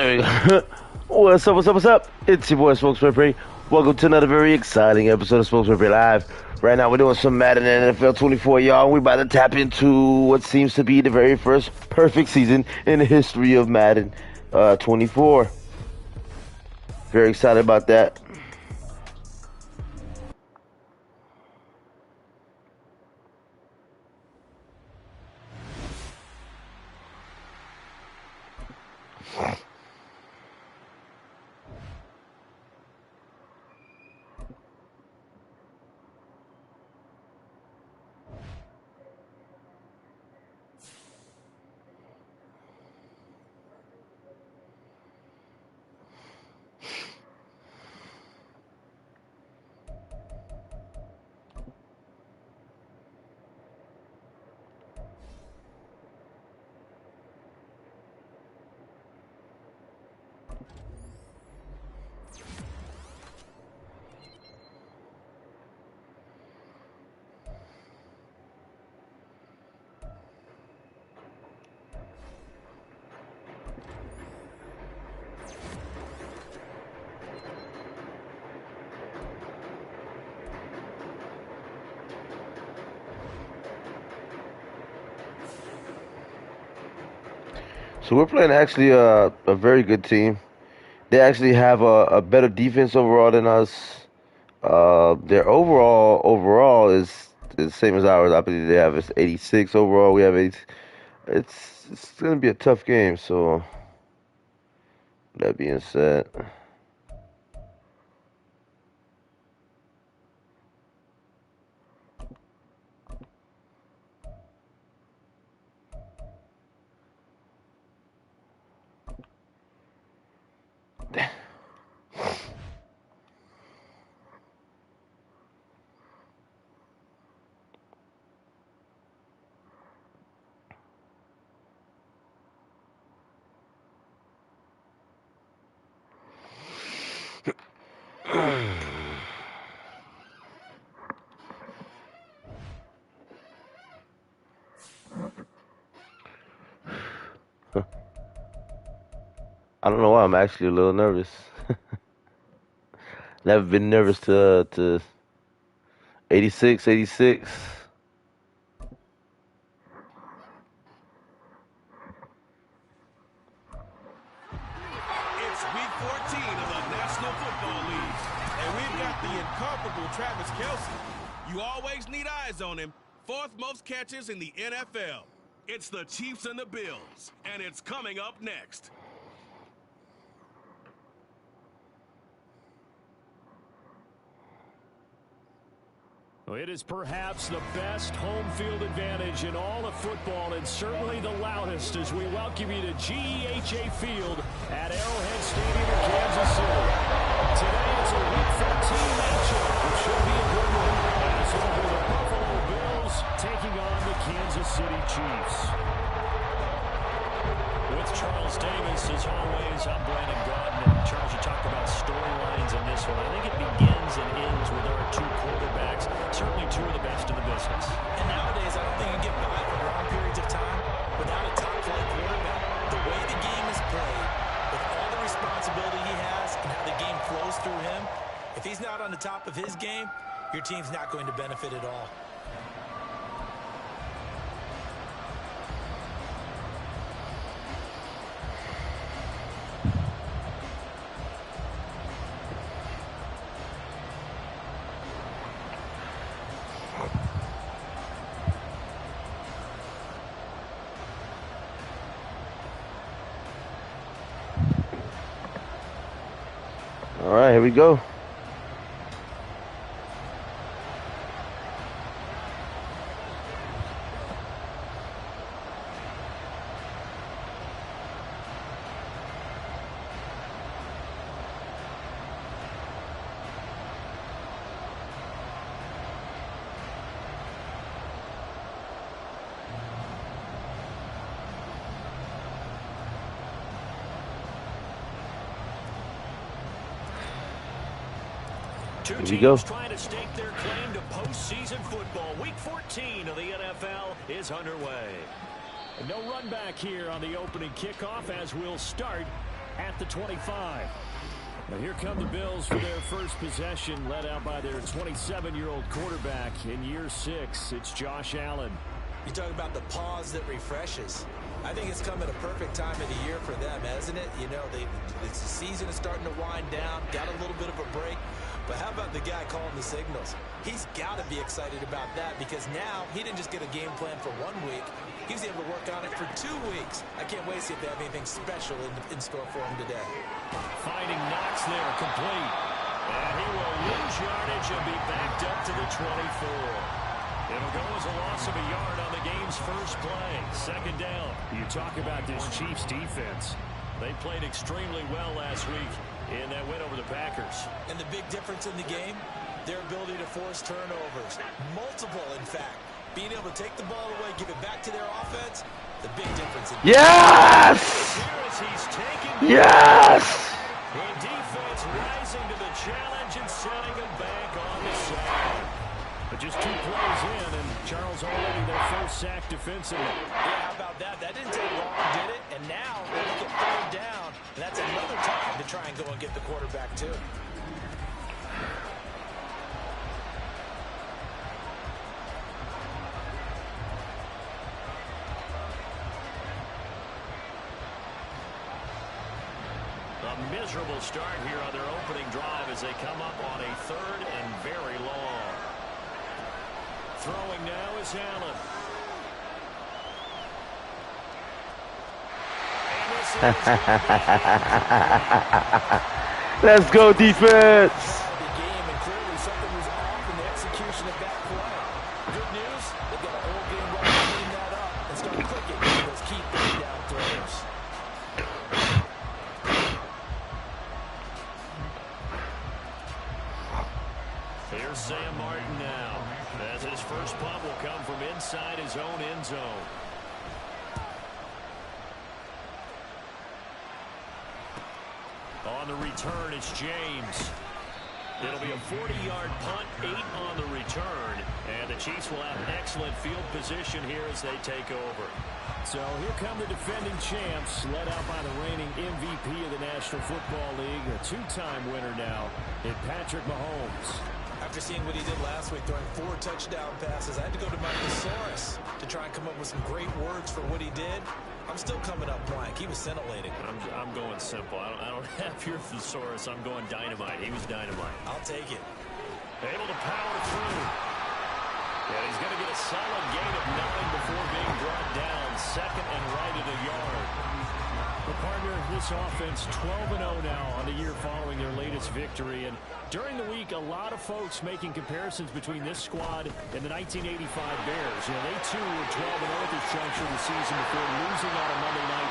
There we go. What's up, what's up, what's up? It's your boy, SUPERBOWL. Welcome to another very exciting episode of SUPERBOWL Live. Right now, we're doing some Madden and NFL 24, y'all. We're about to tap into what seems to be the very first perfect season in the history of Madden 24. Very excited about that. So we're playing actually a very good team. They actually have a better defense overall than us. Their overall is the same as ours. I believe they have is 86 overall. We have 80. It's gonna be a tough game. So that being said. I don't know why I'm actually a little nervous. Never been nervous to 86, 86. It's week 14 of the National Football League, and we've got the incomparable Travis Kelce. You always need eyes on him. Fourth most catches in the NFL. It's the Chiefs and the Bills, and it's coming up next. It is perhaps the best home field advantage in all of football and certainly the loudest as we welcome you to GEHA Field at Arrowhead Stadium in Kansas City. Today it's a Week 14 matchup, which should be a good one as over the Buffalo Bills taking on the Kansas City Chiefs. With Charles Davis, as always, I'm Brandon Gordon. And Charles, you talked about storylines in this one. I think it begins and ends with our two quarterbacks, certainly two of the best in the business. And nowadays, I don't think you can get by for long periods of time without a top-flight quarterback. The way the game is played, with all the responsibility he has and how the game flows through him, if he's not on the top of his game, your team's not going to benefit at all. All right, here we go. Two Here we go. teams trying to stake their claim to postseason football. Week 14 of the NFL is underway. No run back here on the opening kickoff as we'll start at the 25. Now here come the Bills for their first possession, led out by their 27-year-old quarterback in year 6. It's Josh Allen. You talk about the pause that refreshes. I think it's come at a perfect time of the year for them, hasn't it? You know, the season is starting to wind down, got a little bit of a break. But how about the guy calling the signals? He's got to be excited about that because now he didn't just get a game plan for 1 week. He was able to work on it for 2 weeks. I can't wait to see if they have anything special in store for him today. Finding Knox there, complete. And he will lose yardage and be backed up to the 24. It'll go as a loss of a yard on the game's first play. Second down. You talk about this Chiefs defense. They played extremely well last week in that win over the Packers. And the big difference in the game, their ability to force turnovers. Multiple, in fact. Being able to take the ball away, give it back to their offense, the big difference in the game. Yes! Yes! The defense rising to the challenge and setting him back on the side. But just 2 plays in, and Charles already their first sack defensively. Yeah, how about that? That didn't take long, did it? And now they look at 3rd down, and that's another time to try and go and get the quarterback, too. A miserable start here on their opening drive as they come up on a 3rd and very long. Throwing now is Allen. Let's go, defense. The game, and clearly something was off in the execution of that play. Good news, they've got a whole game ready to clean that up and start clicking with those key down throws. Here's Sam Martin now, as his first punt will come from inside his own end zone. On the return, it's James. It'll be a 40-yard punt, 8 on the return, and the Chiefs will have excellent field position here as they take over. So here come the defending champs, led out by the reigning MVP of the National Football League, a 2-time winner now in Patrick Mahomes. After seeing what he did last week, throwing 4 touchdown passes, I had to go to my thesaurus to try and come up with some great words for what he did. I'm still coming up blank. He was scintillating. I'm going simple. I don't have your thesaurus. I'm going dynamite. He was dynamite. I'll take it. Able to power through. And he's going to get a solid gain of 9 before being brought down. 2nd and right at a yard. The partner, this offense 12-0 now on the year following their latest victory. And during the week, a lot of folks making comparisons between this squad and the 1985 Bears. You know, they too were 12-0 at this juncture of the season before losing on a Monday night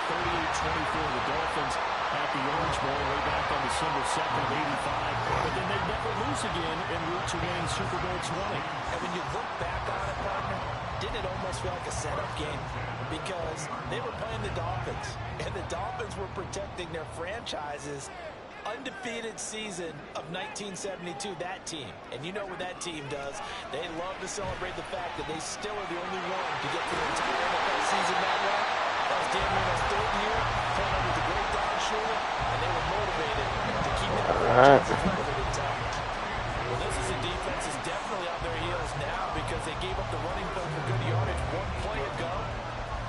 38-24 to the Dolphins at the Orange Bowl way back on December 2nd of 85. But then they never lose again en route to winning Super Bowl 20. And when you look back on it, partner, didn't it almost feel like a setup game? Because they were playing the Dolphins, and the Dolphins were protecting their franchise's undefeated season of 1972, that team. And you know what that team does. They love to celebrate the fact that they still are the only one to get through the entire NFL season that way. That was Dan Marino's 3rd year, playing under the great Don Shula, and they were motivated to keep that franchise relevant intact. Well, this is a defense that's definitely on their heels now because they gave up the running play for good yardage 1 play ago.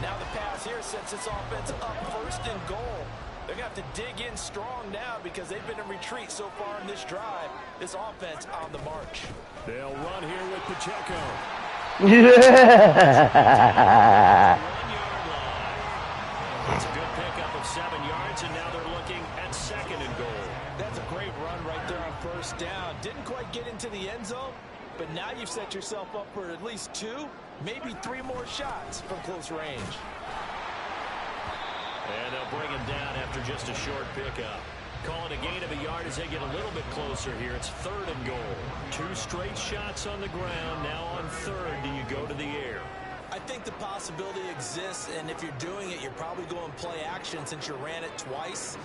Now the pass here sets this offense up 1st and goal. They're going to have to dig in strong now because they've been in retreat so far in this drive. This offense on the march. They'll run here with Pacheco. Yeah. 1-yard line. That's a good pickup of 7 yards, and now they're looking at 2nd and goal. That's a great run right there on 1st down. Didn't quite get into the end zone, but now you've set yourself up for at least 2, maybe 3 more shots from close range. And they'll bring him down after just a short pickup. Calling a gain of a yard as they get a little bit closer here. It's 3rd and goal. 2 straight shots on the ground. Now on 3rd, do you go to the air? I think the possibility exists, and if you're doing it, you're probably going play action since you ran it twice.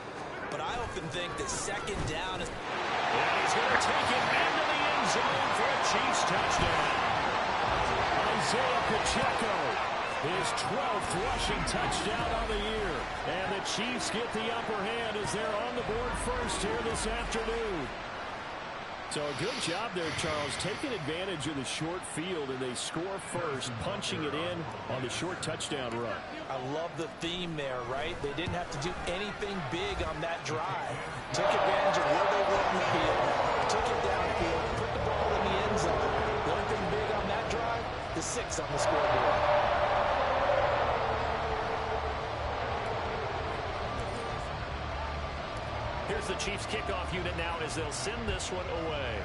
But I often think that 2nd down is... And he's going to take it into the end zone for a Chiefs touchdown. Isaiah Pacheco his 12th rushing touchdown on the year. And the Chiefs get the upper hand as they're on the board first here this afternoon. So a good job there, Charles, taking advantage of the short field, and they score first, punching it in on the short touchdown run. I love the theme there, right? They didn't have to do anything big on that drive. Took advantage of where they were in the field, took it downfield, put the ball in the end zone. The only thing big on that drive, the 6 on the scoreboard. Here's the Chiefs kickoff unit now as they'll send this one away.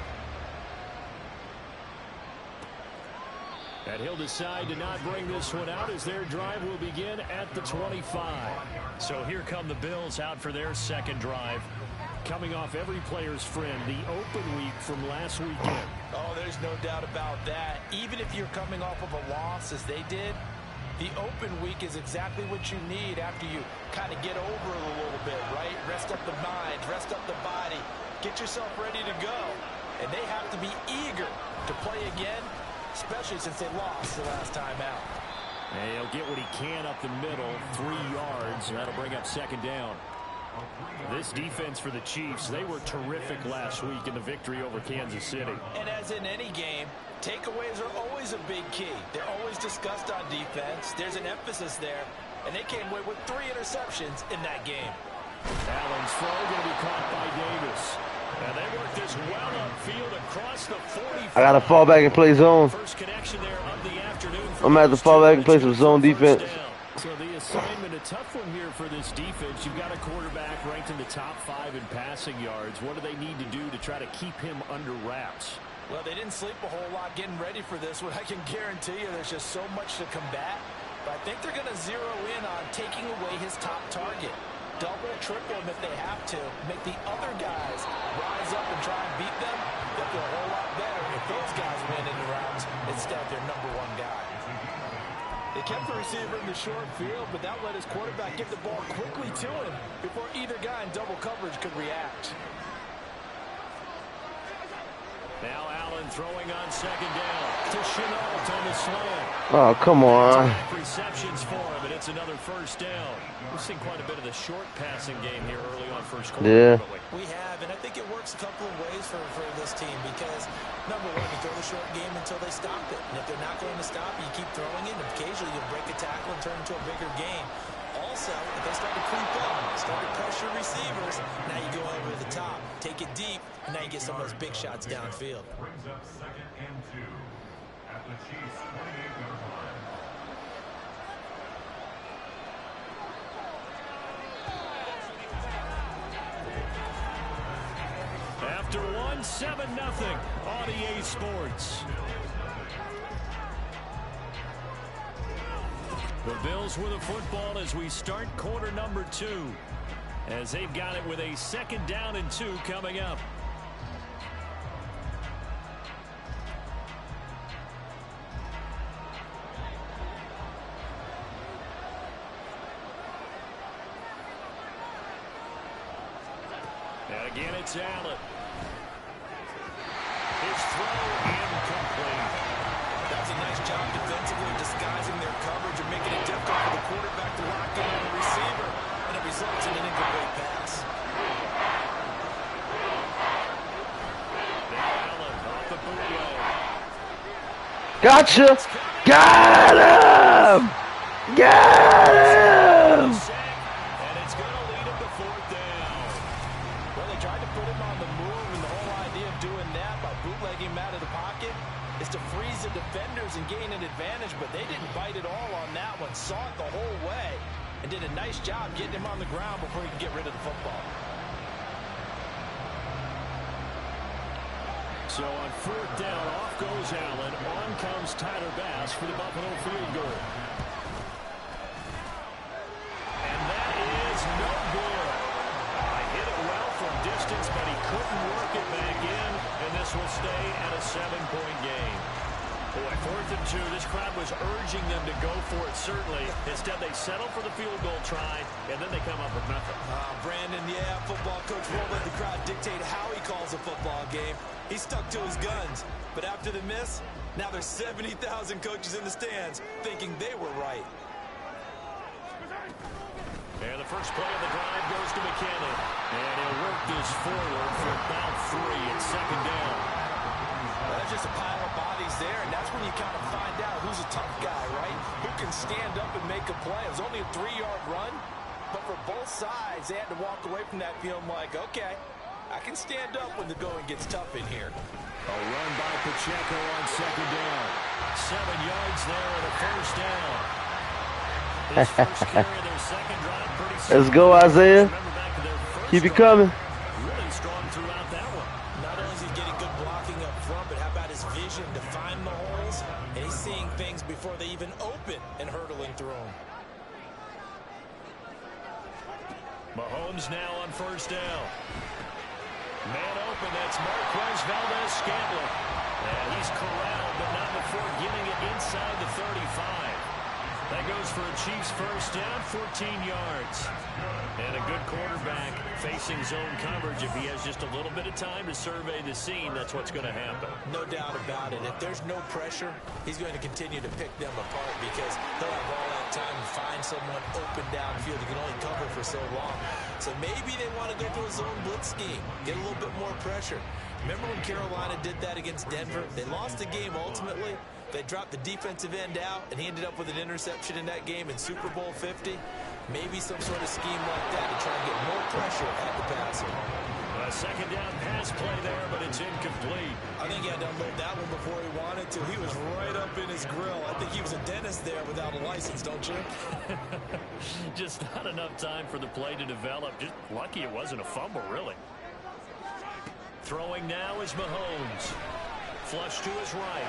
And he'll decide to not bring this one out as their drive will begin at the 25. So here come the Bills out for their second drive. Coming off every player's friend, the open week from last weekend. Oh, there's no doubt about that. Even if you're coming off of a loss as they did, the open week is exactly what you need after you kind of get over it a little bit, right? Rest up the mind, rest up the body, get yourself ready to go. And they have to be eager to play again, especially since they lost the last time out. And he'll get what he can up the middle, 3 yards, and that'll bring up second down. This defense for the Chiefs, they were terrific last week in the victory over Kansas City. And as in any game, takeaways are always a big key. They're always discussed on defense. There's an emphasis there, and they came away with 3 interceptions in that game. Allen's throw going to be caught by Davis. And they work this well upfield across the 45. I got to fall back and play zone. First connection there of the afternoon. I'm going to have to fall back and play some zone defense. So the assignment, a tough one here for this defense. You've got a quarterback ranked in the top 5 in passing yards. What do they need to do to try to keep him under wraps? Well, they didn't sleep a whole lot getting ready for this one. I can guarantee you there's just so much to combat. But I think they're going to zero in on taking away his top target. Double, triple him if they have to. Make the other guys rise up and try and beat them. They'll feel a whole lot better if those guys win in the rounds instead of their #1 guy. They kept the receiver in the short field, but that let his quarterback get the ball quickly to him before either guy in double coverage could react. Now Allen throwing on second down to Chenault on the slant. Oh, come on. Receptions for him, and it's another first down. We've seen quite a bit of the short passing game here early on first quarter. Yeah. We have, and I think it works a couple of ways for this team because, #1, you throw the short game until they stop it. And if they're not going to stop it, you keep throwing it, and occasionally you'll break a tackle and turn into a bigger game. Also, if they start to creep up, start to pressure receivers, now you go over the top, take it deep, and now you get some of those big shots downfield. Brings up 2nd and 2 at the Chiefs' 28-yard line. After one, 7-0 on EA Sports. The Bills with the football as we start quarter #2. As they've got it with a 2nd down and 2 coming up. And again, it's Allen. His throw incomplete. That's a nice job defensively disguising their coverage and making it difficult for the quarterback to lock in on the receiver, and it results in an incomplete pass. Now Allen off the bootleg. Gotcha. Got him. Got him. And it's going to lead him to 4th down. Well, they tried to put him on the move, and the whole idea of doing that by bootlegging him out of the pocket is to freeze the defenders and gain an advantage, but they didn't bite at all on that one. Saw it the whole way and did a nice job getting him on the ground before he could get rid of the football. So on 4th down, off goes Allen. On comes Tyler Bass for the Buffalo field goal. And that is no good. Hit it well from distance, but he couldn't work it back in, and this will stay at a 7-point game. Boy, 4th and 2, this crowd was urging them to go for it, certainly. Instead, they settle for the field goal try, and then they come up with nothing. Brandon, yeah, football coach won't let the crowd dictate how he calls a football game. He stuck to his guns. But after the miss, now there's 70,000 coaches in the stands thinking they were right. And the first play of the drive goes to McKinnon. And he'll work this forward for about 3 and second down. Well, that's just a pile of bodies there, and that's when you kind of find out who's a tough guy, right? Who can stand up and make a play. It was only a 3-yard run, but for both sides, they had to walk away from that feeling like, okay, I can stand up when the going gets tough in here. A run by Pacheco on second down. 7 yards there and a first down. His first carry of their second drive, pretty strong. Let's go, Isaiah. Keep it coming. Really strong throughout that one. Not only is he getting good blocking up front, but how about his vision to find the holes? And he's seeing things before they even open and hurdling through them. Mahomes now on first down. Man open, that's Marquez Valdez-Scantling. And he's corralled, but not before getting it inside the 35. That goes for a Chiefs first down, 14 yards. And a good quarterback facing zone coverage. If he has just a little bit of time to survey the scene, that's what's going to happen. No doubt about it. If there's no pressure, he's going to continue to pick them apart because they'll have all that time to find someone open downfield. You can only cover for so long. So maybe they want to go to a zone blitz scheme, get a little bit more pressure. Remember when Carolina did that against Denver? They lost the game ultimately. They dropped the defensive end out, and he ended up with an interception in that game in Super Bowl 50. Maybe some sort of scheme like that to try and get more pressure at the passer. A second down pass play there, but it's incomplete. I think he had to unload that one before he wanted to. He was right up in his grill. I think he was a dentist there without a license, don't you? Just not enough time for the play to develop. Just lucky it wasn't a fumble, really. Throwing now is Mahomes. Flush to his right.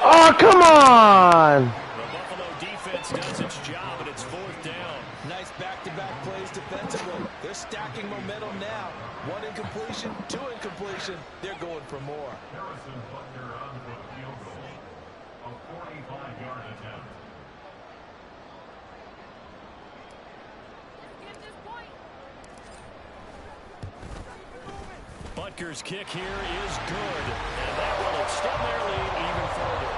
Oh, come on! The Buffalo defense does its job, and it's fourth down. Nice back-to-back plays defensively. They're stacking momentum now. 1 incompletion, 2 incompletion. They're going for more. Harrison Butker on for the field goal. A 45-yard attempt. Butker's kick here is good, and that will extend their lead even further.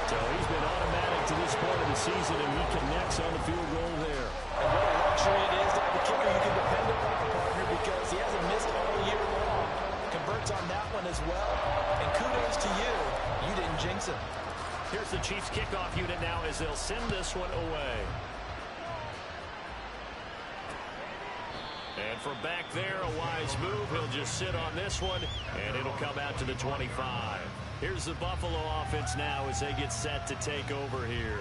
So he's been automatic to this point of the season, and he connects on the field goal there. And what a luxury it is to have a kicker you can depend upon, partner, because he hasn't missed all year long. Converts on that one as well. And kudos to you. You didn't jinx him. Here's the Chiefs kickoff unit now as they'll send this one away. And from back there, a wise move. He'll just sit on this one, and it'll come out to the 25. Here's the Buffalo offense now as they get set to take over here.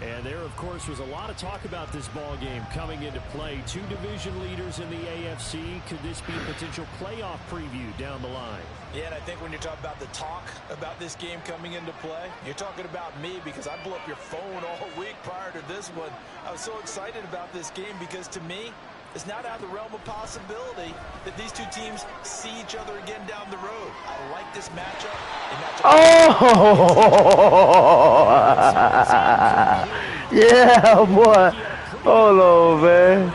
And there, of course, was a lot of talk about this ball game coming into play. 2 division leaders in the AFC. Could this be a potential playoff preview down the line? Yeah, and I think when you're talking about the talk about this game coming into play, you're talking about me because I blew up your phone all week prior to this one. I was so excited about this game because, to me, it's not out of the realm of possibility that these two teams see each other again down the road. I like this matchup. Oh! Yeah, boy. Hold on, man.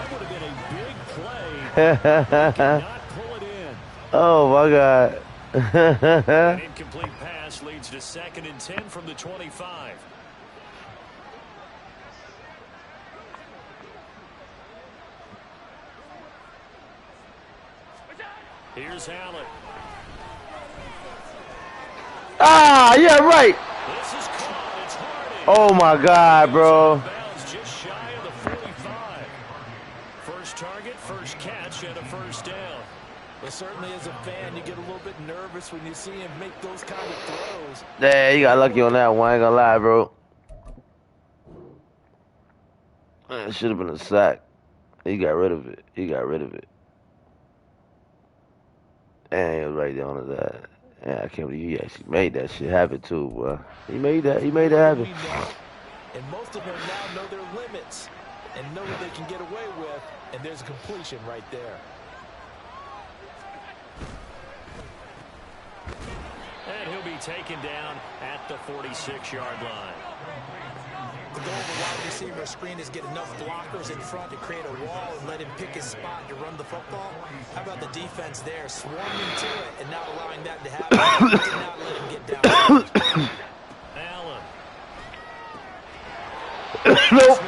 Oh, my God. An incomplete pass leads to 2nd and 10 from the 25. Here's Allen. Ah, yeah, right. This is caught. It's Harding. Oh, my God, bro. Just shy of the 45. First target, first catch, and a first down. Well, certainly as a fan, you get a little bit nervous when you see him make those kind of throws. Yeah, you got lucky on that one. I ain't gonna lie, bro. It should have been a sack. He got rid of it. He got rid of it. And he was right there on his ass. Yeah, I can't believe he actually made that shit happen too, boy. He made that happen. And most of them now know their limits and know what they can get away with. And there's a completion right there. And he'll be taken down at the 46-yard line. goal of a wide receiver screen is get enough blockers in front to create a wall and let him pick his spot to run the football. How about the defense there, swarming to it and not allowing that to happen? Did not let him get down. Allen. Nope.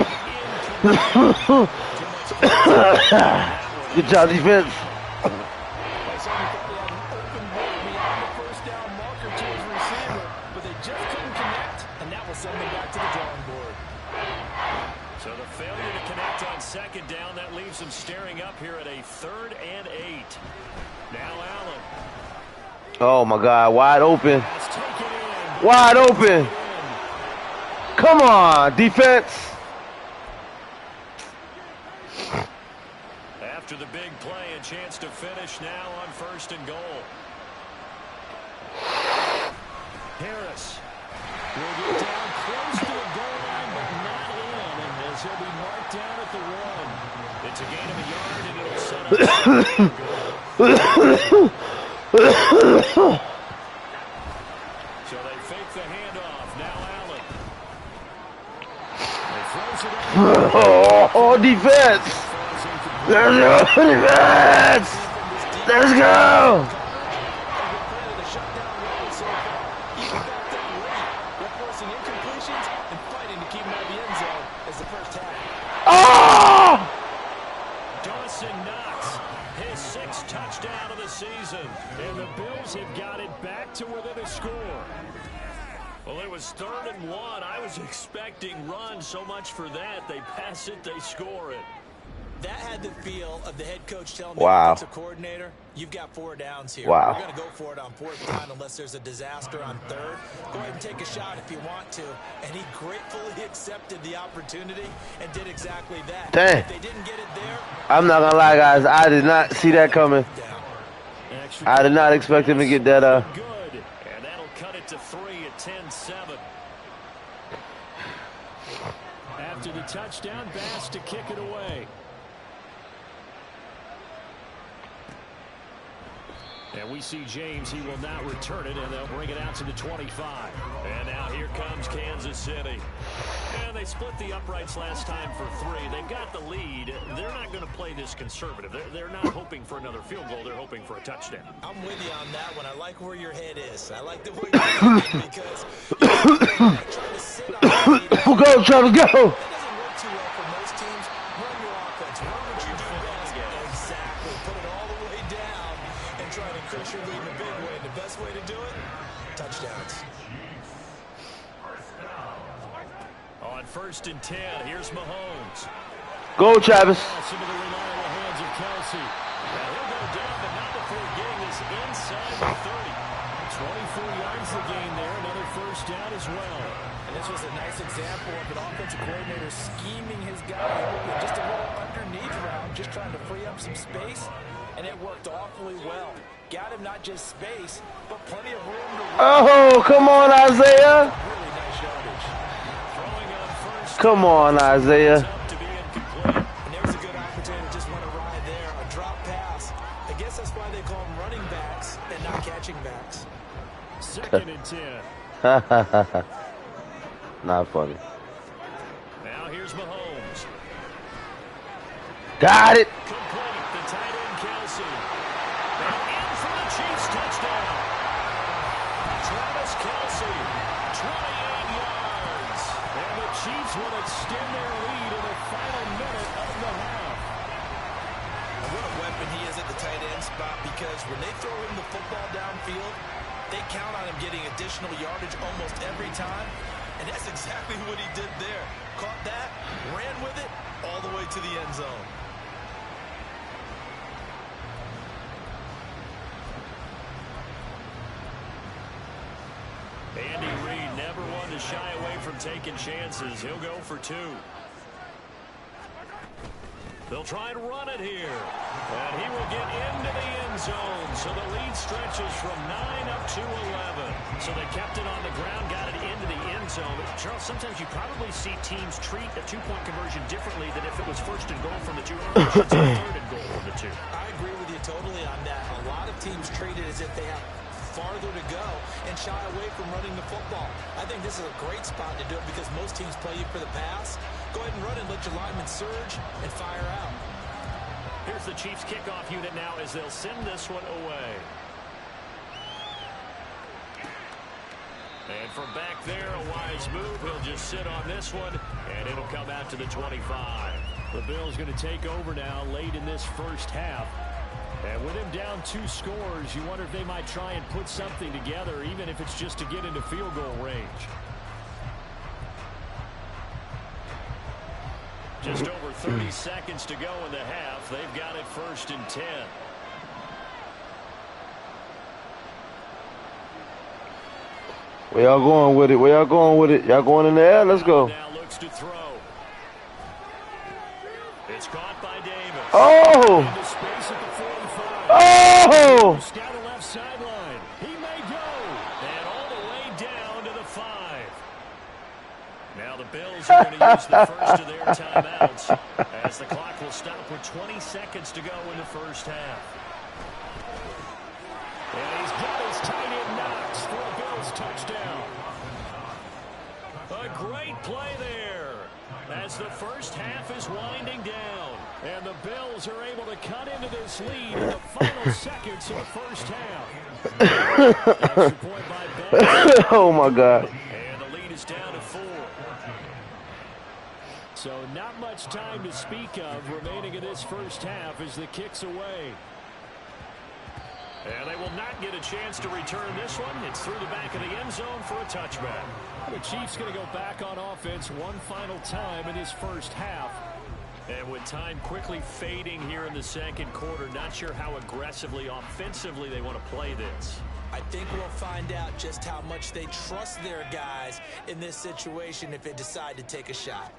Good job, defense. So the failure to connect on second down, that leaves them staring up here at a 3rd and 8. Now Allen. Oh my God, wide open. Wide open. Come on, defense. After the big play, a chance to finish now on 1st and goal. Harris will get down close to the goal line, but not in, and as he'll be marked down at the 1. It's a gain of a yard, and it'll set up. So they fake the handoff. Now Allen. Oh, defense. Let's go, defense. Let's go. Oh! Dawson Knox, his 6th touchdown of the season. And the Bills have got it back to within a score. Well, it was 3rd and 1. I was expecting run, so much for that. They pass it, they score it. That had the feel of the head coach telling Wow. the defensive coordinator, you've got 4 downs here. Wow. We're going to go for it on 4th down unless there's a disaster on 3rd. Go ahead and take a shot if you want to. And he gratefully accepted the opportunity and did exactly that. Dang. If they didn't get it there, I'm not gonna lie, guys. I did not see that coming. I did not expect him to get that. Good. And that'll cut it to 3 at 10-7. After the touchdown, Bass to kick it away. And we see James. He will now return it, and they'll bring it out to the 25. And now here comes Kansas City. And they split the uprights last time for 3. They've got the lead. They're not going to play this conservative. They're not hoping for another field goal. They're hoping for a touchdown. I'm with you on that one. I like where your head is. I like the way you're thinking because you're trying to sit on the lead. Go, Travis, go. That doesn't work too well for most teams. Run your offense. Run what you do best. Exactly. Put it all the way down and try to crush your lead in a big way. The best way to do it, touchdowns. On 1st and 10, here's Mahomes. Go, Travis. Into the reliable hands of Kelsey. Now he'll go down, but not before getting this inside the 30. 24 yards the gain there. Another 1st down as well. And this was a nice example of an offensive coordinator scheming his guy open, just a little underneath route, just trying to free up some space, and it worked awfully well. Got him not just space, but plenty of room to run. Oh, come on, Isaiah. Really nice yardage. Throwing on 1st. Come on, Isaiah. Up to be incomplete. And there's a good opportunity to just want to ride there, a drop pass. I guess that's why they call them running backs and not catching backs. 2nd and 10. Not funny. Now here's Mahomes. Got it. Complete. The tight end, Kelsey. And in for the Chiefs touchdown. Travis Kelsey, 28 yards. And the Chiefs will extend their lead in the final minute of the half. And what a weapon he is at the tight end spot, because when they throw him the football downfield, they count on him getting additional yardage almost every time. And that's exactly what he did there. Caught that, ran with it, all the way to the end zone. Andy Reid never one to shy away from taking chances. He'll go for 2. They'll try and run it here. And he will get into the end zone. So the lead stretches from 9 up to 11. So they kept it on the ground, got it into the end zone. But Charles, sometimes you probably see teams treat a 2-point conversion differently than if it was 1st and goal from the 2, or 3rd and goal from the 2. I agree with you totally on that. A lot of teams treat it as if they have farther to go and shy away from running the football. I think this is a great spot to do it because most teams play you for the pass. Go ahead and run and let your linemen surge and fire out. Here's the Chiefs kickoff unit now as they'll send this one away. And from back there, a wise move. He'll just sit on this one, and it'll come out to the 25. The Bills going to take over now late in this first half. And with him down 2 scores, you wonder if they might try and put something together, even if it's just to get into field goal range. Just over 30 seconds to go in the half. They've got it 1st and 10. Where y'all going with it? Where y'all going with it? Y'all going in the air? Let's go. Now looks to throw. It's caught by Davis. Oh! Into space at the 45. Oh! Down the left sideline. He may go. And all the way down to the 5. Now the Bills are going to use the first of their timeouts as the clock will stop with 20 seconds to go in the first half. And he's got his tight end Knox for a Bills touchdown. A great play there as the first half is winding down. And the Bills are able to cut into this lead in the final seconds of the first half. Extra point by Ben. Oh my God. And the lead is down to 4. So not much time to speak of remaining in this first half as the kick's away. And they will not get a chance to return this one. It's through the back of the end zone for a touchback. The Chiefs going to go back on offense one final time in this first half. And with time quickly fading here in the second quarter, not sure how aggressively, offensively they want to play this. I think we'll find out just how much they trust their guys in this situation if they decide to take a shot.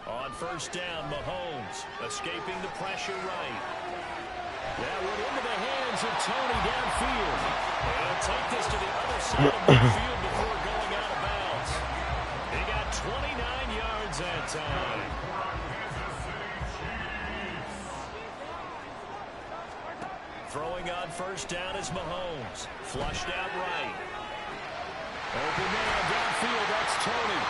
On first down, Mahomes escaping the pressure right. That went into the hands of Tony downfield. And he'll take this to the other side of midfield before going out of bounds. He got 29 yards that time. Throwing on first down is Mahomes. Flushed out right. Open man downfield, that's Tony.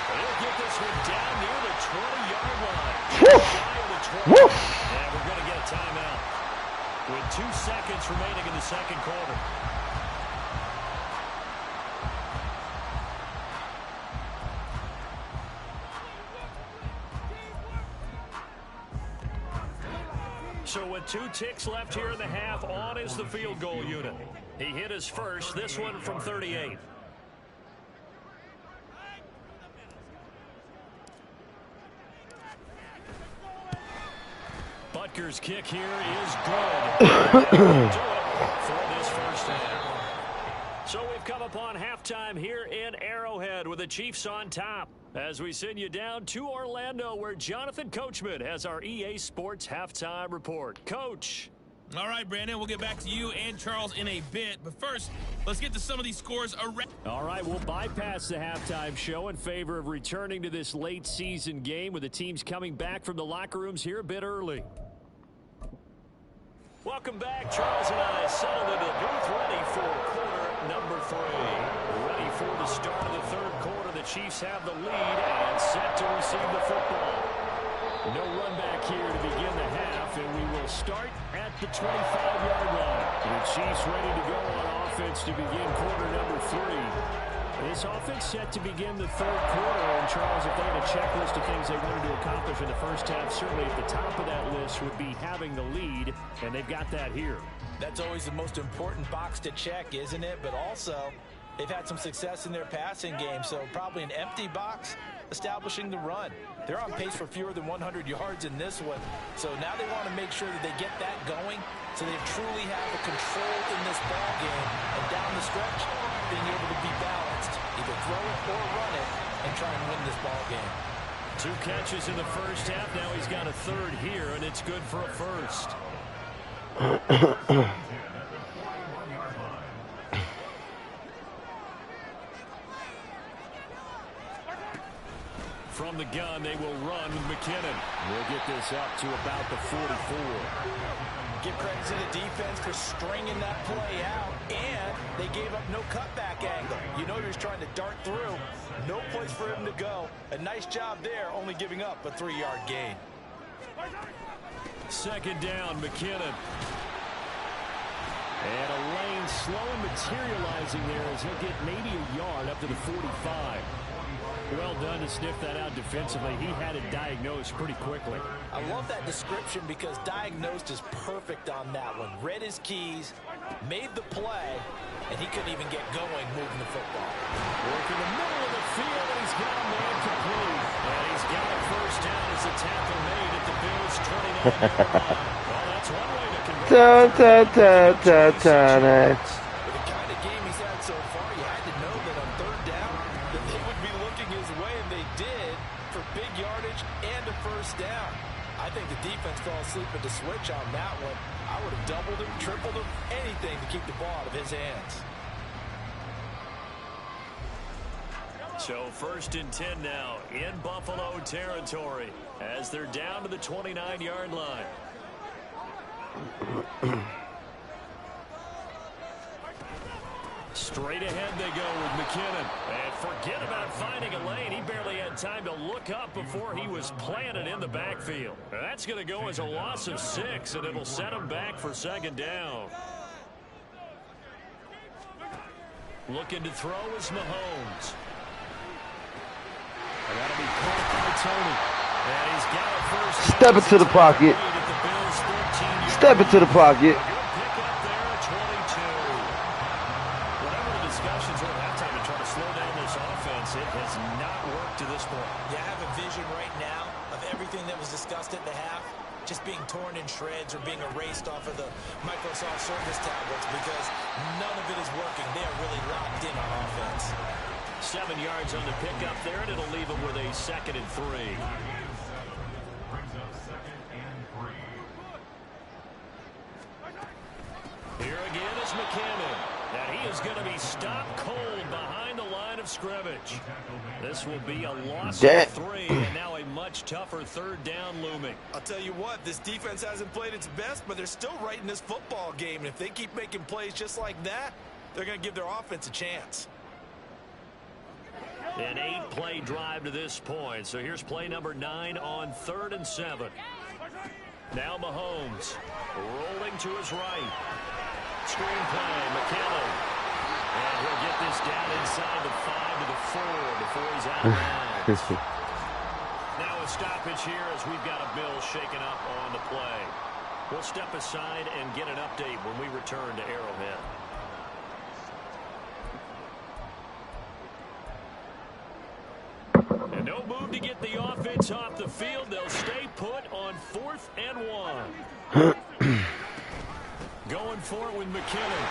He'll get this one down near the 20-yard line. Shy of the 20. And we're going to get a timeout with 2 seconds remaining in the second quarter. So with 2 ticks left here in the half, on is the field goal unit. He hit his first, this one from 38. Butker's kick here is good. For this first half. So we've come upon halftime here in Arrowhead with the Chiefs on top as we send you down to Orlando where Jonathan Coachman has our EA Sports halftime report. Coach. All right, Brandon, we'll get back to you and Charles in a bit. But first, let's get to some of these scores around. All right, we'll bypass the halftime show in favor of returning to this late season game with the teams coming back from the locker rooms here a bit early. Welcome back. Charles and I settled into the booth ready for quarter number 3. Ready for the start of the third quarter. The Chiefs have the lead and set to receive the football. No run back here to begin the half, and we will start at the 25-yard line. The Chiefs ready to go on offense to begin quarter number 3. This offense set to begin the third quarter, and Charles, if they had a checklist of things they wanted to accomplish in the first half, certainly at the top of that list would be having the lead, and they've got that here. That's always the most important box to check, isn't it? But also, they've had some success in their passing game, so probably an empty box establishing the run. They're on pace for fewer than 100 yards in this one, so now they want to make sure that they get that going so they truly have a control in this ball game, and down the stretch, being able to be balanced, either throw it or run it, and try and win this ball game. 2 catches in the first half. Now he's got a third here, and it's good for a first. From the gun, they will run with McKinnon. We'll get this up to about the 44. Give credit to the defense for stringing that play out, and they gave up no cutback angle. You know he was trying to dart through. No place for him to go. A nice job there, only giving up a 3-yard gain. Second down, McKinnon. And a lane slow materializing there as he'll get maybe a yard up to the 45. Well done to sniff that out defensively. He had it diagnosed pretty quickly. I love that description because diagnosed is perfect on that one. Read his keys, made the play, and he couldn't even get going moving the football. Work in the middle of the field, and he's got a man complete. And he's got a first down as the tackle made at the Bills' 29-yard line. Well, that's one way to convert. With the kind of game he's had so far, you had to know that on third down that they would be looking his way, and they did for big yardage and a first down. I think the defense fell asleep at the switch on that one. I would have doubled him, tripled him, anything to keep the ball out of his hands. So 1st and 10 now in Buffalo territory as they're down to the 29-yard line. Straight ahead they go with McKinnon. And forget about finding a lane. He barely had time to look up before he was planted in the backfield. That's going to go as a loss of 6, and it'll set him back for second down. Looking to throw is Mahomes. And that'll be caught by Tony. And he's got a first down. Step into the pocket. Step into the pocket. Pick up there at 22. Whatever the discussions were at halftime to try to slow down this offense, it has not worked to this point. Yeah, I have a vision right now of everything that was discussed at the half just being torn in shreds or being erased off of the Microsoft Surface tablets because none of it is working. They are really locked in on offense. 7 yards on the pickup there, and it'll leave them with a 2nd and 3. Brings up 2nd and 3. Here again is McKinnon. And he is going to be stopped cold behind the line of scrimmage. This will be a loss of 3, and now a much tougher 3rd down looming. I'll tell you what, this defense hasn't played its best, but they're still right in this football game. And if they keep making plays just like that, they're going to give their offense a chance. An 8-play drive to this point. So here's play number 9 on 3rd and 7. Now Mahomes rolling to his right. Screen play, McKinnon. And he'll get this down inside the 5 to the 4 before he's out of bounds. Now a stoppage here as we've got a Bill shaken up on the play. We'll step aside and get an update when we return to Arrowhead. And no move to get the offense off the field. They'll stay put on 4th and 1. Going for it with McKinnon.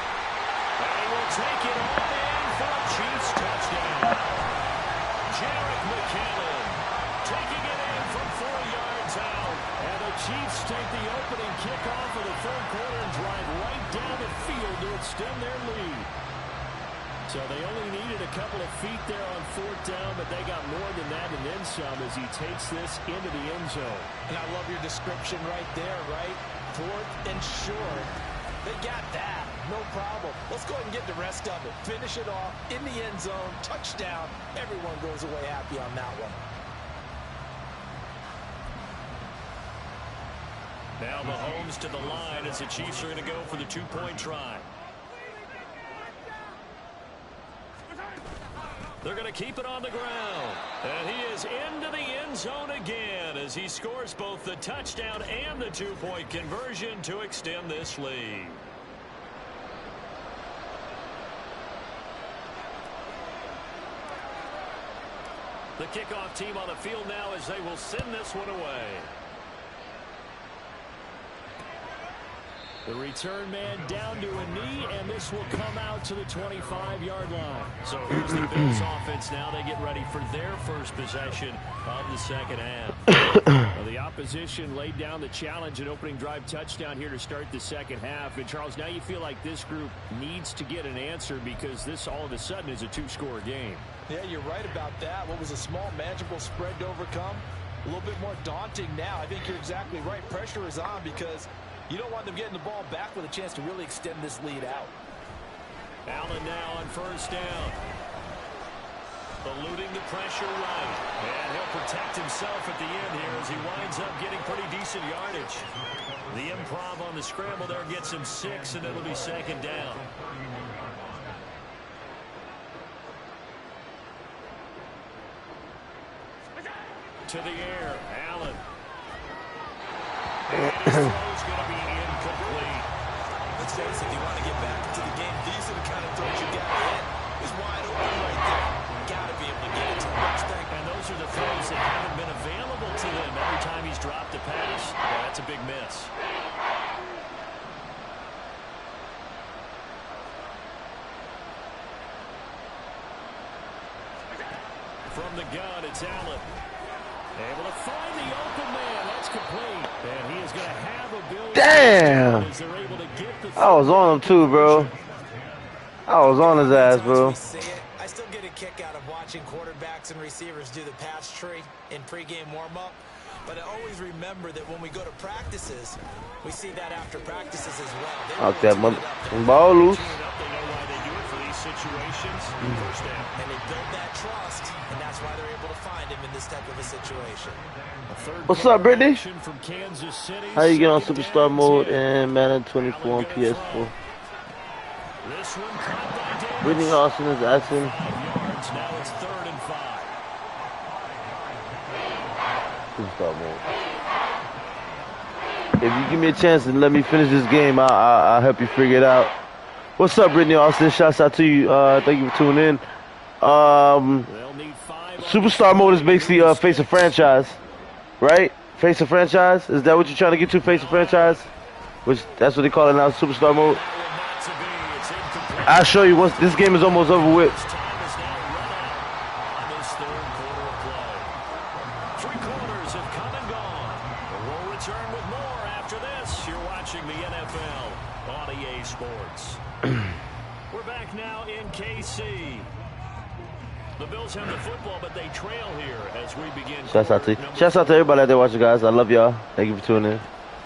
And he will take it all in for a Chiefs touchdown. Jarek McKinnon taking it in from 4 yards out. And the Chiefs take the opening kickoff of the 3rd quarter and drive right down the field to extend their lead. So they only needed a couple of feet there on 4th down, but they got more than that and then some as he takes this into the end zone. And I love your description right there, right? 4th and short. They got that. No problem. Let's go ahead and get the rest of it. Finish it off in the end zone. Touchdown. Everyone goes away happy on that one. Now Mahomes to the line as the Chiefs are going to go for the 2-point try. They're going to keep it on the ground. And he is into the end zone again as he scores both the touchdown and the 2-point conversion to extend this lead. The kickoff team on the field now as they will send this one away. The return man down to a knee, and this will come out to the 25-yard line. So here's the Bills offense now. They get ready for their first possession of the second half. Well, the opposition laid down the challenge and opening drive touchdown here to start the second half. And, Charles, now you feel like this group needs to get an answer because this all of a sudden is a two-score game. Yeah, you're right about that. What was a small, manageable spread to overcome? A little bit more daunting now. I think you're exactly right. Pressure is on because you don't want them getting the ball back with a chance to really extend this lead out. Allen now on first down. Eluding the pressure right. And he'll protect himself at the end here as he winds up getting pretty decent yardage. The improv on the scramble there gets him 6, and it'll be second down. To the air, Allen. And his throw's going to be incomplete. Let's face it, if you want to get back into the game, these are the kind of throws you got to hit. He's wide open right there. Got to be able to get it to him. And those are the throws that haven't been available to them every time he's dropped a pass. Yeah, that's a big miss. From the gun, it's Allen. Able to find the open man. That's complete. And he is going to have a build. Damn. As they're able to get the I was on him too, bro. I was on his ass, bro. I still get a kick out of watching quarterbacks and receivers do the pass tree in pregame warm-up. But I always remember that when we go to practices, we see that after practices as well. Out that mother ball loose. They know why they do it for these situations. First down. And they build that trust, and that's why they're able to find him in this type of a situation. What's up, Brittany? From Kansas City. How you get on Superstar mode and Madden 24 on PS4? This one caught by Davis. Brittany Austin is asking. 5 yards. Now it's 3rd and 5. Superstar mode. If you give me a chance and let me finish this game, I'll help you figure it out. What's up, Brittany Austin? Shouts out to you. Thank you for tuning in. They'll need 5. Superstar mode is basically face a franchise, right? Face a franchise. Is that what you're trying to get to? Face a franchise, which that's what they call it now. Superstar mode. I'll show you once this game is almost over with. Time is now run out on this 3rd quarter of play. 3 quarters have come and gone. We'll return with more after this. You're watching the NFL on EA Sports. We're back now in KC. The Bills have the football, but they trail here as we begin. Shouts out to you. Shouts out to everybody out there watching, guys. I love y'all. Thank you for tuning in.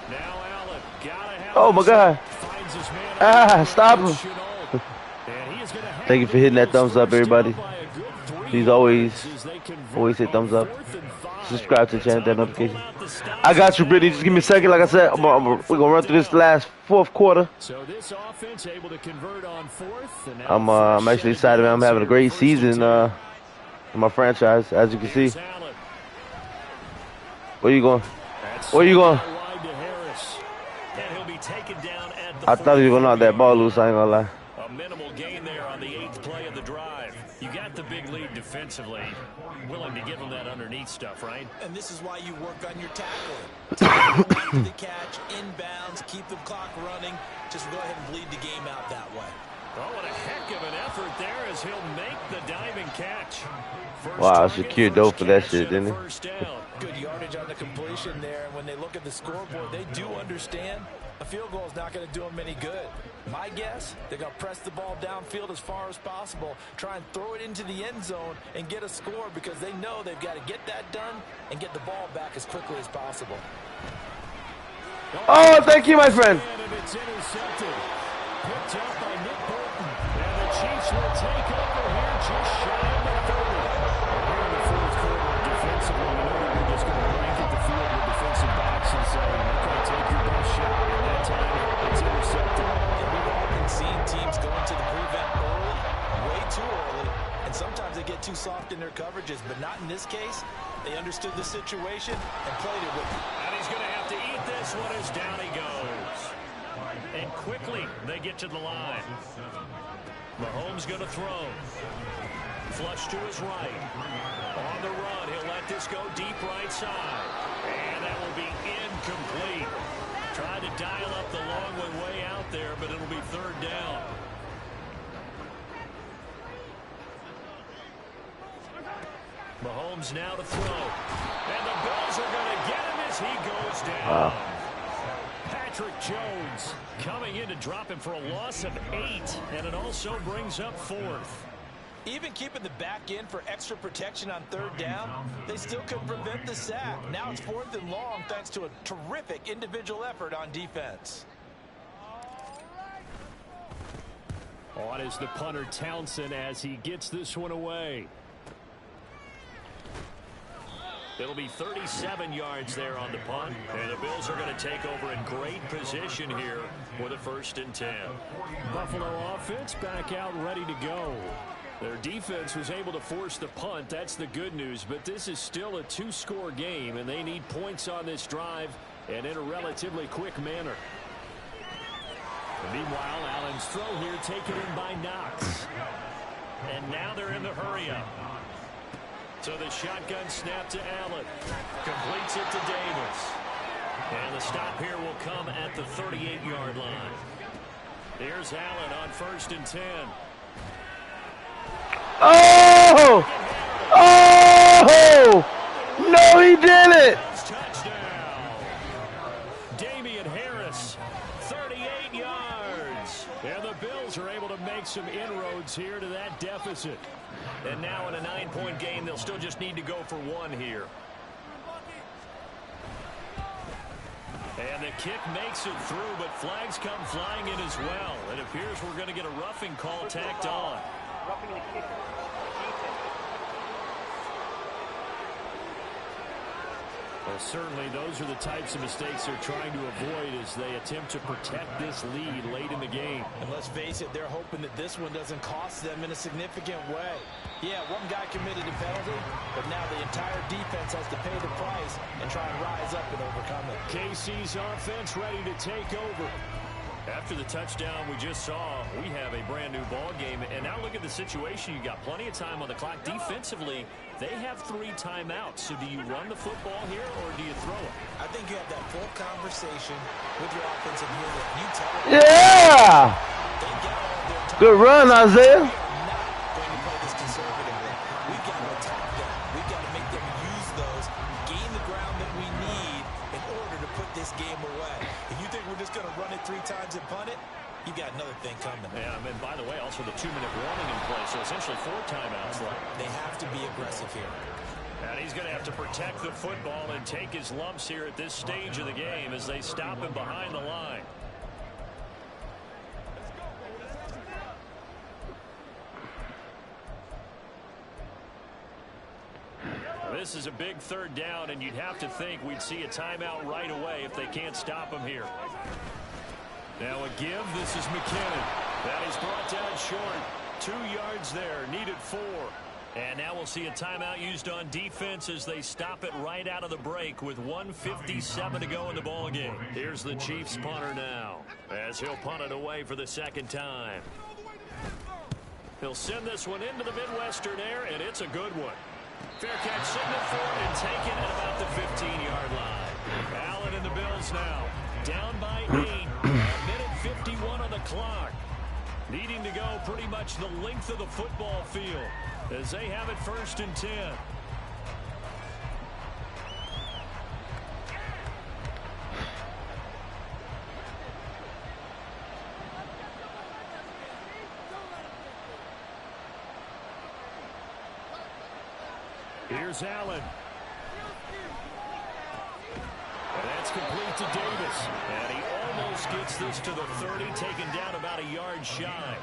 Now Allen, gotta have Oh my God! finds his man Ah, stop him! And he is gonna have Thank you for hitting that thumbs up, everybody. by a good 3 Please always yards as they convert hit on thumbs up. 4th and 5. Subscribe to the channel, that notification. Pull out the stops. I got you, Brittany. Just give me a second. Like I said, we're gonna run through this last 4th quarter. So this offense able to convert on 4th. And now I'm actually excited, man. I'm having a great season in my franchise, as you can see. Allen. Where you going? That's Where you going? wide to Harris. And he'll be taken down at the I thought he was gonna knock that ball loose. I ain't gonna lie. A minimal gain there on the 8th play of the drive. You got the big lead defensively. Willing to give him that underneath stuff, right? And this is why you work on your tackling. After the catch, inbounds, keep the clock running. Just go ahead and bleed the game out that way. Oh, what a heck of an effort there as he'll make the diving catch. First Wow, target, secured first dope for that catch, shit, and a didn't he? first down. Good yardage on the completion there. And when they look at the scoreboard, they do understand a field goal is not going to do them any good. My guess, they're going to press the ball downfield as far as possible, try and throw it into the end zone and get a score because they know they've got to get that done and get the ball back as quickly as possible. Oh, thank you, my friend. And it's intercepted. Picked up by Nick Bolton. And the Chiefs will take over here just shy of the 30. Here in the 4th quarter, defensively, you know that we're just going to blanket the field with defensive backs and say, okay, take your best shot. And that time, it's intercepted. And we've all been seeing teams going to the prevent early, way too early, and sometimes they get too soft in their coverages, but not in this case. They understood the situation and played it with it. And he's going to have to eat this one as down he goes. And quickly, they get to the line. Mahomes going to throw. Flush to his right. On the run, he'll let this go deep right side. And that will be incomplete. Tried to dial up the long one way out there, but it'll be 3rd down. Mahomes now to throw. And the Bills are going to get him as he goes down. Wow. Patrick Jones coming in to drop him for a loss of 8. And it also brings up 4th. Even keeping the back in for extra protection on 3rd down, they still couldn't prevent the sack. Now it's 4th and long thanks to a terrific individual effort on defense. On is the punter Townsend as he gets this one away. It'll be 37 yards there on the punt. And the Bills are going to take over in great position here with a 1st and 10. Buffalo offense back out ready to go. Their defense was able to force the punt. That's the good news. But this is still a 2-score game, and they need points on this drive and in a relatively quick manner. And meanwhile, Allen's throw here taken in by Knox. And now they're in the hurry-up. So the shotgun snap to Allen. Completes it to Davis. And the stop here will come at the 38-yard line. Here's Allen on 1st and 10. Oh! Oh! No, he didn't! Touchdown. Damian Harris, 38 yards. And the Bills are able to make some inroads here to that deficit. And now in a 9-point game, they'll still just need to go for 1 here. And the kick makes it through, but flags come flying in as well. It appears we're going to get a roughing call tacked on. Roughing the kicker. Well, certainly those are the types of mistakes they're trying to avoid as they attempt to protect this lead late in the game. And let's face it, they're hoping that this one doesn't cost them in a significant way. Yeah, one guy committed a penalty, but now the entire defense has to pay the price and try and rise up and overcome it. KC's offense ready to take over. After the touchdown we just saw, we have a brand new ball game. And now look at the situation. You got plenty of time on the clock. Defensively, they have 3 timeouts. So do you run the football here or do you throw it? I think you have that full conversation with your offensive unit. You tell them. Yeah! They got all their time. Good run, Isaiah. We are not going to play this conservatively. We've got to attack them. We've got to make them use those, gain the ground that we need in order to put this game away. If you think we're just going to run it 3 times and punt it, you got another thing coming. Yeah, and by the way, also the 2-minute warning in play, so essentially 4 timeouts left. They have to be aggressive here. And he's going to have to protect the football and take his lumps here at this stage of the game as they stop him behind the line. This is a big 3rd down, and you'd have to think we'd see a timeout right away if they can't stop him here. Now a give. This is McKinnon. That is brought down short. 2 yards there. Needed 4. And now we'll see a timeout used on defense as they stop it right out of the break with 1:57 to go in the ball game. Here's the Chiefs punter now as he'll punt it away for the 2nd time. He'll send this one into the Midwestern air, and it's a good one. Fair catch signal for it and taken at about the 15-yard line. Allen and the Bills now down by 8. A minute 51 on the clock. Needing to go pretty much the length of the football field as they have it 1st and 10. Here's Allen. That's complete to Davis. And he almost gets this to the 30, taken down about a yard shy.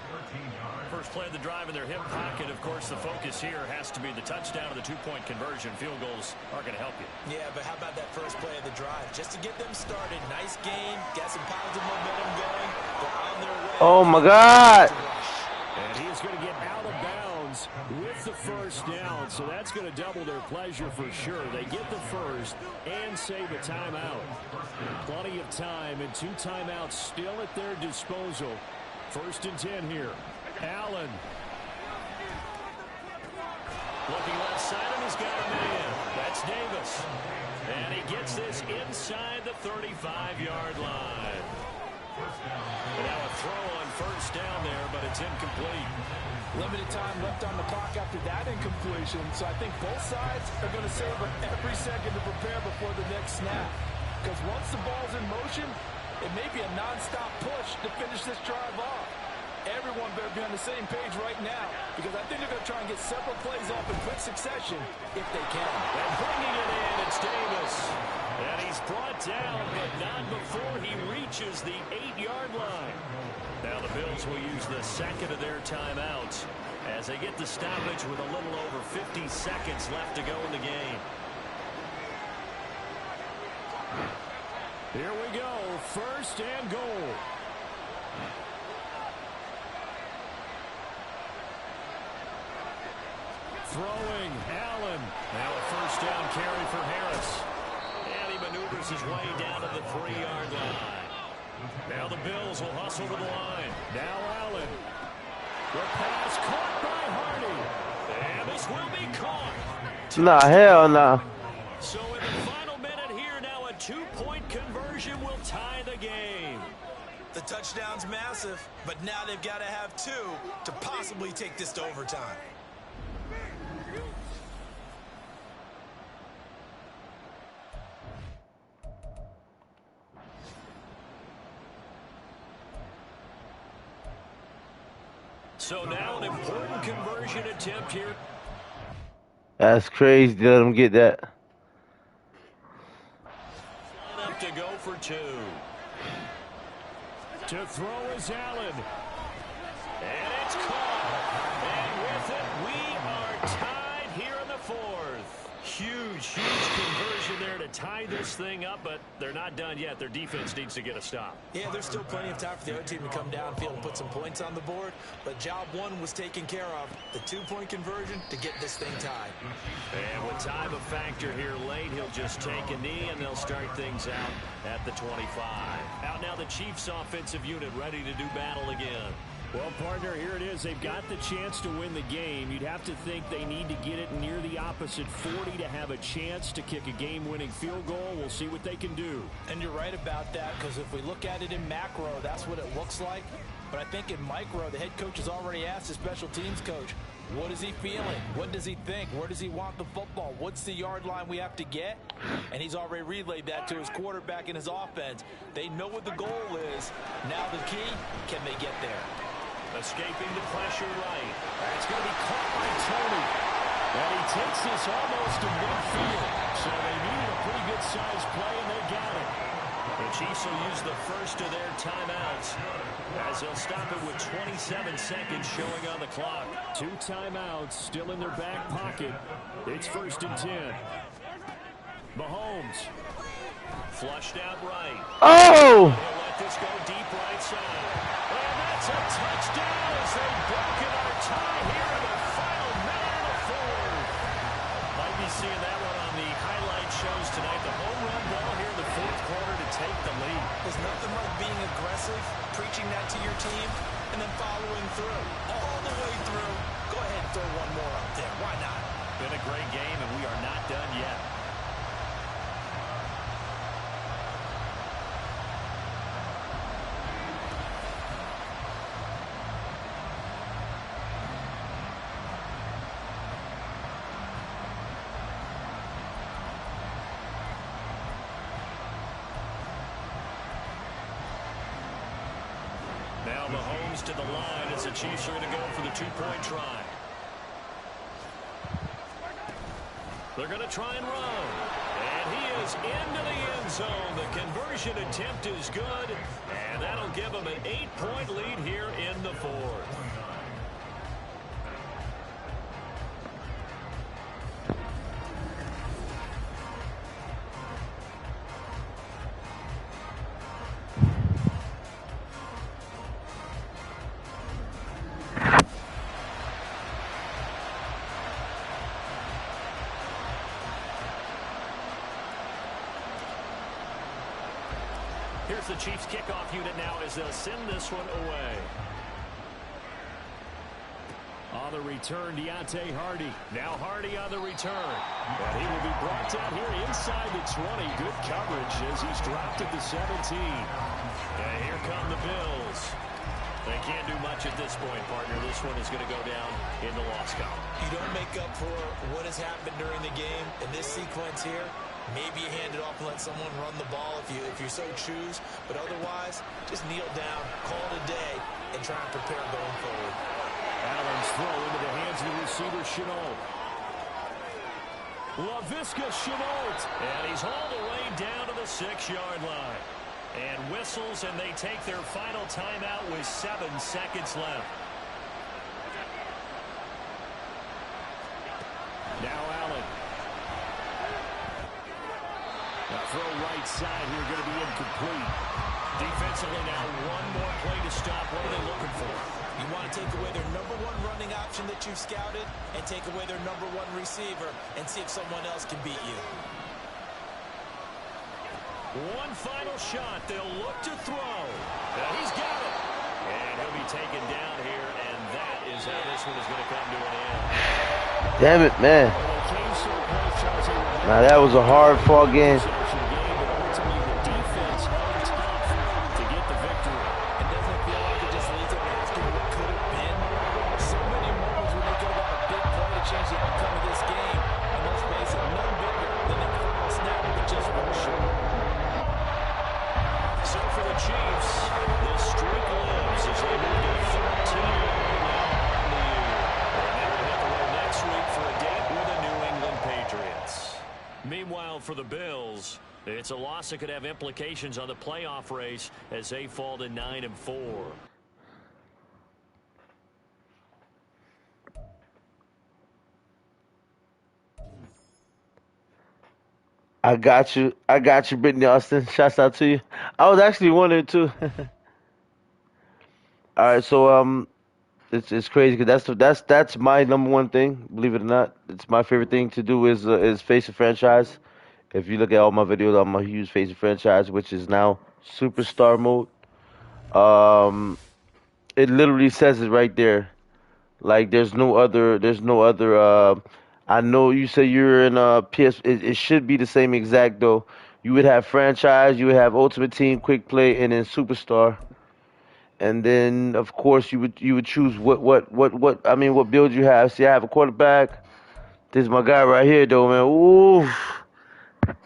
First play of the drive in their hip pocket. Of course, the focus here has to be the touchdown and the 2-point conversion. Field goals are going to help you. Yeah, but how about that first play of the drive? Just to get them started. Nice game. Got some positive momentum going. They're on their way. Oh, my God. And he is going to get out of bounds with the 1st down, so that's going to double their pleasure for sure. They get the 1st and save a timeout. Plenty of time and 2 timeouts still at their disposal. 1st and 10 here. Allen. Looking left side, and he's got a man. That's Davis. And he gets this inside the 35-yard line. And now a throw on 1st down there, but it's incomplete. Limited time left on the clock after that incompletion, so I think both sides are going to savor every second to prepare before the next snap. Because once the ball's in motion, it may be a non-stop push to finish this drive off. Everyone better be on the same page right now, because I think they're going to try and get several plays off in quick succession if they can. And bringing it in, it's Davis. And he's brought down, but not before he reaches the 8-yard line. Now the Bills will use the second of their timeouts as they get the stoppage with a little over 50 seconds left to go in the game. Here we go, first and goal. Throwing, Allen. Now a first down carry for Harris. And he maneuvers his way down to the 3-yard line. Now the Bills will hustle to the line. Now Allen. The pass caught by Hardy. And this will be caught. Nah, hell nah. So in the final minute here, now a 2-point conversion will tie the game. The touchdown's massive, but now they've got to have 2 to possibly take this to overtime. So now an important conversion attempt here. That's crazy. Let them get that. Up to go for 2. To throw is Allen. And it's caught. And with it, we are tied here in the 4th. Huge conversion there to tie this thing up, but they're not done yet. Their defense needs to get a stop. Yeah, there's still plenty of time for the other team to come downfield and put some points on the board, but job 1 was taken care of. The 2-point conversion to get this thing tied. And with time a factor here late, he'll just take a knee, and they'll start things out at the 25. Out now the Chiefs offensive unit ready to do battle again. Well, partner, here it is. They've got the chance to win the game. You'd have to think they need to get it near the opposite 40 to have a chance to kick a game-winning field goal. We'll see what they can do. And you're right about that, because if we look at it in macro, that's what it looks like. But I think in micro, the head coach has already asked the special teams coach, what is he feeling? What does he think? Where does he want the football? What's the yard line we have to get? And he's already relayed that to his quarterback and his offense. They know what the goal is. Now the key, can they get there? Escaping the pressure right. It's going to be caught by Tony. And he takes this almost to midfield. So they needed a pretty good-sized play, and they got it. The Chiefs will use the first of their timeouts as they'll stop it with 27 seconds showing on the clock. 2 timeouts still in their back pocket. It's 1st and 10. Mahomes. Flushed out right. Oh! He'll let this go deep right side. And that's a touchdown as they've broken our tie here in the final minute of the 4th. Might be seeing that one on the highlight shows tonight. The home run ball here in the 4th quarter to take the lead. There's nothing like being aggressive, preaching that to your team, and then following through. All the way through. Go ahead and throw one more up there. Why not? Been a great game, and we are not done yet. Now Mahomes to the line as the Chiefs are going to go for the 2-point try. They're going to try and run. And he is into the end zone. The conversion attempt is good. And that'll give them an 8-point lead here in the 4th. Here's the Chiefs kickoff unit now as they'll send this one away. On the return, Deontay Hardy. Now Hardy on the return. And he will be brought down here inside the 20. Good coverage as he's dropped at the 17. And here come the Bills. They can't do much at this point, partner. This one is going to go down in the loss column. You don't make up for what has happened during the game. In this sequence here, maybe you hand it off and let someone run the ball if you so choose. But otherwise, just kneel down, call it a day, and try and prepare going forward. Allen's throw into the hands of the receiver, Chenault. LaVisca Chenault. And he's hauled away down to the 6-yard line. And whistles, and they take their final timeout with 7 seconds left. Now Allen. Now throw right side here, going to be incomplete. Defensively now, one more play to stop. What are they looking for? You want to take away their number one running option that you've scouted and take away their number one receiver and see if someone else can beat you. One final shot. They'll look to throw. Now he's got it. And he'll be taken down here, and that is how this one is going to come to an end. Damn it, man. Now that was a hard-fought game. Meanwhile, for the Bills, it's a loss that could have implications on the playoff race as they fall to 9-4. I got you, Brittany Austin. Shouts out to you. I was actually wondering too. All right, so it's crazy because that's my number one thing. Believe it or not, it's my favorite thing to do is face a franchise. If you look at all my videos, I'm a huge face a franchise, which is now superstar mode. Um, it literally says it right there. Like there's no other. I know you say you're in PS. It should be the same exact though. You would have franchise, you would have Ultimate Team, Quick Play, and then Superstar. And then of course you would choose what I mean what build you have. See, I have a quarterback. This is my guy right here though, man. Ooh,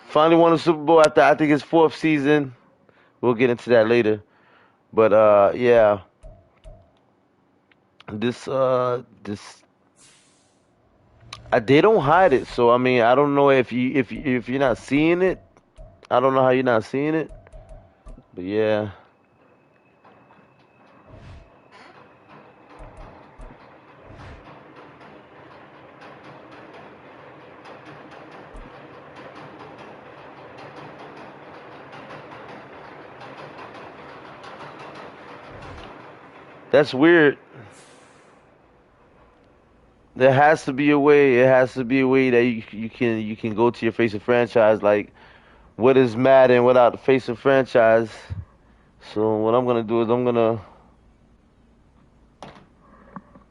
finally won a Super Bowl after I think his 4th season. We'll get into that later. But yeah, this they don't hide it. So I mean, I don't know if you're not seeing it. I don't know how you're not seeing it. But yeah. That's weird. There has to be a way. It has to be a way that you can go to your face of franchise. Like, what is Madden without the face of franchise? So what I'm gonna do is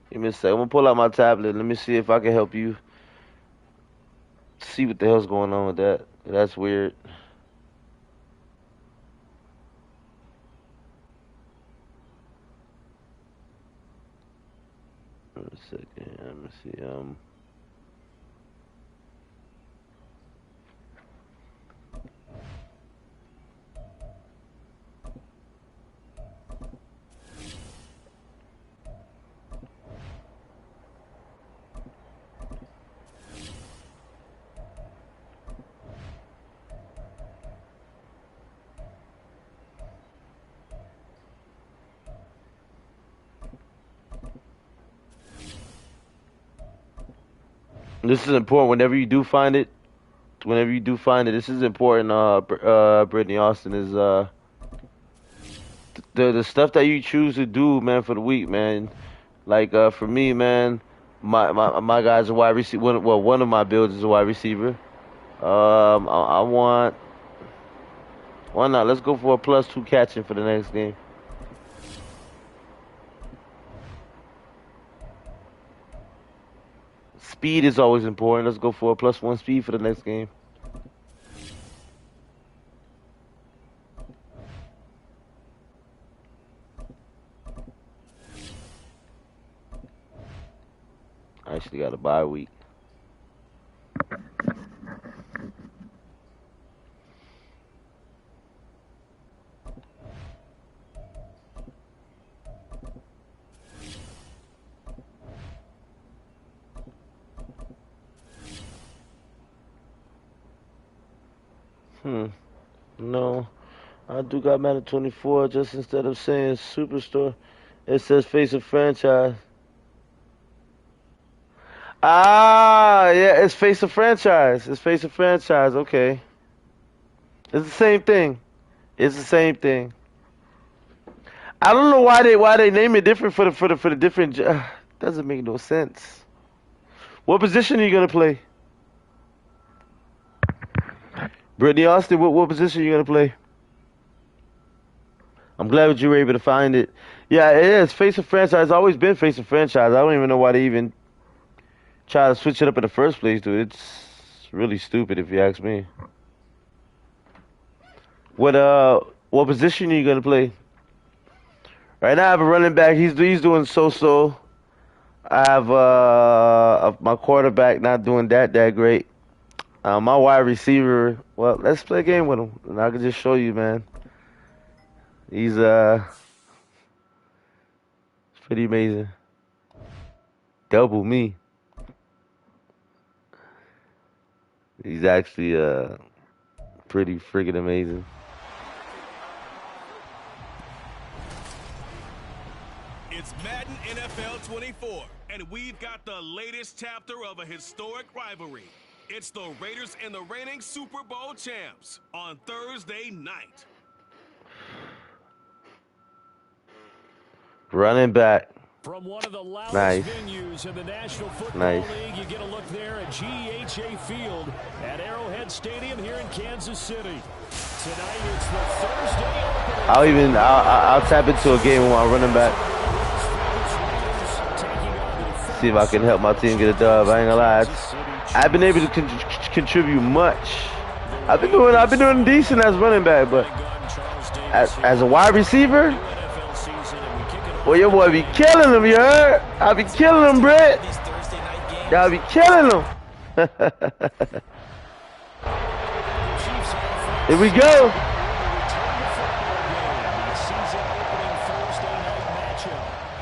give me a sec. I'm gonna pull out my tablet. Let me see if I can help you see what the hell's going on with that. That's weird. Wait a second. Let me see. This is important. Whenever you do find it, this is important. Brittany Austin is the stuff that you choose to do, man, for the week, man. Like for me, man, my guy's a wide receiver. Well, one of my builds is a wide receiver. I want. Why not? Let's go for a +2 catching for the next game. Speed is always important. Let's go for a +1 speed for the next game. I actually got a bye week. No, I do got Madden 24. Just instead of saying Superstore, it says Face a Franchise. Ah, yeah, it's Face a Franchise. It's Face a Franchise. Okay, it's the same thing. It's the same thing. I don't know why they name it different for the different. Doesn't make no sense. What position are you gonna play? Brittany Austin, what position are you gonna play? I'm glad that you were able to find it. Yeah, it is. Face of Franchise. It's always been Face of Franchise. I don't even know why they even try to switch it up in the first place, dude. It's really stupid if you ask me. What position are you gonna play? Right now I have a running back. He's doing so. I have my quarterback not doing that great. My wide receiver, well, let's play a game with him, and I can just show you, man. He's it's pretty amazing. Double me. He's actually pretty friggin' amazing. It's Madden NFL 24, and we've got the latest chapter of a historic rivalry. It's the Raiders and the reigning Super Bowl champs on Thursday night. Running back. From one of the loudest Nice. venues in the National Football Nice. League, you get a look there at GEHA Field at Arrowhead Stadium here in Kansas City. Tonight it's the Thursday opener. I'll tap into a game with my running back. See if I can help my team get a dub. I ain't gonna lie. I've been able to contribute much. I've been doing decent as running back, but as a wide receiver, well, your boy be killing him, you heard? I be killing him, Brett. Y'all be killing him. Here we go.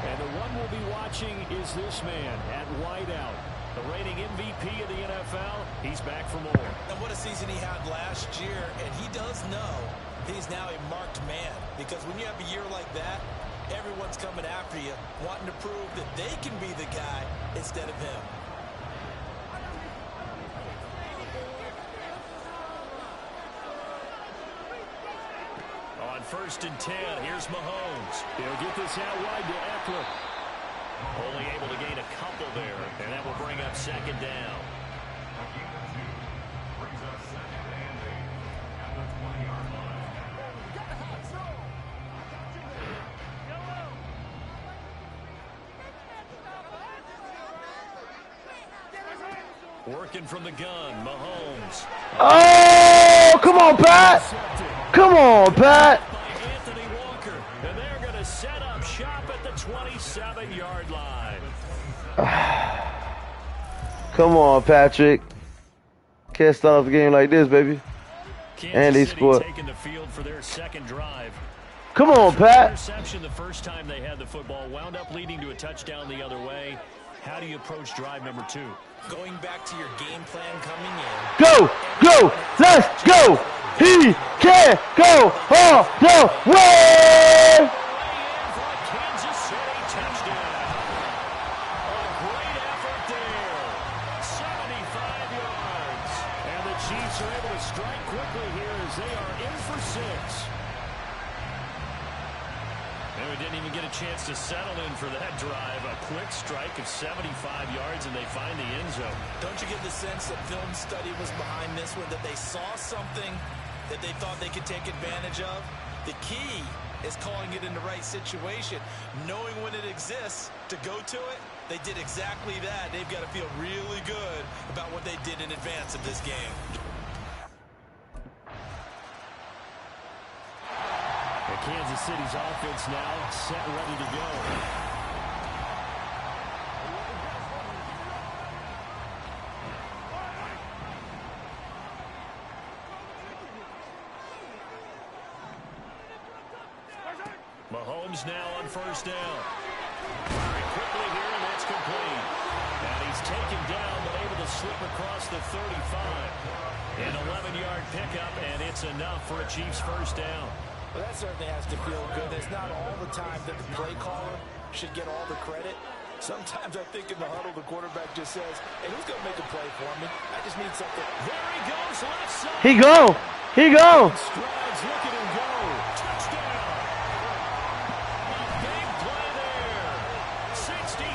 And the one we'll be watching is this man at wideout. The reigning MVP of the NFL. He's back for more. And what a season he had last year, and he does know he's now a marked man. Because when you have a year like that, everyone's coming after you, wanting to prove that they can be the guy instead of him. On 1st and 10, here's Mahomes. He'll get this out wide to Eckler. Only able to gain a couple there, and that will bring up 2nd down. Brings us second and 8 at the 20-yard line. Working from the gun, Mahomes. Oh, come on, Pat. Come on, Pat. By Anthony Walker. And they're going to set up shop at the 27-yard line. Come on, Patrick. Can't start off the game like this, baby. And they scored. Taking the field for their 2nd drive. Come on, Pat. Interception the first time they had the football, wound up leading to a touchdown the other way. How do you approach drive number 2? Going back to your game plan coming in. Go, let's go. He can go all the way. Kansas City touchdown. A great effort there. 75 yards. And the Chiefs are able to strike quickly here as they are in for 6. And we didn't even get a chance to settle in for that drive. A quick strike of 75 yards, and they find the end zone. Don't you get the sense that film study was behind this one, that they saw something that they thought they could take advantage of? The key is calling it in the right situation, knowing when it exists to go to it. They did exactly that. They've got to feel really good about what they did in advance of this game. And Kansas City's offense now set, ready to go. Mahomes now on first down. Very quickly here, and that's complete. And he's taken down, but able to slip across the 35. An 11-yard pickup, and it's enough for a Chiefs first down. Well, that certainly has to feel good. It's not all the time that the play caller should get all the credit. Sometimes I think in the huddle, the quarterback just says, hey, who's going to make a play for me? I just need something. There he goes, left side. He go. He go. Strides, look at him go. Touchdown. A big play there. 64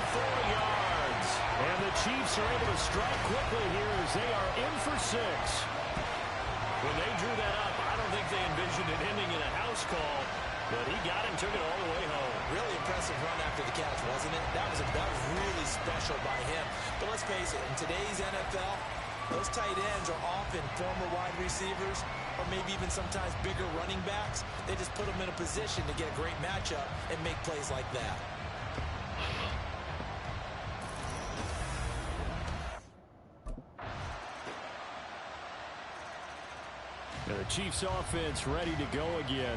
yards. And the Chiefs are able to strike quickly here as they are in for 6. When they drew that up, I don't think they envisioned it ending in a house call, but he got him, took it all the way home. Really impressive run after the catch, wasn't it? That was really special by him. But let's face it, in today's NFL, those tight ends are often former wide receivers or maybe even sometimes bigger running backs. They just put them in a position to get a great matchup and make plays like that. And the Chiefs offense ready to go again.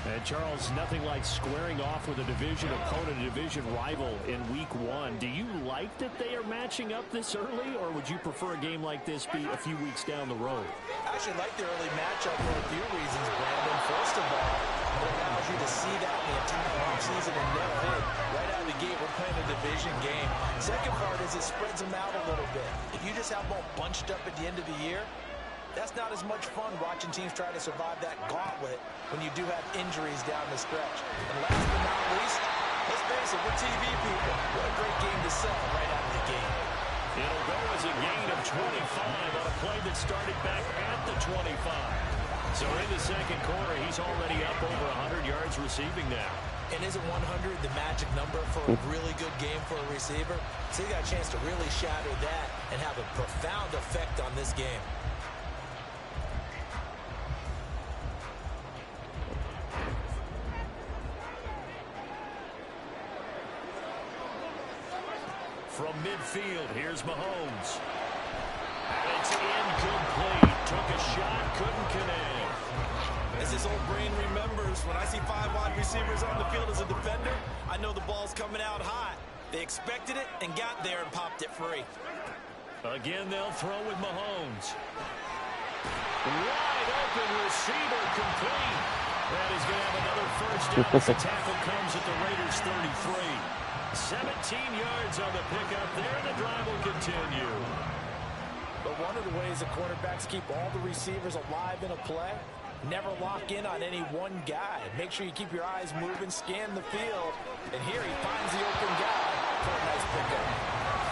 And Charles, nothing like squaring off with a division opponent, a division rival in week 1. Do you like that they are matching up this early, or would you prefer a game like this be a few weeks down the road? I actually like the early matchup for a few reasons, Brandon. First of all, it allows you to see that in the entire offseason and never in. Right out of the gate, we're playing a division game. Second part is it spreads them out a little bit. If you just have them all bunched up at the end of the year, that's not as much fun watching teams try to survive that gauntlet when you do have injuries down the stretch. And last but not least, let's face it, we're TV people. What a great game to sell right out of the gate. It'll go as a gain of 25 on a play that started back at the 25. So in the second quarter, he's already up over 100 yards receiving now. And isn't 100 the magic number for a really good game for a receiver? So you got a chance to really shatter that and have a profound effect on this game. From midfield, here's Mahomes. It's incomplete. Took a shot, couldn't connect. As this old brain remembers, when I see 5 wide receivers on the field as a defender, I know the ball's coming out hot. They expected it and got there and popped it free. Again, they'll throw with Mahomes. Wide open receiver, complete. That is going to have another first down as the tackle comes at the Raiders' 33. 17 yards on the pickup there. The drive will continue. But one of the ways the quarterbacks keep all the receivers alive in a play, never lock in on any one guy. Make sure you keep your eyes moving, scan the field. And here he finds the open guy for a nice pickup.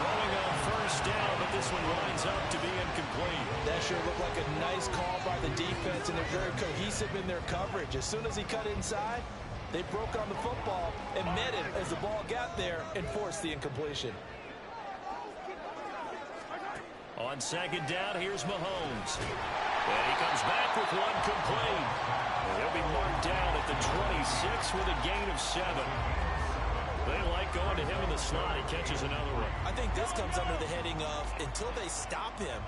Throwing on first down, but this one winds up to be incomplete. That sure looked like a nice call by the defense, and they're very cohesive in their coverage. As soon as he cut inside, they broke on the football and met him as the ball got there and forced the incompletion. On second down, here's Mahomes. And he comes back with one complete. And he'll be marked down at the 26 with a gain of 7. They like going to him in the slot. He catches another one. I think this comes under the heading of, until they stop him,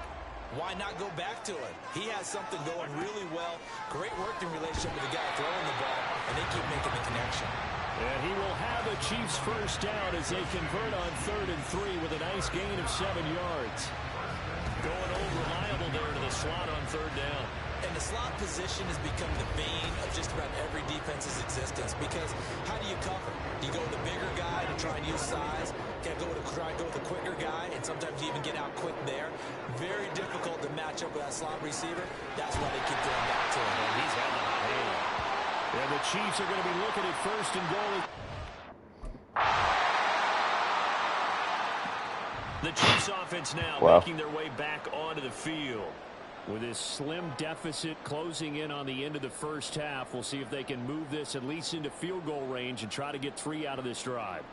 why not go back to him? He has something going really well. Great working relationship with the guy throwing the ball, and they keep making the connection. And he will have a Chiefs first down as they convert on 3rd and 3 with a nice gain of 7 yards. Going over reliable there to the slot on 3rd down. And the slot position has become the bane of just about every defense's existence, because how do you cover? Do you go with a bigger guy to try and use size? Can't go with try and go with a quicker guy, and sometimes you even get out quick there. Very difficult to match up with that slot receiver. That's why they keep going back to him. And he's had the hot hand. And the Chiefs are going to be looking at 1st and goal. The Chiefs offense now making their way back onto the field. With this slim deficit closing in on the end of the first half, we'll see if they can move this at least into field goal range and try to get 3 out of this drive.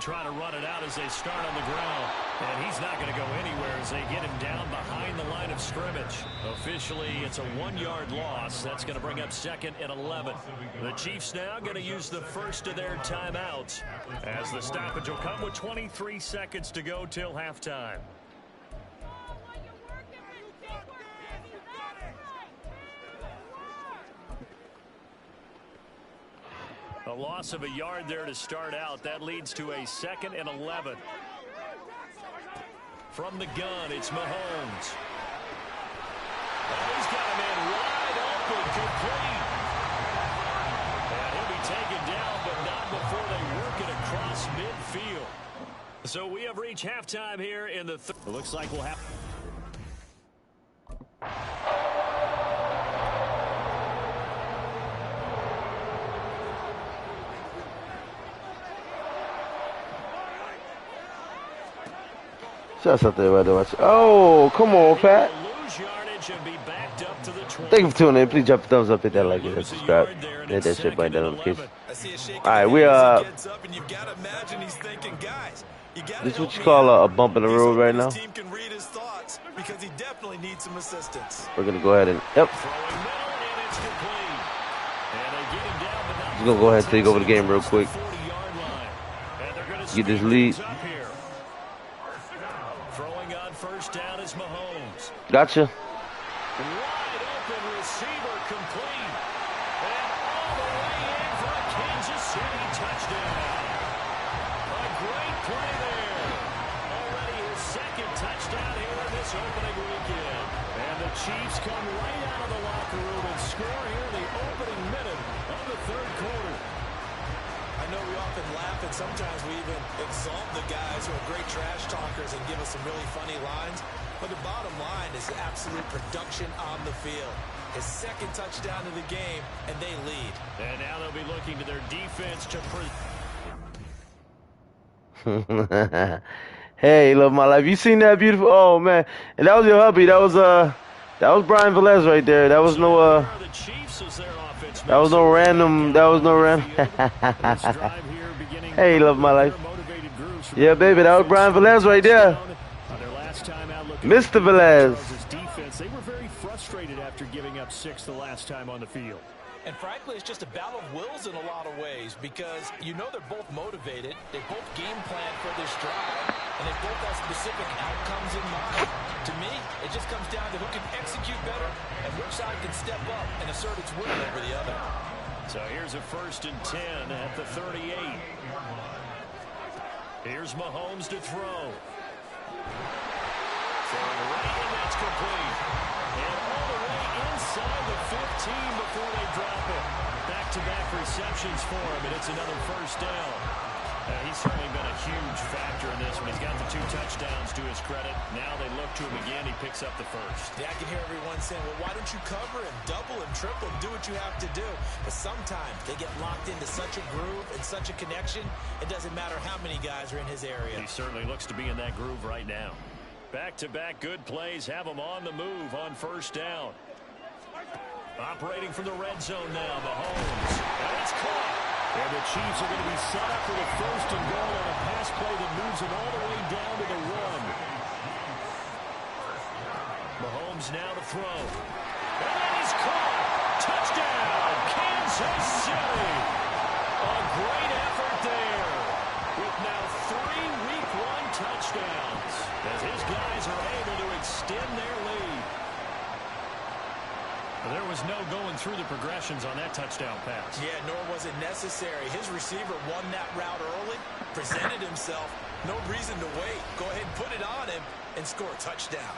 try to run it out as they start on the ground. And he's not going to go anywhere as they get him down behind the line of scrimmage. Officially, it's a 1-yard loss. That's going to bring up 2nd and 11. The Chiefs now going to use the first of their timeouts as the stoppage will come with 23 seconds to go till halftime. A loss of a yard there to start out. That leads to a 2nd and 11. From the gun, it's Mahomes. Oh, he's got a man wide open, complete. And he'll be taken down, but not before they work it across midfield. So we have reached halftime here in the third. It looks like we'll have... Shots out there, right there. Oh, come on, Pat. Thank you for tuning in. Please drop a thumbs up, hit that like, hit that subscribe, hit that shit button, that notification. All right, we this is what you call a bump in the road right now. We're gonna go ahead and yep. Just gonna go ahead and take over the game real quick. Get this lead. First down is Mahomes. Gotcha. Wide open receiver complete. And all the way in for a Kansas City touchdown. A great play there. Already his 2nd touchdown here in this opening weekend. And the Chiefs come right out of the locker room and score here in the opening minute of the 3rd quarter. I know we often laugh and sometimes we even exalt the guys who are great trash talkers and give us some really funny lines. But the bottom line is absolute production on the field. His 2nd touchdown of the game, and they lead. And now they'll be looking to their defense to... Hey, love my life. You seen that beautiful? Oh man, and that was your hubby. That was Brian Velez right there. That was no that was no random. That was no random. Hey, love my life. Yeah, baby, that was Brian Velez right there. Mr. Velez. They were very frustrated after giving up 6 the last time on the field. And frankly, it's just a battle of wills in a lot of ways because you know they're both motivated. They both game plan for this drive, and they both have specific outcomes in mind. To me, it just comes down to who can execute better and which side can step up and assert its will over the other. So here's a 1st and 10 at the 38. Here's Mahomes to throw. Throwing right, and that's complete. And all the way inside the 15 before they drop it. Back-to-back receptions for him, and it's another 1st down. He's certainly been a huge factor in this one. He's got the 2 touchdowns to his credit. Now they look to him again. He picks up the 1st. Yeah, I can hear everyone saying, well, why don't you cover him, double him, triple him, do what you have to do. But sometimes they get locked into such a groove and such a connection, it doesn't matter how many guys are in his area. He certainly looks to be in that groove right now. Back-to-back good plays have him on the move on 1st down. Operating from the red zone now, Mahomes. And it's caught. And the Chiefs are going to be set up for the 1st and goal on a pass play that moves them all the way down to the 1. Mahomes now to throw. And he's caught. Touchdown, Kansas City. A great effort there. With now 3 Week 1 touchdowns. As his guys are able to extend their lead. There was no going through the progressions on that touchdown pass. Yeah, nor was it necessary. His receiver won that route early, presented himself. No reason to wait. Go ahead and put it on him and score a touchdown.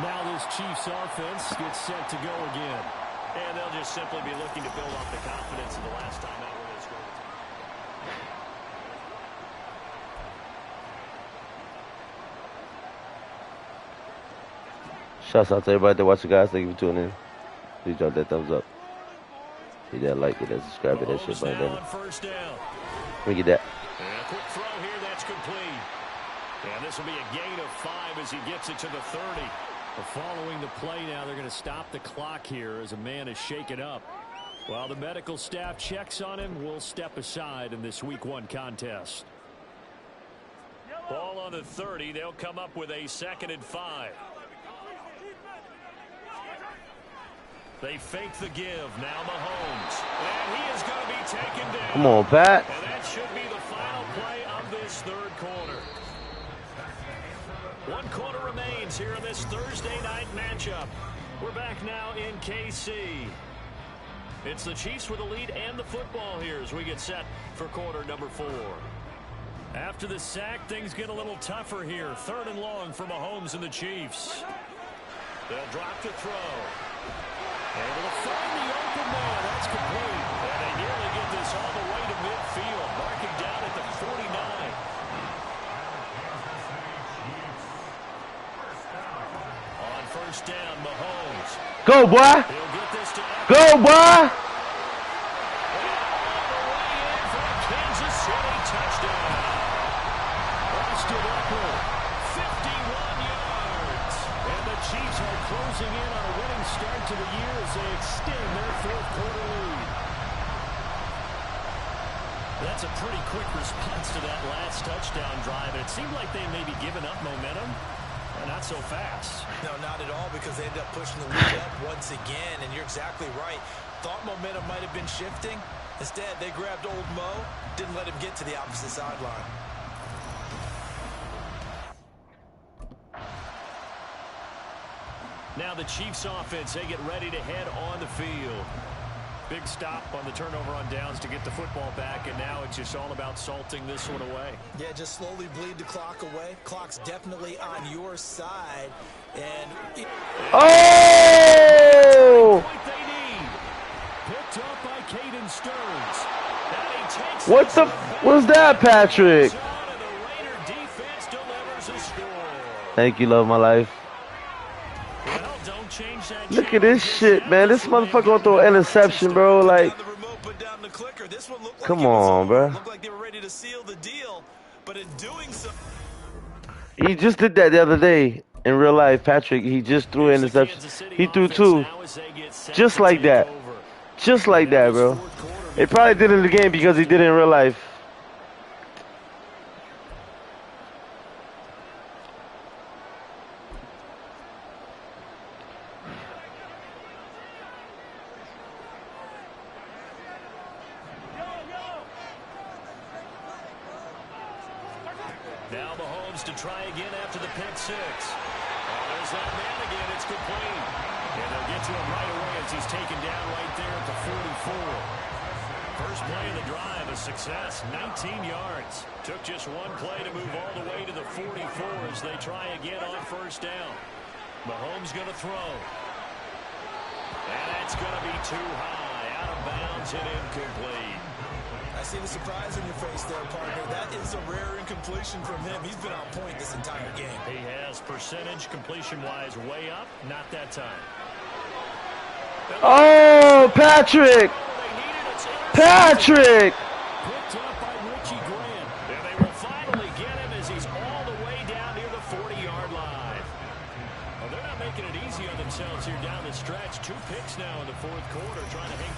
Now this Chiefs offense gets set to go again. And they'll just simply be looking to build off the confidence of the last time out when they scored. Shouts out to everybody that watching, guys. Thank you for tuning in. Please drop that thumbs up. Hit that like, hit that subscribe, hit that shit button. Let me get that. And a quick throw here complete. And this will be a gain of 5 as he gets it to the 30. Well, following the play now, they're going to stop the clock here as a man is shaken up. While the medical staff checks on him, we'll step aside in this Week 1 contest. Ball on the 30. They'll come up with a 2nd and 5. They fake the give. Now Mahomes. And he is going to be taken down. Come on, Pat. And that should be the final play of this 3rd quarter. 1 quarter remains here in this Thursday night matchup. We're back now in KC. It's the Chiefs with the lead and the football here as we get set for quarter number 4. After the sack, things get a little tougher here. 3rd and long for Mahomes and the Chiefs. They'll drop to throw. Able to find the open man. That's complete. And they nearly get this all the way to midfield. Marking down at the 49. On 1st down, Mahomes. Go, boy. He'll get this to Go, boy. And all the way in for a Kansas City touchdown. Austin Eckler, 51 yards. And the Chiefs are closing in on a winning start to the year as they extend their 4th quarter lead. That's a pretty quick response to that last touchdown drive. It seemed like they may be giving up momentum. Not so fast. No, not at all, because they end up pushing the lead up once again, and you're exactly right. Thought momentum might have been shifting. Instead, they grabbed old Mo, didn't let him get to the opposite sideline. Now the Chiefs offense, they get ready to head on the field. Big stop on the turnover on downs to get the football back, and now it's just all about salting this one away. Yeah, just slowly bleed the clock away. Clock's definitely on your side. And Oh! Point they need. Picked up by Caden Stearns. What the was that, Patrick? And the Raider defense delivers a score. Thank you, love of my life. Well, don't change that. Look at this shit, man. This motherfucker gonna throw an interception, bro. Like, come on, bro. Looked like they were ready to seal the deal, but in doing so, He just did that the other day in real life, Patrick. He just threw an interception. He threw 2. Just like that. Just like that, bro. They probably did it in the game because he did it in real life. Now Mahomes to try again after the pick 6. There's that man again. It's complete. And they'll get to him right away as he's taken down right there at the 44. First play of the drive, a success, 19 yards. Took just 1 play to move all the way to the 44 as they try again on 1st down. Mahomes going to throw. And that's going to be too high, out of bounds and incomplete. I see the surprise in your face there, partner. That is a rare incompletion from him. He's been on point this entire game. He has percentage completion-wise way up, not that time. Oh, Patrick! Patrick! Picked up by Richie Grant. And they will finally get him as he's all the way down near the 40-yard line. Well, they're not making it easy on themselves here down the stretch. 2 picks now in the 4th quarter, trying to hang.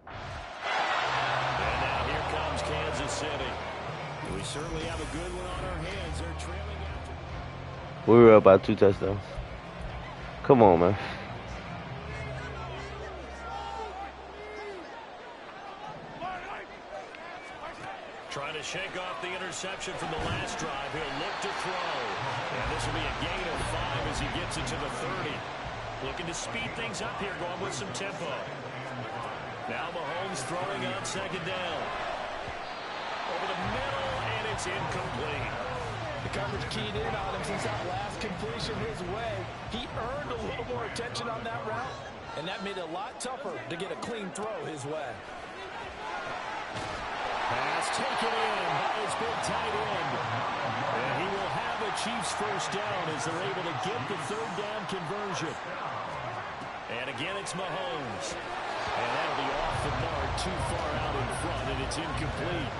And now here comes Kansas City. We certainly have a good one on our hands. They're trailing after. We were up by 2 touchdowns. Come on, man. Trying to shake off the interception from the last drive. He'll look to throw. And this will be a gain of 5 as he gets it to the 30. Looking to speed things up here, going with some tempo. Now Mahomes throwing on 2nd down. Over the middle, and it's incomplete. The coverage keyed in on him since that last completion his way. He earned a little more attention on that route, and that made it a lot tougher to get a clean throw his way. Pass taken in by his big tight end. And he will have a Chiefs 1st down as they're able to get the 3rd down conversion. And again, it's Mahomes. And that'll be off the mark, too far out in front, and it's incomplete.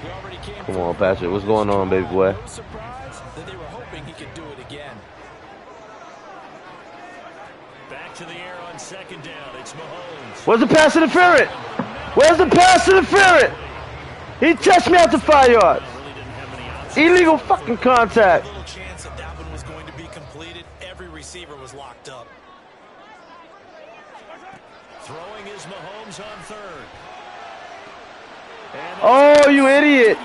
He already came Come through on, for them Patrick. on What's this going on, baby drive. boy? No surprise that they were hoping he could do it again. Back to the air on second down. It's Mahomes. Where's the pass interference? Where's the pass interference? He touched me out to 5 yards. Really didn't have many options. Illegal fucking contact. Little chance that that one was going to be completed. Every receiver was locked up. Throwing is Mahomes on third. Oh, you idiot.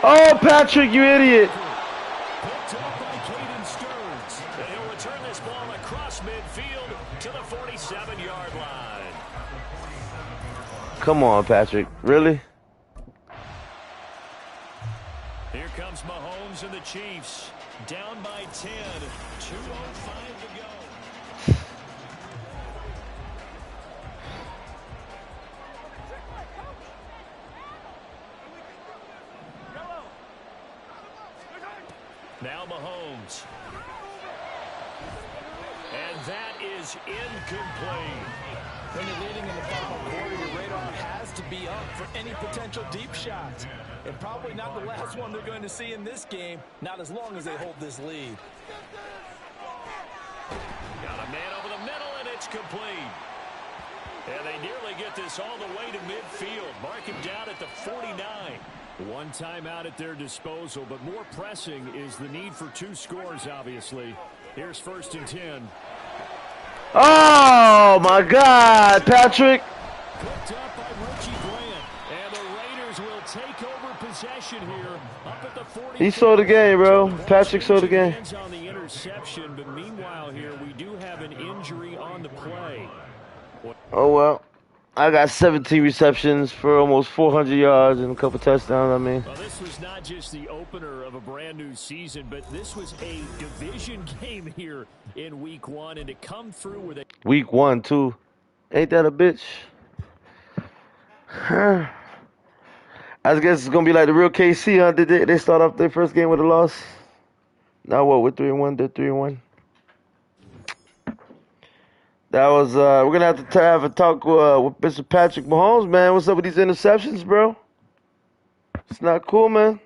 Oh, Patrick, you idiot. Picked up by Caden Stearns. And he'll return this ball across midfield to the 47-yard line. Come on, Patrick. Really? Here comes Mahomes and the Chiefs. Down by 10. 2:05 to go. Now Mahomes. And that is incomplete. When you're leading in the final quarter, your radar has to be up for any potential deep shots. And probably not the last one they're going to see in this game, not as long as they hold this lead. Got a man over the middle, and it's complete. And they nearly get this all the way to midfield. Mark him down at the 49. One timeout at their disposal, but more pressing is the need for 2 scores, obviously. Here's 1st and 10. Oh, my God, Patrick. Picked up by Richie Grant. And the Raiders will take over possession here up at the 40. He saw the game, bro. Patrick saw the game. On the interception, but meanwhile here we do have an injury on the play. Oh, well. I got 17 receptions for almost 400 yards and a couple touchdowns, I mean. Well, this was not just the opener of a brand new season, but this was a division game here in week 1, and to come through with a Week 1, too. Ain't that a bitch? I guess it's going to be like the real KC, huh? Did they start off their first game with a loss? Now what, we're 3-1, they're 3-1. That was, we're going to have a talk with Mr. Patrick Mahomes, man. What's up with these interceptions, bro? It's not cool, man.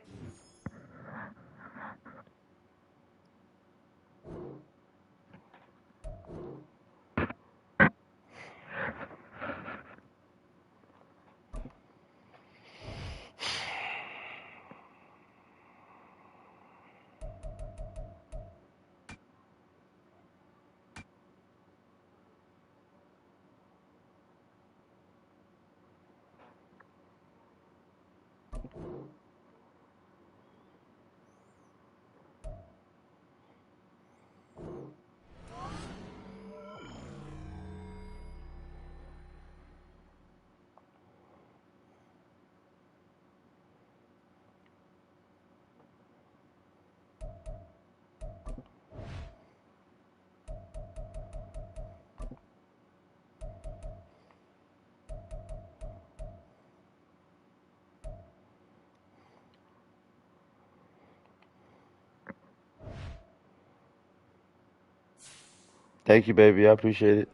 Thank you, baby. I appreciate it.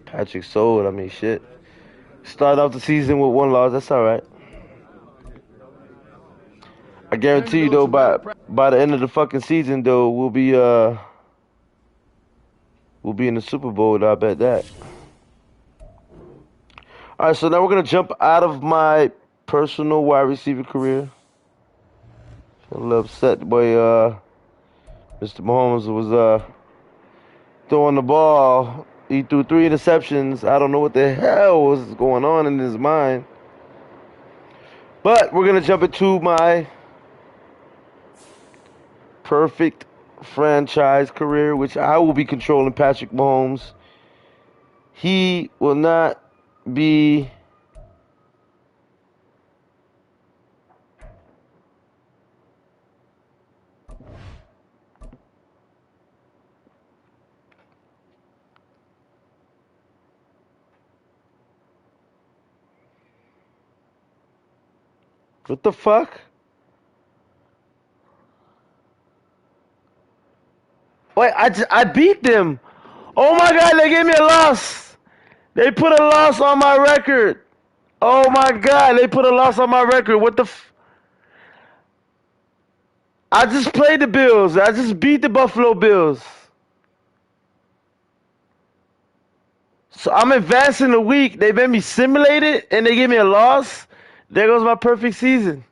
Patrick sold. I mean, shit. Started off the season with 1 loss. That's all right. I guarantee you, though, by the end of the fucking season, though, we'll be in the Super Bowl. I bet that. All right, so now we're gonna jump out of my personal wide receiver career. A little upset the way Mr. Mahomes was throwing the ball. He threw 3 interceptions. I don't know what the hell was going on in his mind. But we're gonna jump into my perfect franchise career, which I will be controlling Patrick Mahomes. He will not be what the fuck? Wait, I beat them. Oh my God, they gave me a loss. They put a loss on my record. Oh my God, they put a loss on my record. What the I just played the Bills. I just beat the Buffalo Bills. So I'm advancing a week. They made me simulate it and they gave me a loss. There goes my perfect season.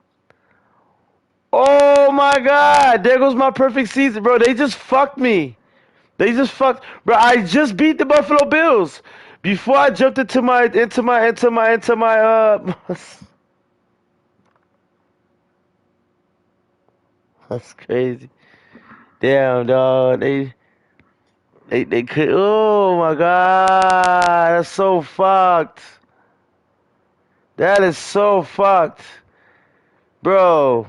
Oh my God, there goes my perfect season, bro. They just fucked me. They just fucked, bro. I just beat the Buffalo Bills before I jumped into my. That's crazy. Damn, dog. They could. Oh my God, that's so fucked. That is so fucked, bro.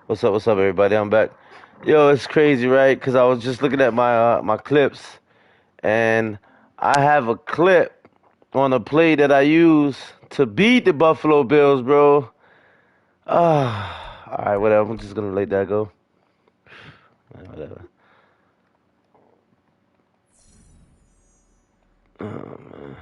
What's up, everybody? I'm back. Yo, it's crazy, right? Because I was just looking at my clips, and I have a clip on a play that I use to beat the Buffalo Bills, bro. All right, whatever. I'm just gonna let that go. Whatever. Oh, man.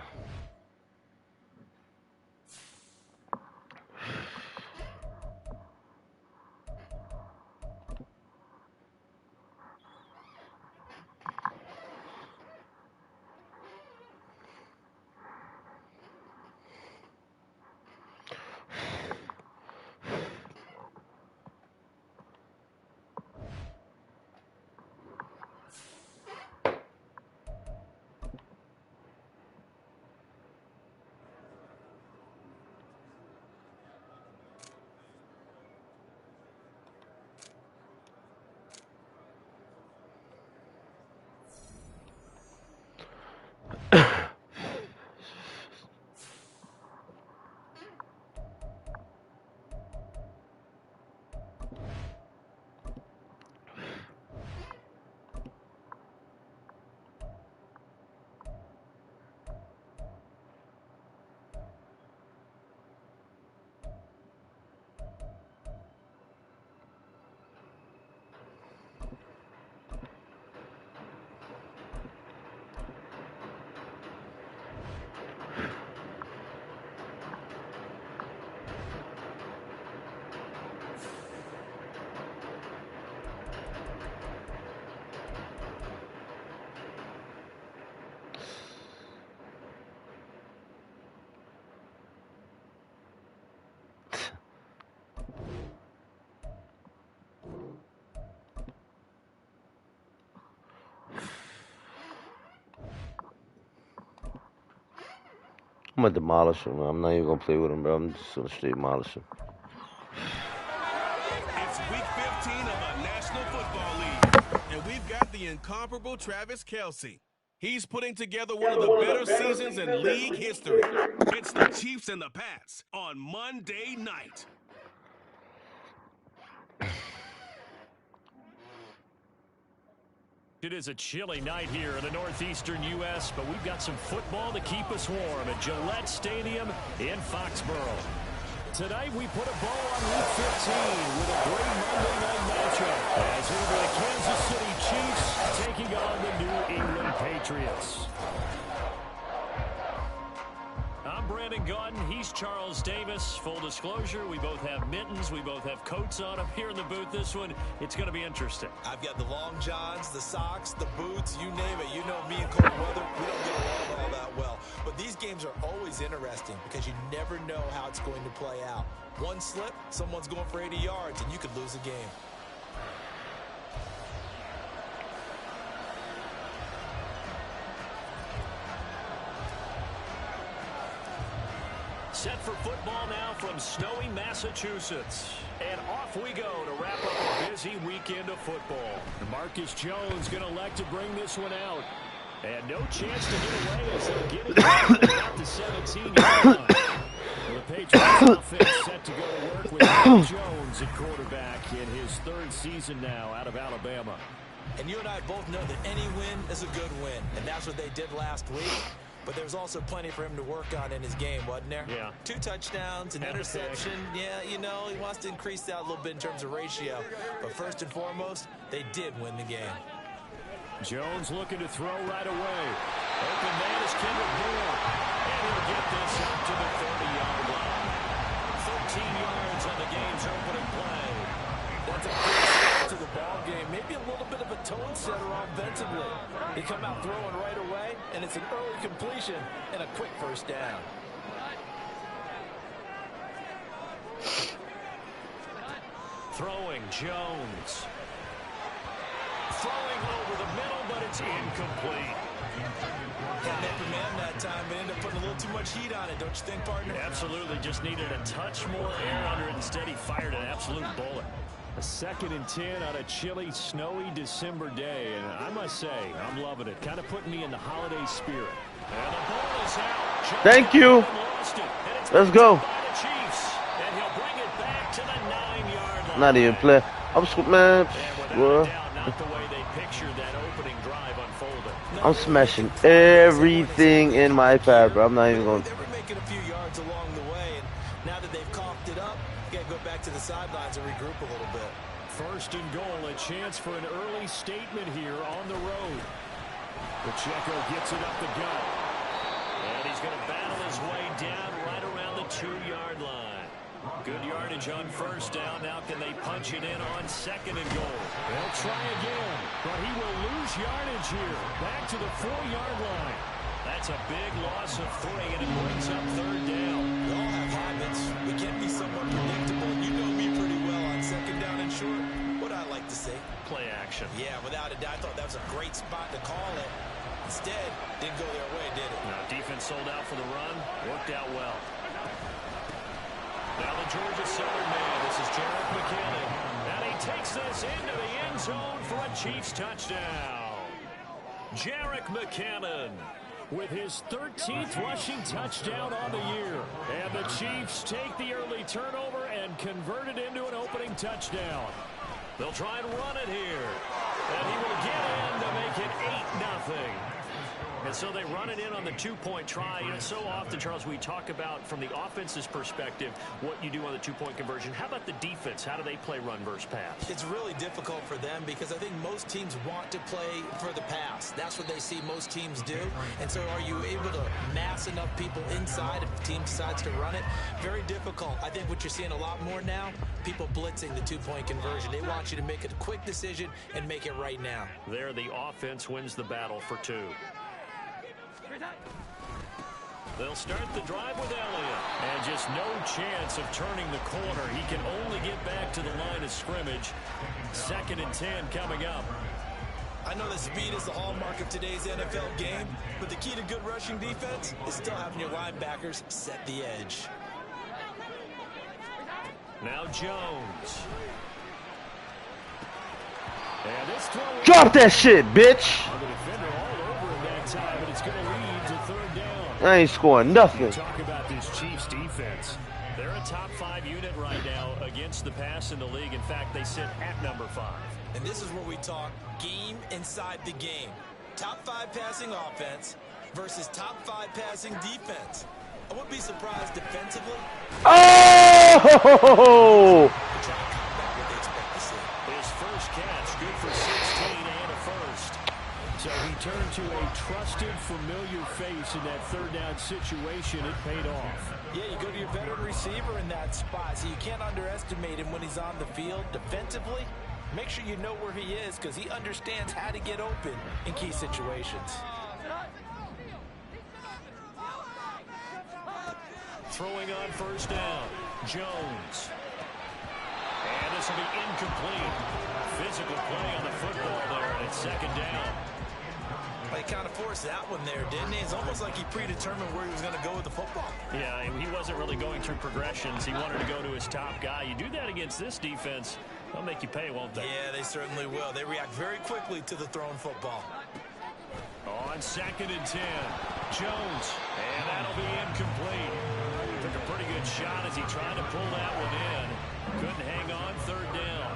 I'm gonna demolish him. I'm not even gonna play with him, bro. I'm just gonna straight demolish him. It's week 15 of the National Football League, and we've got the incomparable Travis Kelce. He's putting together one of the better seasons in league history. It's the Chiefs and the Pats on Monday night. It is a chilly night here in the northeastern U.S., but we've got some football to keep us warm at Gillette Stadium in Foxborough. Tonight, we put a bow on Week 15 with a great Monday night matchup as we the Kansas City Chiefs taking on the New England Patriots. I'm Brandon Gaudin. He's Charles Davis. Full disclosure, we both have mittens. We both have coats on up here in the booth. This one, it's going to be interesting. I've got the long johns, the socks, the boots, you name it. You know me and cold weather, we don't get along all that well. But these games are always interesting because you never know how it's going to play out. One slip, someone's going for 80 yards, and you could lose a game. Set for football now from snowy Massachusetts. And off we go to wrap up a busy weekend of football. Marcus Jones going to elect to bring this one out. And no chance to get away as they'll get it out to 17-yard line. The Patriots offense set to go to work with Jones at quarterback in his third season now out of Alabama. And you and I both know that any win is a good win. And that's what they did last week. But there's also plenty for him to work on in his game, wasn't there? Yeah. 2 touchdowns, an interception. Yeah, you know, he wants to increase that a little bit in terms of ratio. But first and foremost, they did win the game. Jones looking to throw right away. Open man is Kendrick Bourne. And he'll get this up to the 30-yard line. 13 yards on the game's opening play. That's a good start to the ball game. Maybe a little bit of a tone setter offensively. They come out throwing right away, and it's an early completion and a quick first down. Throwing Jones. Throwing over the middle, but it's incomplete. Got an upper man that time, but ended up putting a little too much heat on it, don't you think, partner? Absolutely, just needed a touch more air under it. Instead, he fired an absolute bullet. A 2nd and 10 on a chilly, snowy December day, and I must say, I'm loving it. Kind of putting me in the holiday spirit. And the ball is out. Thank you. Let's go. By the Chiefs, and he'll bring it back to the 9-yard Not even play. Man. And without a Well, doubt, not the way they pictured that opening drive unfolding. I'm smashing everything in my path, bro. I'm not even going to. They were making a few yards along the way, and now that they've coughed it up, you got to go back to the sidelines and regroup a little bit. First and goal, a chance for an early statement here on the road. Pacheco gets it up the gut. And he's going to battle his way down right around the 2-yard line. Good yardage on first down. Now can they punch it in on second and goal? They'll try again, but he will lose yardage here. Back to the 4-yard line. That's a big loss of 3, and it brings up third down. We all have habits. We can be somewhat predictable. You know me pretty well on second down and short. What I like to say? Play action. Yeah, without a doubt. I thought that was a great spot to call it. Instead, didn't go their way, did it? Now defense sold out for the run. Worked out well. Now the Georgia Southern man. This is Jarek McKinnon. And he takes this into the end zone for a Chiefs touchdown. Jarek McKinnon with his 13th rushing touchdown on the year. And the Chiefs take the early turnover and convert it into an opening touchdown. They'll try and run it here. And he will get in to make it 8-0. And so they run it in on the 2-point try. You know, so often, Charles, we talk about from the offense's perspective what you do on the 2-point conversion. How about the defense? How do they play run versus pass? It's really difficult for them because I think most teams want to play for the pass. That's what they see most teams do. And so are you able to mass enough people inside if the team decides to run it? Very difficult. I think what you're seeing a lot more now, people blitzing the 2-point conversion. They want you to make a quick decision and make it right now. There, the offense wins the battle for 2. They'll start the drive with Elliott. And just no chance of turning the corner. He can only get back to the line of scrimmage. 2nd and 10 coming up. I know that speed is the hallmark of today's NFL game, but the key to good rushing defense is still having your linebackers set the edge. Now Jones. And this throw. Drop that shit, bitch. The defender all over him that time, but it's going to lead to third down. I ain't scoring nothing. Talk about this Chiefs defense. They're a top 5 unit right now against the pass in the league. In fact, they sit at number 5. And this is where we talk game inside the game. Top 5 passing offense versus top 5 passing defense. I wouldn't be surprised defensively. Oh! To try and combat what they expect to see. His first catch, good for 16 and a first. So he turned to a trusted, familiar face in that third down situation. It paid off. Yeah, you go to your veteran receiver in that spot, so you can't underestimate him when he's on the field. Defensively, make sure you know where he is because he understands how to get open in key situations. Throwing on first down, Jones. And this will be incomplete. Physical play on the football there, and it's 2nd down. He kind of forced that one there, didn't he? It's almost like he predetermined where he was going to go with the football. Yeah, he wasn't really going through progressions. He wanted to go to his top guy. You do that against this defense, they'll make you pay, won't they? Yeah, they certainly will. They react very quickly to the thrown football. On 2nd and 10, Jones, and that'll be incomplete. Took a pretty good shot as he tried to pull that one in. Couldn't hang on, third down.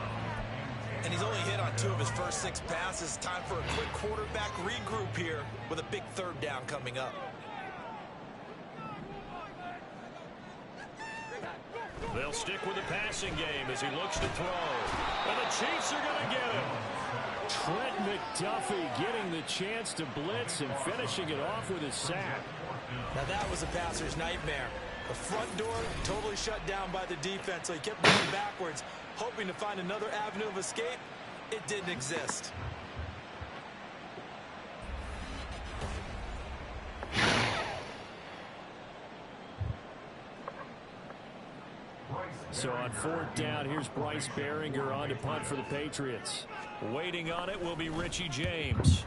And he's only hit on 2 of his first 6 passes. Time for a quick quarterback regroup here with a big third down coming up. They'll stick with the passing game as he looks to throw. And the Chiefs are going to get him. Trent McDuffie getting the chance to blitz and finishing it off with a sack. Now that was a passer's nightmare. The front door totally shut down by the defense, so he kept going backwards, hoping to find another avenue of escape. It didn't exist. So on 4th down, here's Bryce Behringer on to punt for the Patriots. Waiting on it will be Richie James.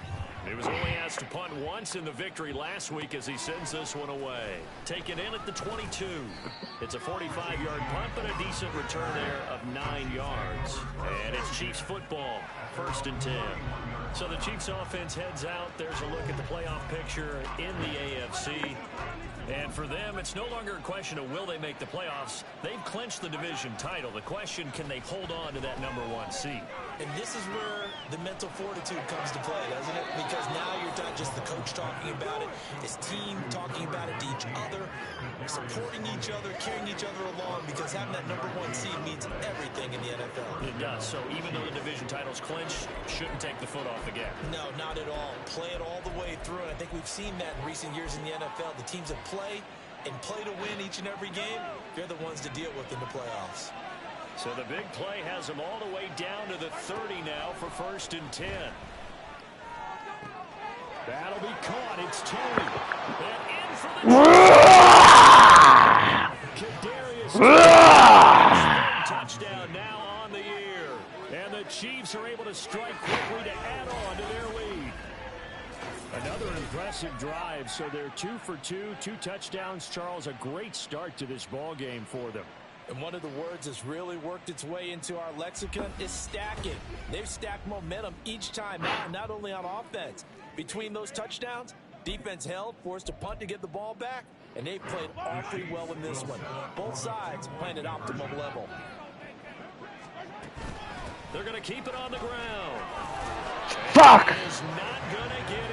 He was only asked to punt once in the victory last week as he sends this one away. Taken in at the 22. It's a 45-yard punt, but a decent return there of 9 yards. And it's Chiefs football, 1st and 10. So the Chiefs offense heads out. There's a look at the playoff picture in the AFC. And for them, it's no longer a question of will they make the playoffs. They've clinched the division title. The question, can they hold on to that #1 seed? And this is where the mental fortitude comes to play, doesn't it? Because now you're not just the coach talking about it, his team talking about it to each other, supporting each other, carrying each other along, because having that #1 seed means everything in the NFL. It does. So even though the division title's clinched, shouldn't take the foot off the gas. No, not at all. Play it all the way through, and I think we've seen that in recent years in the NFL. The teams that play and play to win each and every game, they're the ones to deal with in the playoffs. So the big play has them all the way down to the 30 now for 1st and 10. That'll be caught. It's Tony. And in for the Kadarius. Touchdown now on the year. And the Chiefs are able to strike quickly to add on to their lead. Another impressive drive. So they're 2 for 2, 2 touchdowns. Charles, a great start to this ball game for them. And one of the words that's really worked its way into our lexicon is stacking. They've stacked momentum each time, not only on offense. Between those touchdowns, defense held, forced a punt to get the ball back, and they've played awfully well in this one. Both sides playing at optimal level. They're going to keep it on the ground. Fuck!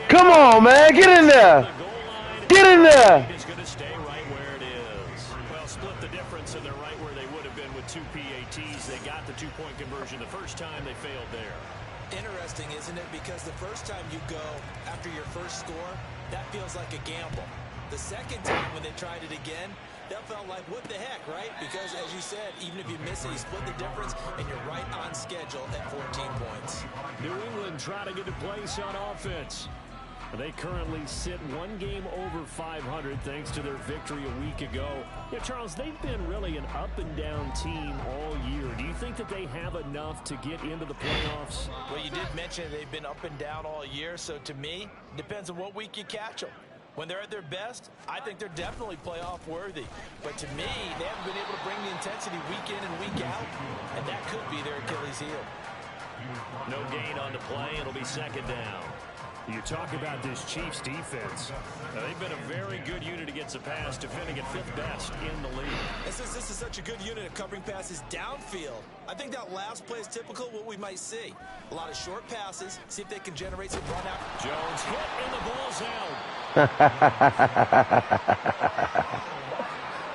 Come on, man. Get in there. Get in there. It's going to stay right where it is. Well, split the difference, and they're right where they would have been with 2 PATs. They got the 2-point conversion the first time. They failed there. Interesting, isn't it? Because the first time you go after your first score, that feels like a gamble. The second time when they tried it again, that felt like, what the heck, right? Because, as you said, even if you miss it, you split the difference, and you're right on schedule at 14 points. New England trying to get a place on offense. They currently sit 1 game over 500 thanks to their victory a week ago. Yeah, Charles, they've been really an up-and-down team all year. Do you think that they have enough to get into the playoffs? Well, you did mention they've been up and down all year, so to me, it depends on what week you catch them. When they're at their best, I think they're definitely playoff worthy. But to me, they haven't been able to bring the intensity week in and week out, and that could be their Achilles heel. No gain on the play. It'll be 2nd down. You talk about this Chiefs defense. They've been a very good unit against the pass, defending at 5th best in the league. And since this is such a good unit of covering passes downfield, I think that last play is typical of what we might see. A lot of short passes, see if they can generate some run out. Jones hit, and the ball's out.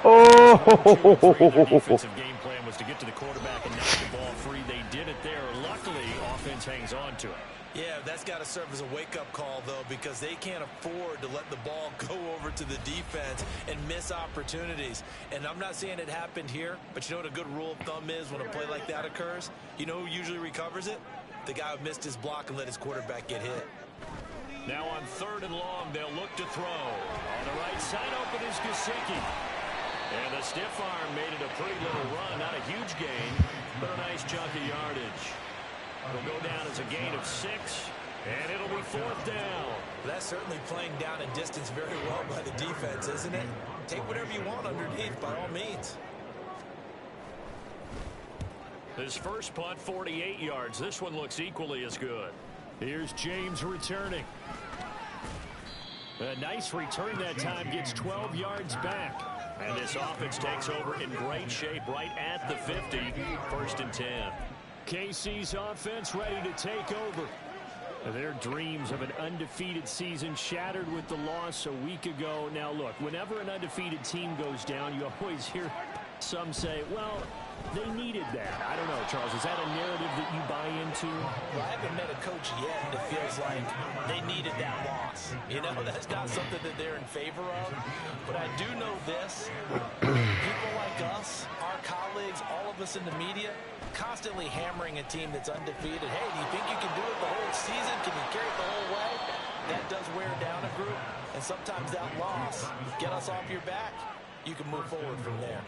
Oh! Their defensive game plan was to get to the quarterback and knock the ball free. They did it there. Luckily, offense hangs on to it. Yeah, that's got to serve as a wake-up call, though, because they can't afford to let the ball go over to the defense and miss opportunities. And I'm not saying it happened here, but you know what a good rule of thumb is when a play like that occurs? You know who usually recovers it? The guy who missed his block and let his quarterback get hit. Now on 3rd and long, they'll look to throw. On the right side, open is Gesicki. And the stiff arm made it a pretty little run. Not a huge gain, but a nice chunk of yardage. It'll go down as a gain of 6, and it'll be 4th down. That's certainly playing down in distance very well by the defense, isn't it? Take whatever you want underneath, by all means. His first punt, 48 yards. This one looks equally as good. Here's James returning. A nice return that time, gets 12 yards back. And this offense takes over in great shape right at the 50, 1st and 10. KC's offense ready to take over. Their dreams of an undefeated season shattered with the loss a week ago. Now, look, whenever an undefeated team goes down, you always hear some say, well, they needed that. I don't know, Charles. Is that a narrative that you buy into? Well, I haven't met a coach yet that feels like they needed that loss. You know, that's not something that they're in favor of. But I do know this. People like us, our colleagues, all of us in the media, constantly hammering a team that's undefeated. Hey, do you think you can do it the whole season? Can you carry it the whole way? That does wear down a group. And sometimes that loss, get us off your back, you can move forward from there.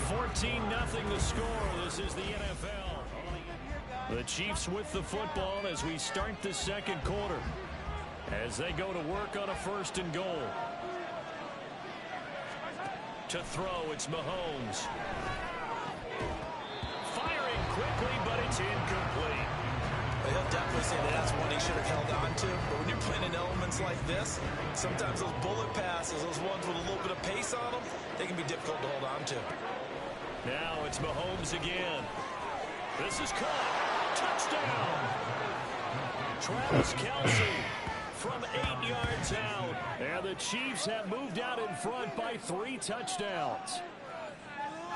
14-0 the score. This is the NFL. The Chiefs with the football as we start the 2nd quarter. As they go to work on a 1st and goal. To throw, it's Mahomes. Firing quickly It's incomplete. He'll definitely say that that's one he should have held on to. But when you're playing in elements like this, sometimes those bullet passes, those ones with a little bit of pace on them, they can be difficult to hold on to. Now it's Mahomes again. This is caught. Touchdown. Travis Kelce from 8 yards out. And the Chiefs have moved out in front by 3 touchdowns.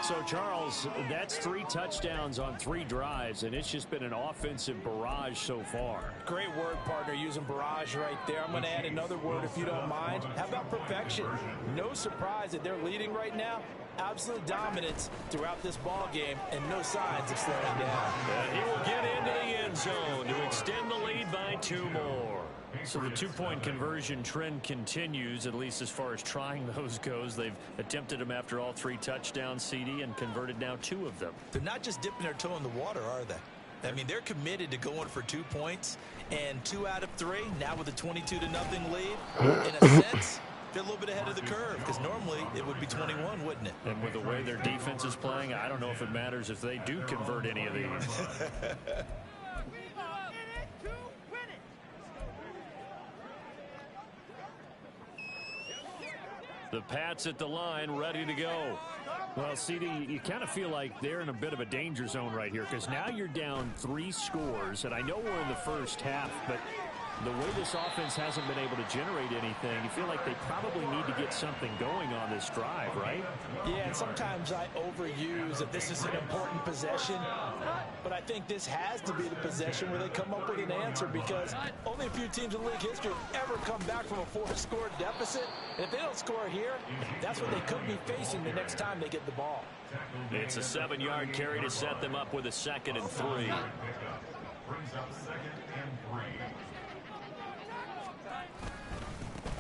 So, Charles, that's 3 touchdowns on 3 drives, and it's just been an offensive barrage so far. Great word, partner, using barrage right there. I'm going to add another word if you don't mind. How about perfection? No surprise that they're leading right now. Absolute dominance throughout this ball game, and no signs of slowing down. And he will get into the end zone to extend the lead by 2 more. So the 2-point conversion trend continues, at least as far as trying those goes. They've attempted them after all 3 touchdowns, CD, and converted now 2 of them. They're not just dipping their toe in the water, are they? I mean, they're committed to going for 2 points, and 2 out of 3, now with a 22-0 lead. In a sense, they're a little bit ahead of the curve, because normally it would be 21, wouldn't it? And with the way their defense is playing, I don't know if it matters if they do convert any of these. The Pats at the line, ready to go. Well, CD, you kind of feel like they're in a bit of a danger zone right here, because now you're down 3 scores, and I know we're in the first half, but the way this offense hasn't been able to generate anything, you feel like they probably need to get something going on this drive, right? Yeah, and sometimes I overuse that this is an important possession, but I think this has to be the possession where they come up with an answer, because only a few teams in league history have ever come back from a 4-score deficit. And if they don't score here, that's what they could be facing the next time they get the ball. It's a 7-yard carry to set them up with a 2nd and 3. Brings up 2nd and 3.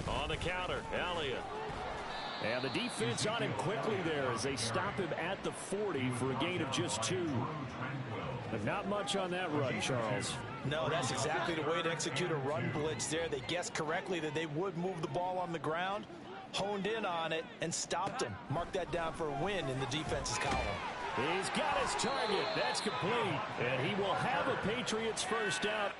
On the counter, Elliott. And the defense on him quickly there as they stop him at the 40 for a gain of just 2. But not much on that run, Charles. No, that's exactly the way to execute a run blitz there. They guessed correctly that they would move the ball on the ground, honed in on it, and stopped him. Mark that down for a win in the defense's column. He's got his target. That's complete. And he will have a Patriots first down.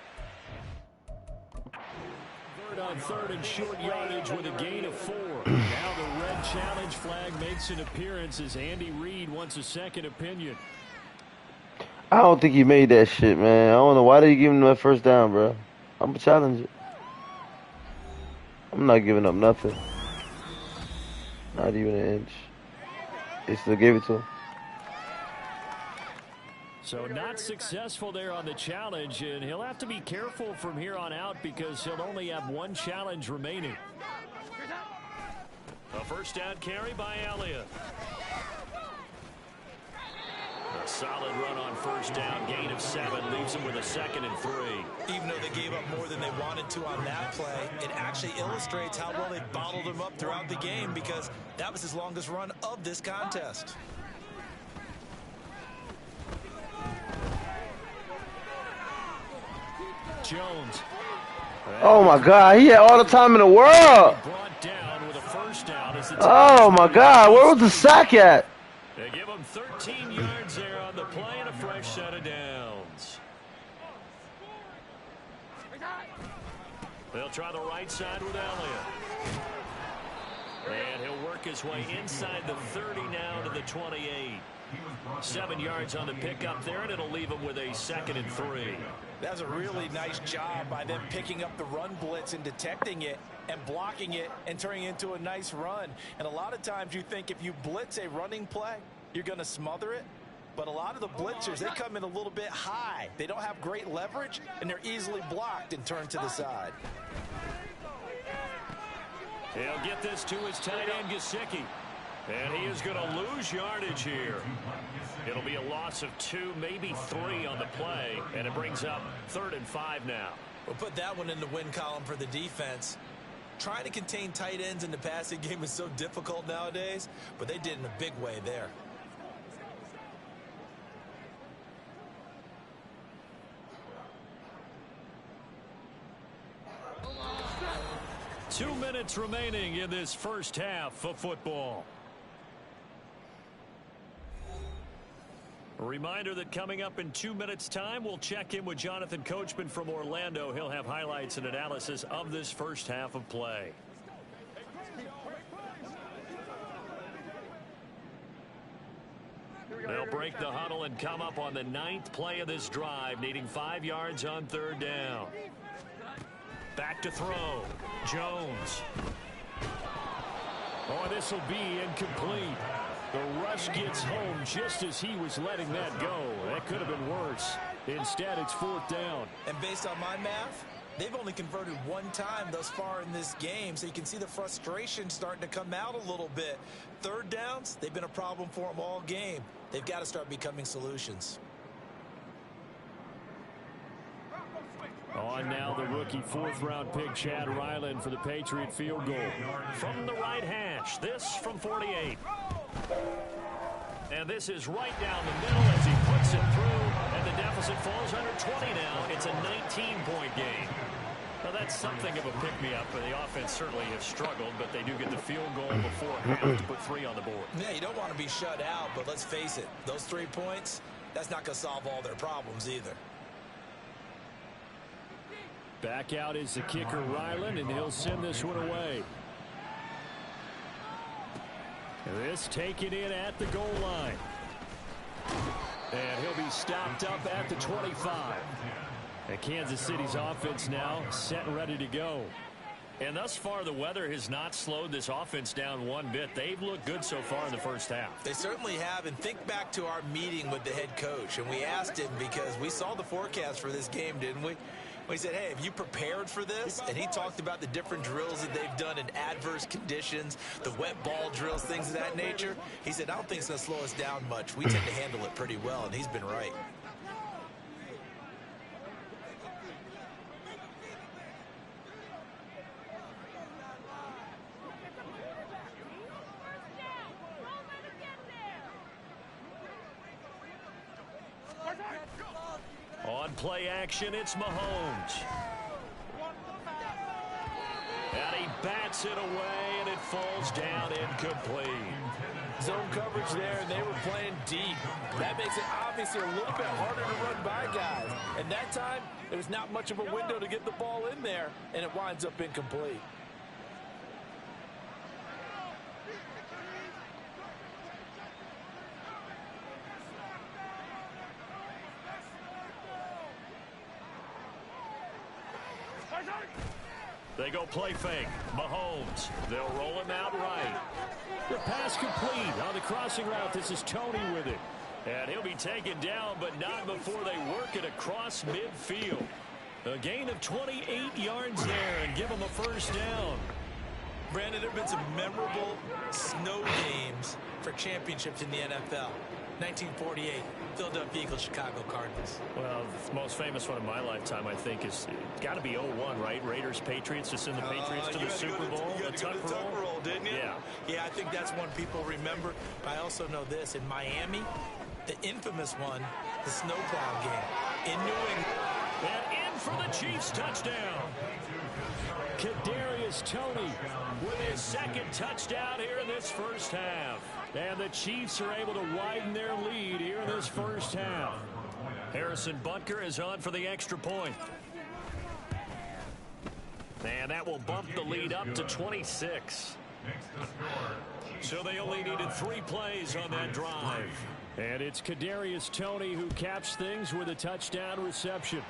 On 3rd and short yardage with a gain of 4. Now the red challenge flag makes an appearance as Andy Reid wants a second opinion. I don't think he made that shit, man. I don't know why they give him that first down, bro. I'm gonna challenge it. I'm not giving up nothing. Not even an inch. They still gave it to him. So not successful there on the challenge, and he'll have to be careful from here on out because he'll only have 1 challenge remaining. A first down carry by Elliott. A solid run on first down, gain of 7, leaves him with a 2nd and 3. Even though they gave up more than they wanted to on that play, it actually illustrates how well they bottled him up throughout the game, because that was his longest run of this contest. Jones. Oh my God, he had all the time in the world. Brought down with a first down as the Oh my God, where was the sack at? They give him 13 yards there on the play and a fresh set of downs. They'll try the right side with Elliott. And he'll work his way inside the 30 now to the 28. 7 yards on the pickup there, and it'll leave him with a 2nd and 3. That's a really nice job by them picking up the run blitz and detecting it and blocking it and turning it into a nice run. And a lot of times you think if you blitz a running play, you're going to smother it. But a lot of the blitzers, they come in a little bit high. They don't have great leverage, and they're easily blocked and turned to the side. He'll get this to his tight end, Gesicki. And he is going to lose yardage here. It'll be a loss of 2, maybe 3 on the play, and it brings up 3rd and 5 now. We'll put that one in the win column for the defense. Trying to contain tight ends in the passing game is so difficult nowadays, but they did in a big way there. Two minutes remaining in this first half of football. A reminder that coming up in 2 minutes' time, we'll check in with Jonathan Coachman from Orlando. He'll have highlights and analysis of this first half of play. They'll break the huddle and come up on the 9th play of this drive, needing 5 yards on 3rd down. Back to throw. Jones. Oh, this will be incomplete. The rush gets home just as he was letting that go. That could have been worse. Instead, it's 4th down. And based on my math, they've only converted 1 time thus far in this game, so you can see the frustration starting to come out a little bit. 3rd downs, they've been a problem for them all game. They've got to start becoming solutions. On now the rookie 4th-round pick Chad Ryland for the Patriot field goal. From the right hash, this from 48. And this is right down the middle as he puts it through, and the deficit falls under 20 now. It's a 19-point game. Now that's something of a pick-me-up, but the offense certainly has struggled, but they do get the field goal before half to put 3 on the board. Yeah, you don't want to be shut out, but let's face it, those 3 points, that's not going to solve all their problems either. Back out is the kicker Ryland, and he'll send this one away. This taken in at the goal line. And he'll be stopped up at the 25. And Kansas City's offense now set and ready to go. And thus far, the weather has not slowed this offense down one bit. They've looked good so far in the first half. They certainly have. And think back to our meeting with the head coach. And we asked him because we saw the forecast for this game, didn't we? We said, hey, have you prepared for this? And he talked about the different drills that they've done in adverse conditions, the wet ball drills, things of that nature. He said, I don't think it's going to slow us down much. We tend to handle it pretty well, and he's been right. On play action, it's Mahomes. And he bats it away, and it falls down incomplete. Zone coverage there, and they were playing deep. That makes it obviously a little bit harder to run by guys. And that time, there's not much of a window to get the ball in there, and it winds up incomplete. They go play fake. Mahomes. They'll roll him out right. The pass complete on the crossing route. This is Tony with it. And he'll be taken down, but not before they work it across midfield. A gain of 28 yards there and give him a first down. Brandon, there have been some memorable snow games for championships in the NFL. 1948, Philadelphia Eagles, Chicago Cardinals. Well, the most famous one of my lifetime, I think, is got to be 01, right? Raiders, Patriots, to send the Patriots to the Super Bowl. You had to go to the Tuck Roll, didn't you? Yeah. Yeah, I think that's one people remember. But I also know this. In Miami, the infamous one, the snowplow game. In New England. And in for the Chiefs touchdown. Kadarius Toney with his 2nd touchdown here in this first half. And the Chiefs are able to widen their lead here in this first half. Harrison Butker is on for the extra point. And that will bump the lead up to 26. So they only needed 3 plays on that drive. And it's Kadarius Toney who caps things with a touchdown reception.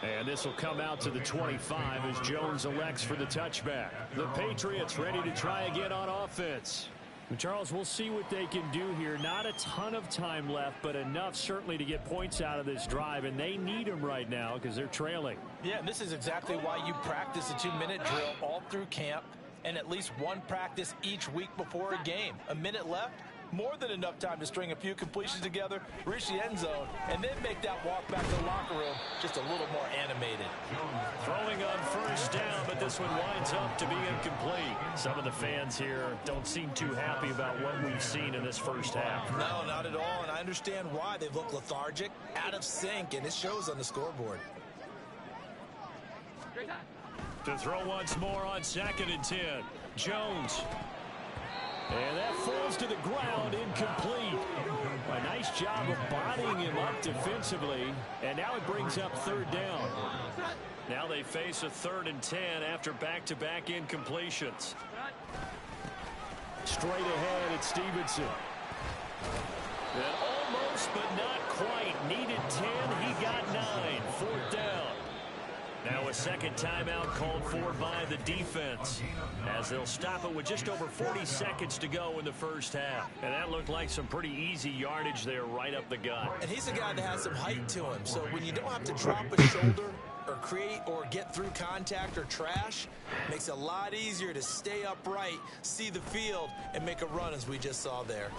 And this will come out to the 25 as Jones elects for the touchback. The Patriots ready to try again on offense. And Charles, we'll see what they can do here. Not a ton of time left, but enough certainly to get points out of this drive. And they need them right now because they're trailing. Yeah, and this is exactly why you practice a 2-minute drill all through camp and at least one practice each week before a game. A minute left, more than enough time to string a few completions together, reach the end zone, and then make that walk back to the locker room just a little more animated. Throwing on first down, but this one winds up to be incomplete. Some of the fans here don't seem too happy about what we've seen in this first half. No, not at all, and I understand why. They've looked lethargic, out of sync, and it shows on the scoreboard. To throw once more on 2nd and 10. Jones. And that falls to the ground, incomplete. A nice job of bodying him up defensively, and now it brings up third down. Now they face a 3rd and 10 after back-to-back incompletions. Straight ahead, it's Stevenson. And almost, but not quite. Needed 10, he got 9. 4th down. Now a second timeout called for by the defense, as they'll stop it with just over 40 seconds to go in the first half. And that looked like some pretty easy yardage there right up the gut. And he's a guy that has some height to him, so when you don't have to drop a shoulder or create or get through contact or trash, it makes it a lot easier to stay upright, see the field, and make a run as we just saw there.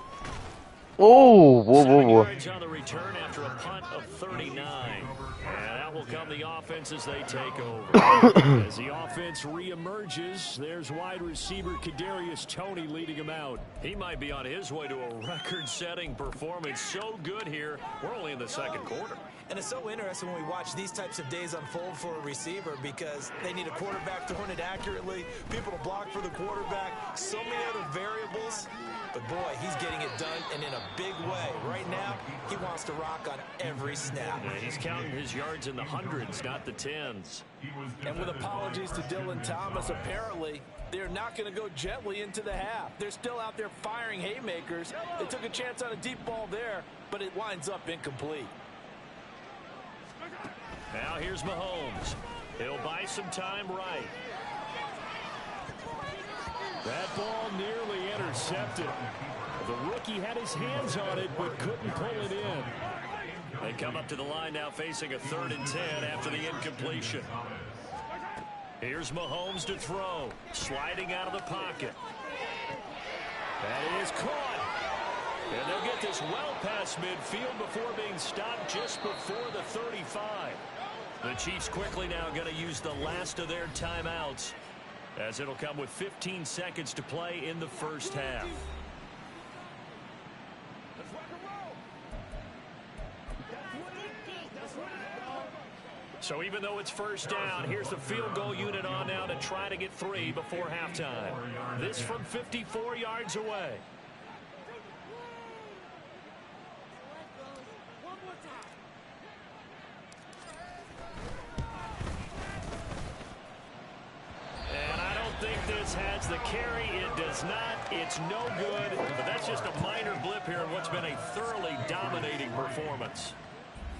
Oh, whoa, whoa, 7 whoa. yards on the return after a punt of 39. And that will come the offense as they take over. As the offense reemerges, there's wide receiver Kadarius Toney leading him out. He might be on his way to a record-setting performance. So good here. We're only in the second quarter. And it's so interesting when we watch these types of days unfold for a receiver, because they need a quarterback throwing it accurately, people to block for the quarterback, so many other variables. But, boy, he's getting it done, and in a big way. Right now, he wants to rock on every snap. Yeah, he's counting his yards in the hundreds, not the tens. And with apologies to Dylan Thomas, apparently they're not going to go gently into the half. They're still out there firing haymakers. They took a chance on a deep ball there, but it winds up incomplete. Now here's Mahomes. He'll buy some time right. That ball nearly intercepted. The rookie had his hands on it, but couldn't pull it in. They come up to the line now facing a 3rd and 10 after the incompletion. Here's Mahomes to throw. Sliding out of the pocket. That is caught. And they'll get this well past midfield before being stopped just before the 35. The Chiefs quickly now going to use the last of their timeouts, as it'll come with 15 seconds to play in the first half. So even though it's first down, here's the field goal unit on now to try to get 3 before halftime. This from 54 yards away. This has the carry. It does not. It's no good. But that's just a minor blip here in what's been a thoroughly dominating performance.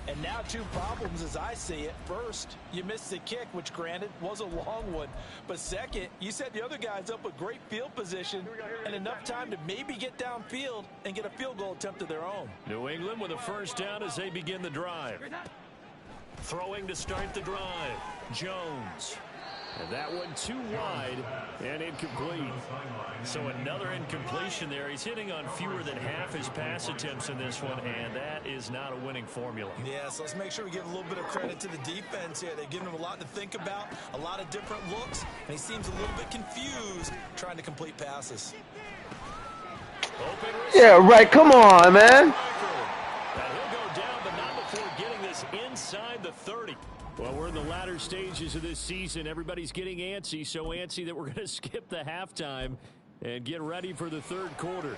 And now 2 problems as I see it. First, you missed the kick, which granted was a long one. But second, you set the other guys up with great field position and enough time to maybe get downfield and get a field goal attempt of their own. New England with a first down as they begin the drive. Throwing to start the drive. Jones. And that one too wide and incomplete. So another incompletion there. He's hitting on fewer than half his pass attempts in this one, and that is not a winning formula. Yeah, so let's make sure we give a little bit of credit to the defense here. They've given him a lot to think about, a lot of different looks, and he seems a little bit confused trying to complete passes. Yeah, right. Come on, man. And he'll go down, but not before getting this inside the 30. Well, we're in the latter stages of this season. Everybody's getting antsy, so antsy that we're going to skip the halftime and get ready for the third quarter.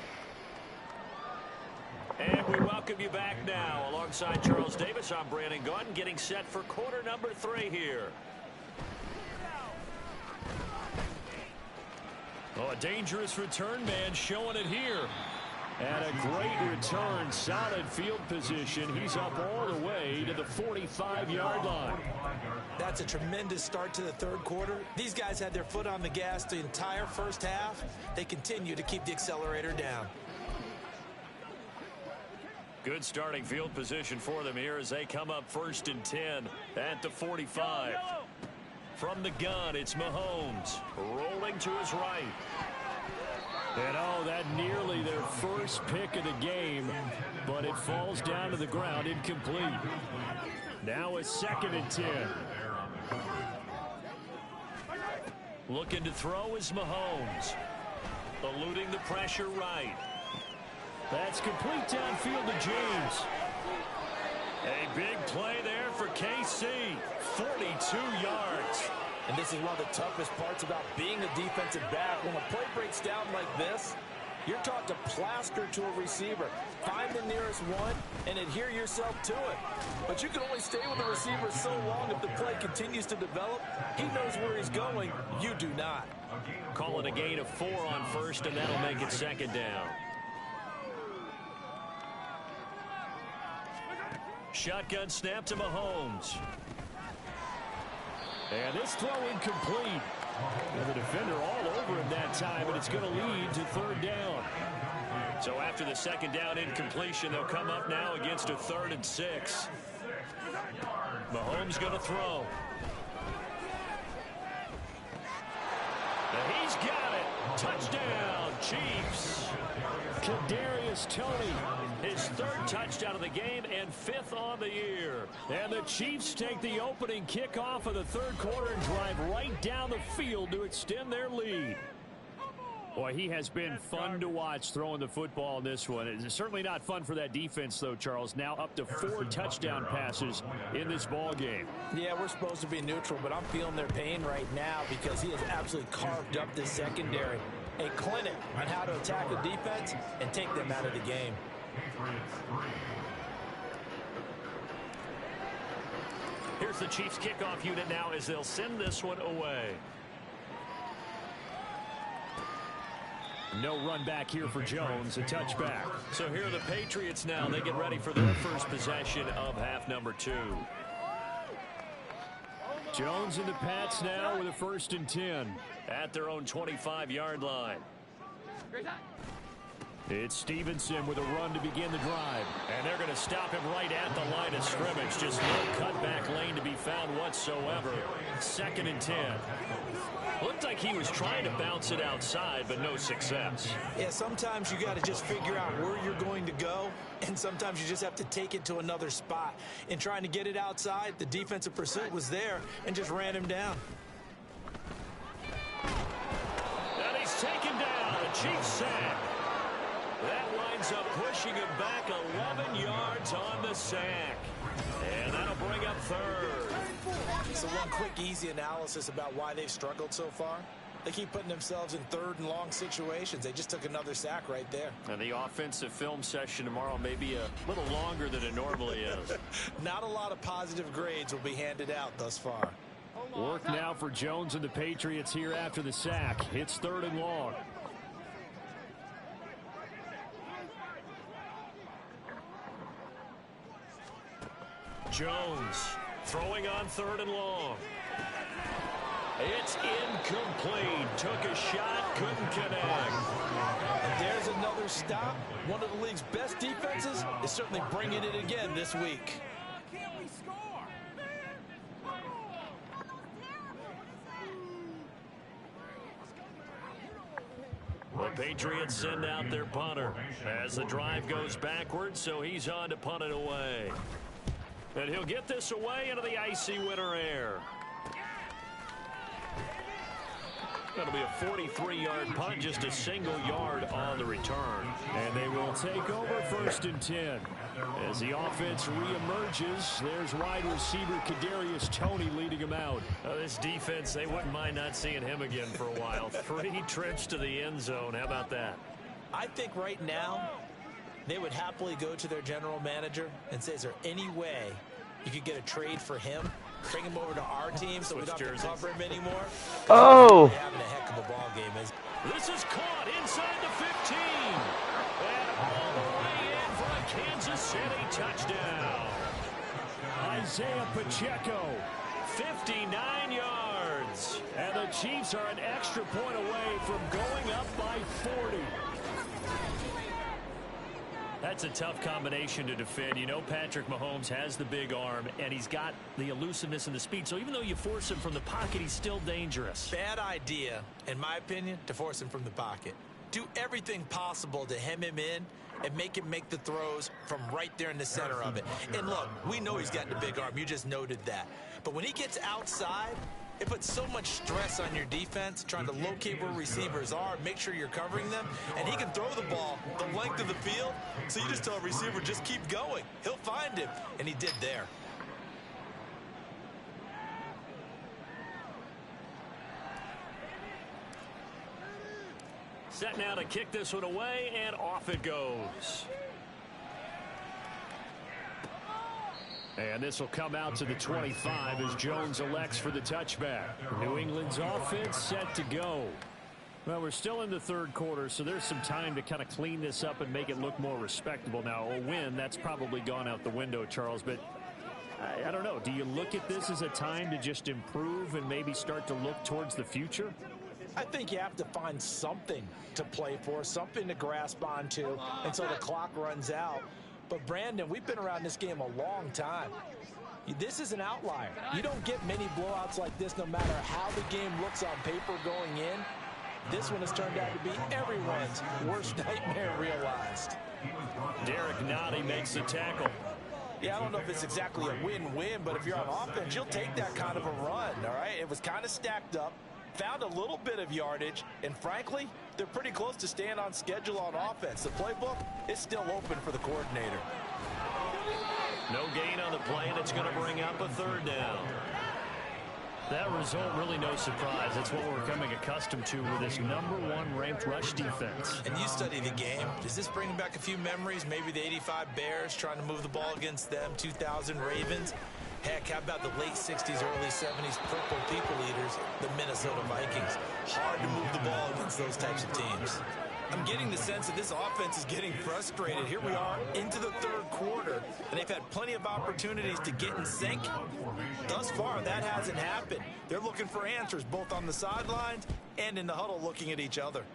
And we welcome you back now. Alongside Charles Davis, I'm Brandon Gunn, getting set for quarter number 3 here. Oh, a dangerous return man showing it here. And a great return, solid field position. He's up all the way to the 45-yard line. That's a tremendous start to the third quarter. These guys had their foot on the gas the entire first half. They continue to keep the accelerator down. Good starting field position for them here as they come up 1st and 10 at the 45. From the gun, it's Mahomes rolling to his right. And oh, that nearly their first pick of the game, but it falls down to the ground incomplete. Now a 2nd and 10. Looking to throw is Mahomes. Eluding the pressure right. That's complete downfield to James. A big play there for KC. 42 yards. And this is one of the toughest parts about being a defensive back. When a play breaks down like this, You're taught to plaster to a receiver. Find the nearest one and adhere yourself to it. But you can only stay with the receiver so long if the play continues to develop. He knows where he's going. You do not. Calling a gain of 4 on first, and that'll make it second down. Shotgun snap to Mahomes. And this throw incomplete. And the defender all over him that time, and it's going to lead to third down. So after the second down incompletion, they'll come up now against a 3rd and 6. Mahomes going to throw. And he's got it. Touchdown, Chiefs. Kadarius Toney, his 3rd touchdown of the game and 5th on the year. And the Chiefs take the opening kickoff of the 3rd quarter and drive right down the field to extend their lead. Boy, he has been fun to watch throwing the football in this one. It's certainly not fun for that defense, though, Charles. Now up to 4 touchdown passes in this ball game. Yeah, we're supposed to be neutral, but I'm feeling their pain right now because he has absolutely carved up this secondary. A clinic on how to attack a defense and take them out of the game. Here's the Chiefs kickoff unit now as they'll send this one away. No run back here for Jones, a touchback. So here are the Patriots now. They get ready for their first possession of half number 2. Jones and the Pats now with a 1st and 10 at their own 25-yard line. It's Stevenson with a run to begin the drive. And they're going to stop him right at the line of scrimmage. Just no cutback lane to be found whatsoever. 2nd and 10. Looked like he was trying to bounce it outside, but no success. Yeah, sometimes you got to just figure out where you're going to go, and sometimes you just have to take it to another spot. In trying to get it outside, the defensive pursuit was there and just ran him down. And he's taken down. A Chiefs sack. That winds up pushing him back 11 yards on the sack. And that'll bring up 3rd. So one quick, easy analysis about why they've struggled so far. They keep putting themselves in 3rd and long situations. They just took another sack right there. And the offensive film session tomorrow may be a little longer than it normally is. Not a lot of positive grades will be handed out thus far. Work now for Jones and the Patriots here after the sack. It's 3rd and long. Jones throwing on 3rd and long. It's incomplete. Took a shot, couldn't connect. And there's another stop. One of the league's best defenses is certainly bringing it again this week. The Patriots send out their punter as the drive goes backwards, so he's on to punt it away. And he'll get this away into the icy winter air. That'll be a 43-yard punt, just a single yard on the return. And they will take over 1st and 10. As the offense reemerges, there's wide receiver Kadarius Toney leading him out. This defense, they wouldn't mind not seeing him again for a while. 3 trips to the end zone. How about that? I think right now they would happily go to their general manager and say, is there any way you could get a trade for him? Bring him over to our team so we don't have to cover him anymore. Oh! Having a heck of a ball game. This is caught inside the 15. And all the way in for a Kansas City touchdown. Isaiah Pacheco, 59 yards. And the Chiefs are an extra point away from going up by 40. That's a tough combination to defend. You know Patrick Mahomes has the big arm, and he's got the elusiveness and the speed. So even though you force him from the pocket, he's still dangerous. Bad idea, in my opinion, to force him from the pocket. Do everything possible to hem him in and make him make the throws from right there in the center of it. And look, we know he's got the big arm. You just noted that. But when he gets outside, it puts so much stress on your defense, trying to locate where receivers are, make sure you're covering them, and he can throw the ball the length of the field, so you just tell a receiver, just keep going. He'll find him, and he did there. set now to kick this one away, and off it goes. And this will come out to the 25 as Jones elects for the touchback. New England's offense set to go. Well, we're still in the third quarter, so there's some time to kind of clean this up and make it look more respectable. Now, a win, that's probably gone out the window, Charles, but I don't know. Do you look at this as a time to just improve and maybe start to look towards the future? I think you have to find something to play for, something to grasp onto until the clock runs out. But, Brandon, we've been around this game a long time. This is an outlier. You don't get many blowouts like this no matter how the game looks on paper going in. This one has turned out to be everyone's worst nightmare realized. Derek Nottie makes the tackle. Yeah, I don't know if it's exactly a win-win, but if you're on offense, you'll take that kind of a run, all right? It was kind of stacked up, found a little bit of yardage, and frankly, they're pretty close to staying on schedule on offense. The playbook is still open for the coordinator. No gain on the play, and it's going to bring up a third down. That result, really no surprise. That's what we're becoming accustomed to with this #1 ranked rush defense. And you study the game. Does this bring back a few memories? Maybe the '85 Bears trying to move the ball against them, 2000 Ravens. Heck, how about the late 60s, early 70s Purple People Eaters, the Minnesota Vikings? Hard to move the ball against those types of teams. I'm getting the sense that this offense is getting frustrated. Here we are into the third quarter, and they've had plenty of opportunities to get in sync. Thus far, that hasn't happened. They're looking for answers both on the sidelines and in the huddle looking at each other.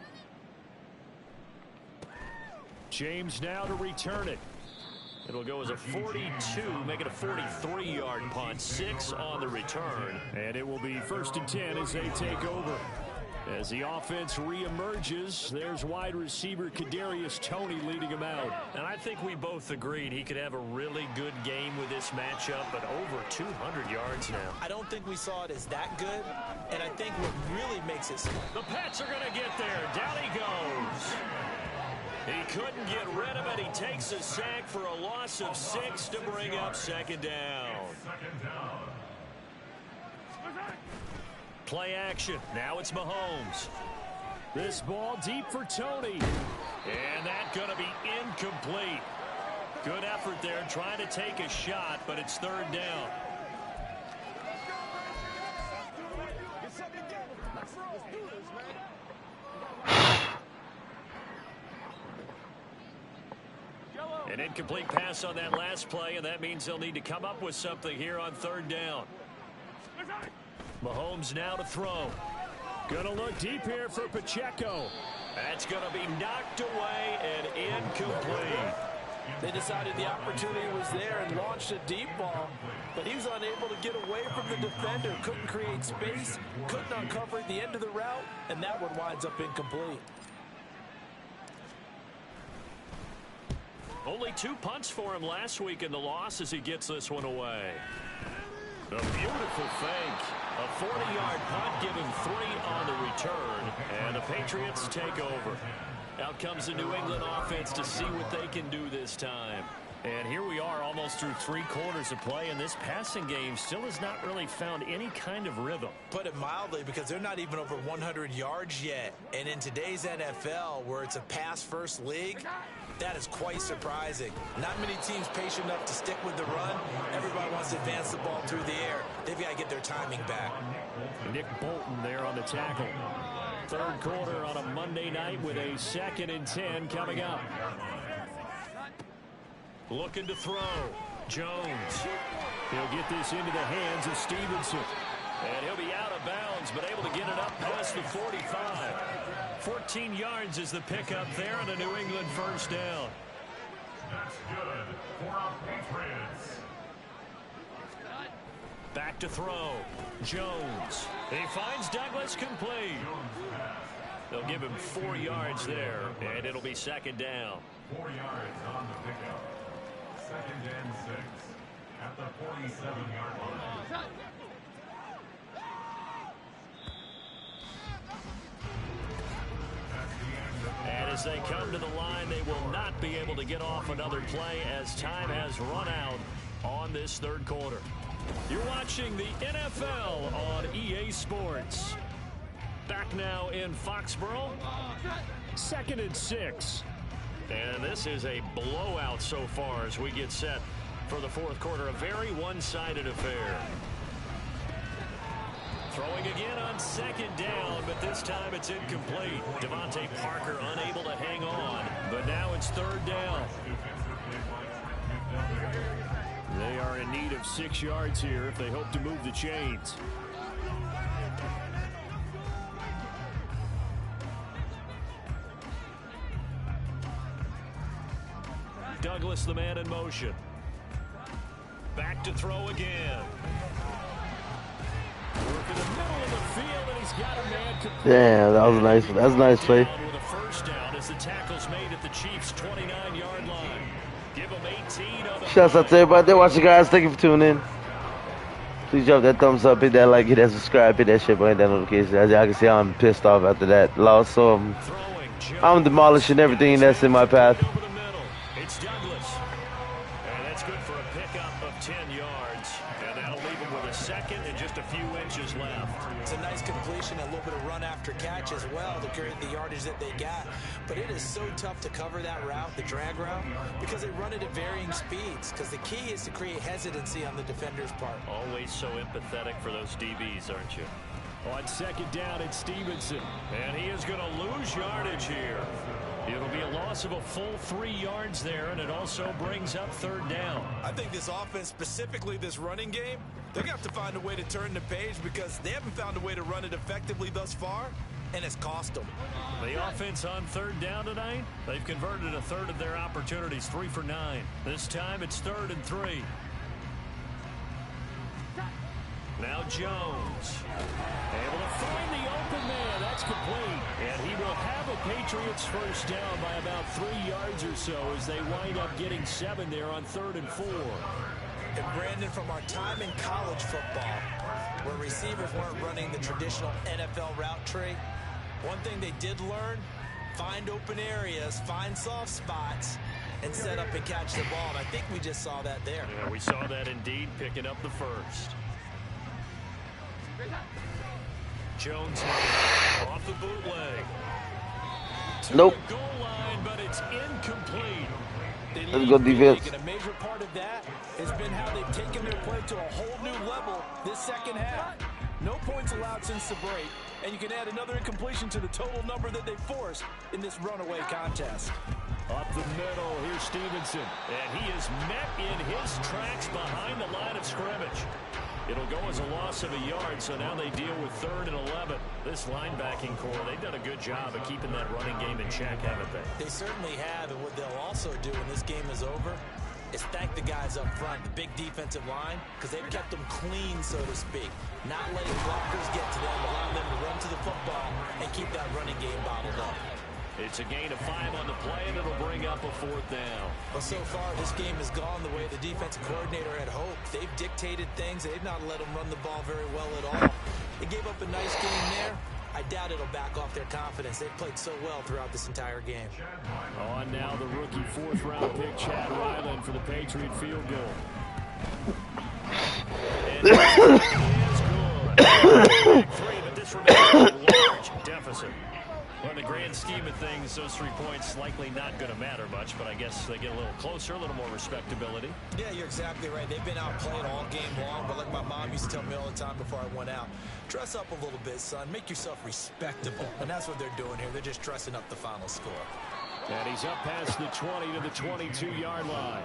James now to return it. It'll go as a 42, make it a 43-yard punt, 6 on the return. And it will be 1st and 10 as they take over. As the offense reemerges, there's wide receiver Kadarius Toney leading him out. And I think we both agreed he could have a really good game with this matchup, but over 200 yards now. I don't think we saw it as that good, and I think what really makes it... The Pats are going to get there. Down he goes. He couldn't get rid of it. He takes a sack for a loss of 6 to bring up 2nd down. Play action. Now it's Mahomes. This ball deep for Toney. And that's going to be incomplete. Good effort there trying to take a shot, but it's 3rd down. An incomplete pass on that last play, and that means they'll need to come up with something here on 3rd down. Mahomes now to throw. Gonna look deep here for Pacheco. That's gonna be knocked away and incomplete. They decided the opportunity was there and launched a deep ball, but he was unable to get away from the defender. Couldn't create space, couldn't uncover at the end of the route, and that one winds up incomplete. Only 2 punts for him last week in the loss as he gets this one away. A beautiful fake. A 40-yard punt, giving 3 on the return, and the Patriots take over. Out comes the New England offense to see what they can do this time. And here we are almost through 3 quarters of play, and this passing game still has not really found any kind of rhythm. Put it mildly, because they're not even over 100 yards yet. And in today's NFL, where it's a pass-first league, that is quite surprising. Not many teams patient enough to stick with the run. Everybody wants to advance the ball through the air. They've got to get their timing back. Nick Bolton there on the tackle. 3rd quarter on a Monday night with a 2nd and 10 coming up. Looking to throw. Jones. He'll get this into the hands of Stevenson. And he'll be out of bounds, but able to get it up past the 45. 14 yards is the pickup there on a New England 1st down. That's good for our Patriots. Back to throw. Jones. He finds Douglas complete. They'll give him 4 yards there, and it'll be 2nd down. 4 yards on the pickup. 2nd and 6 at the 47-yard line. And as they come to the line, they will not be able to get off another play as time has run out on this 3rd quarter. You're watching the NFL on EA Sports. Back now in Foxborough. 2nd and 6. And this is a blowout so far as we get set for the fourth quarter. A very one-sided affair. Throwing again on 2nd down, but this time it's incomplete. Devontae Parker unable to hang on, but now it's 3rd down. They are in need of 6 yards here if they hope to move the chains. Douglas, the man in motion. Back to throw again. Work in the middle of the field, and he's got a man complete. Damn, that was a nice. That's a nice play. With a 1st down as the tackle's made at the Chiefs' 29-yard line. Give them 18 on the Shouts out to everybody there watching, guys. Thank you for tuning in. Please drop that thumbs up, hit that like, hit that subscribe, hit that shit, hit that notification. As y'all can see, I'm pissed off after that loss. So I'm demolishing everything that's in my path. It's Douglas. And that's good for a pickup of 10 yards. And that'll leave him with a 2nd and just a few inches left. It's a nice completion, a little bit of run after catch as well to create the yardage that they got. But it is so tough to cover that route, the drag route, because they run it at varying speeds. Because the key is to create hesitancy on the defender's part. Always so empathetic for those DBs, aren't you? On 2nd down, it's Stevenson. And he is going to lose yardage here. It'll be a loss of a full 3 yards there, and it also brings up 3rd down. I think this offense, specifically this running game, they're going to have to find a way to turn the page because they haven't found a way to run it effectively thus far, and it's cost them. The offense on 3rd down tonight, they've converted a 1/3 of their opportunities, 3 for 9. This time it's 3rd and 3. Now Jones, able to find the open man. That's complete. And he will have a Patriots 1st down by about 3 yards or so as they wind up getting 7 there on 3rd and 4. And Brandon, from our time in college football, where receivers weren't running the traditional NFL route tree, one thing they did learn, find open areas, find soft spots, and set up and catch the ball. And I think we just saw that there. Yeah, we saw that indeed, picking up the 1st. Jones off the bootleg. Nope. To the goal line, but it's incomplete. Let's go defense. And a major part of that has been how they've taken their play to a whole new level this 2nd half. No points allowed since the break, and you can add another incompletion to the total number that they forced in this runaway contest. Up the middle, here's Stevenson, and he is met in his tracks behind the line of scrimmage. It'll go as a loss of a yard, so now they deal with 3rd and 11. This linebacking core, they've done a good job of keeping that running game in check, haven't they? They certainly have, and what they'll also do when this game is over is thank the guys up front, the big defensive line, because they've kept them clean, so to speak. Not letting blockers get to them, allowing them to run to the football and keep that running game bottled up. It's a gain of 5 on the play, and it'll bring up a 4th down. Well, so far, this game has gone the way the defensive coordinator had hoped. They've dictated things. They've not let them run the ball very well at all. They gave up a nice game there. I doubt it'll back off their confidence. They've played so well throughout this entire game. On now, the rookie 4th-round pick, Chad Ryland, for the Patriot field goal. And is good. 3, but this remains a large deficit. Well, in the grand scheme of things, those 3 points likely not going to matter much, but I guess they get a little closer, a little more respectability. Yeah, you're exactly right. They've been outplayed all game long, but like my mom used to tell me all the time before I went out, dress up a little bit, son. Make yourself respectable. And that's what they're doing here. They're just dressing up the final score. And he's up past the 20 to the 22-yard line.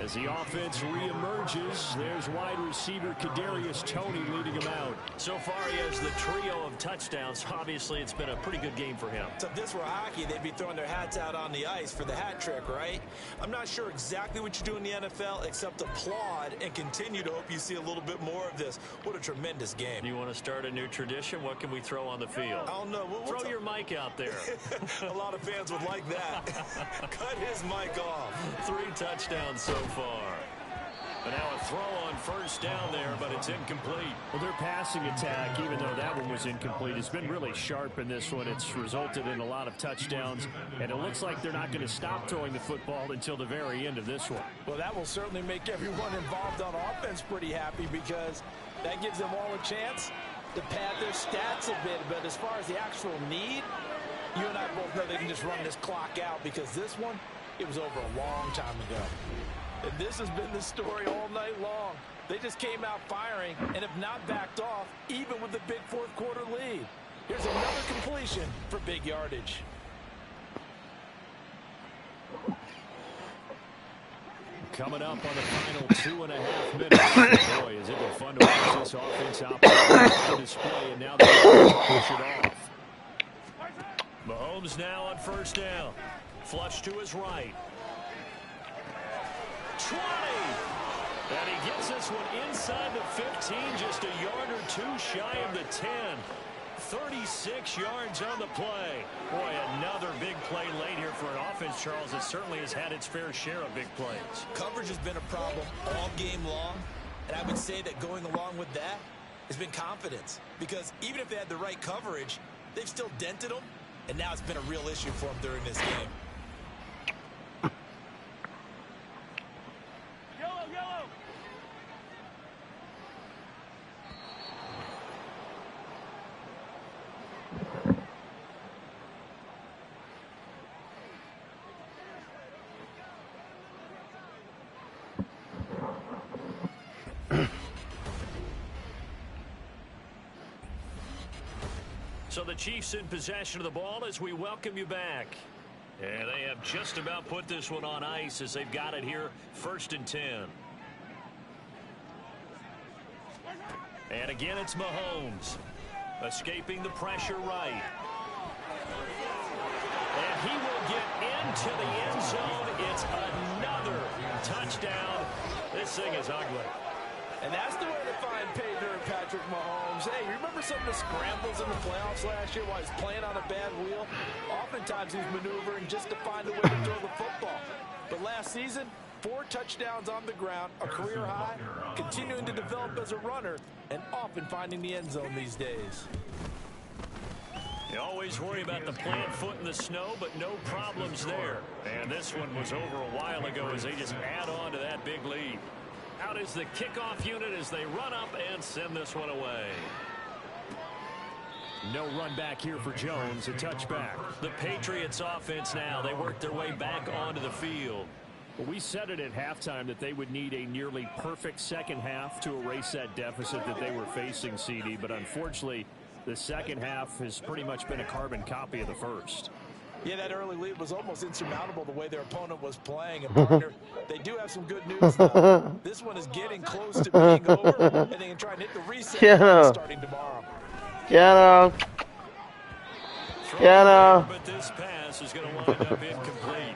As the offense reemerges, there's wide receiver Kadarius Toney leading him out. So far, he has the trio of touchdowns. Obviously, it's been a pretty good game for him. So if this were hockey, they'd be throwing their hats out on the ice for the hat trick, right? I'm not sure exactly what you do in the NFL, except applaud and continue to hope you see a little bit more of this. What a tremendous game. You want to start a new tradition? What can we throw on the field? I don't know. Throw your mic out there. A lot of fans would like that. Cut his mic off. 3 touchdowns so far. But now a throw on 1st down there, but it's incomplete. Well, their passing attack, even though that one was incomplete, has been really sharp in this one. It's resulted in a lot of touchdowns, and it looks like they're not going to stop throwing the football until the very end of this one. Well, that will certainly make everyone involved on offense pretty happy because that gives them all a chance to pad their stats a bit. But as far as the actual need, You and I both know they can just run this clock out because this one, it was over a long time ago. And this has been the story all night long. They just came out firing and have not backed off, even with the big fourth quarter lead. Here's another completion for big yardage. Coming up on the final 2.5 minutes. Boy, is it been fun to watch this offense out on display, and now they're push it off. Mahomes now on first down. Flush to his right. 20. And he gets this one inside the 15, just a yard or two shy of the 10. 36 yards on the play. Boy, another big play late here for an offense, Charles, that certainly has had its fair share of big plays. Coverage has been a problem all game long, and I would say that going along with that has been confidence. Because even if they had the right coverage, they've still dented them, and now it's been a real issue for them during this game. So the Chiefs in possession of the ball as we welcome you back. And they have just about put this one on ice as they've got it here, 1st and 10. And again, it's Mahomes escaping the pressure right. And he will get into the end zone. It's another touchdown. This thing is ugly. And that's the way to find pay during Patrick Mahomes. Hey, you remember some of the scrambles in the playoffs last year while he's playing on a bad wheel? Oftentimes he's maneuvering just to find a way to throw the football. But last season, 4 touchdowns on the ground, a career high, continuing to develop as a runner, and often finding the end zone these days. You always worry about the plant foot in the snow, but no problems there. And this one was over a while ago as they just add on to that big lead. Out is the kickoff unit as they run up and send this one away. No run back here for Jones, a touchback. The Patriots offense now, they work their way back onto the field. Well, we said it at halftime that they would need a nearly perfect second half to erase that deficit that they were facing, CD, but unfortunately, the second half has pretty much been a carbon copy of the first. Yeah, that early lead was almost insurmountable the way their opponent was playing. And partner, they do have some good news now. This one is getting close to being over, and they can try and hit the reset starting tomorrow. But this pass is going to wind up incomplete.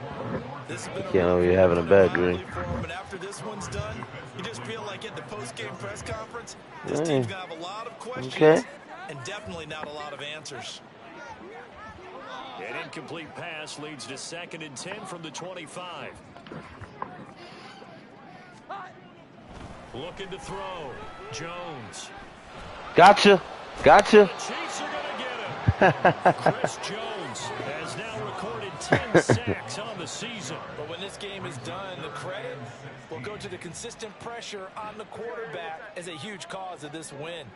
This has been you're having a bad dream. But after this one's done, you just feel like at the post-game press conference, this team's going to have a lot of questions and definitely not a lot of answers. An incomplete pass leads to 2nd and 10 from the 25. Looking to throw. Jones. Gotcha. The Chiefs are going to get him. Chris Jones has now recorded 10 sacks on the season. But when this game is done, the credit will go to the consistent pressure on the quarterback as a huge cause of this win.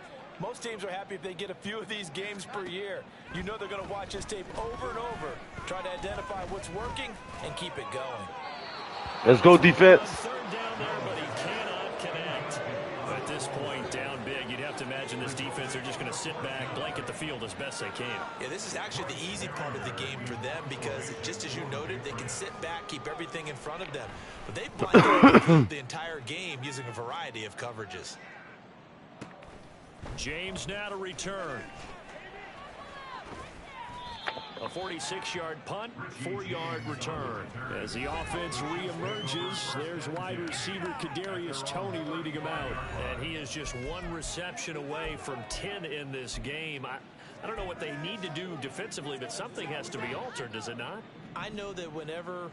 Most teams are happy if they get a few of these games per year. You know they're going to watch this tape over and over, try to identify what's working, and keep it going. Let's go, defense. 3rd down there, but he cannot connect. At this point, down big, you'd have to imagine this defense, they're just going to sit back, blanket the field as best they can. Yeah, this is actually the easy part of the game for them because, just as you noted, they can sit back, keep everything in front of them. But they've blanketed the entire game using a variety of coverages. James now to return. A 46-yard punt, 4-yard return. As the offense reemerges, there's wide receiver Kadarius Toney leading him out. And he is just 1 reception away from 10 in this game. I don't know what they need to do defensively, but something has to be altered, does it not? I know that whenever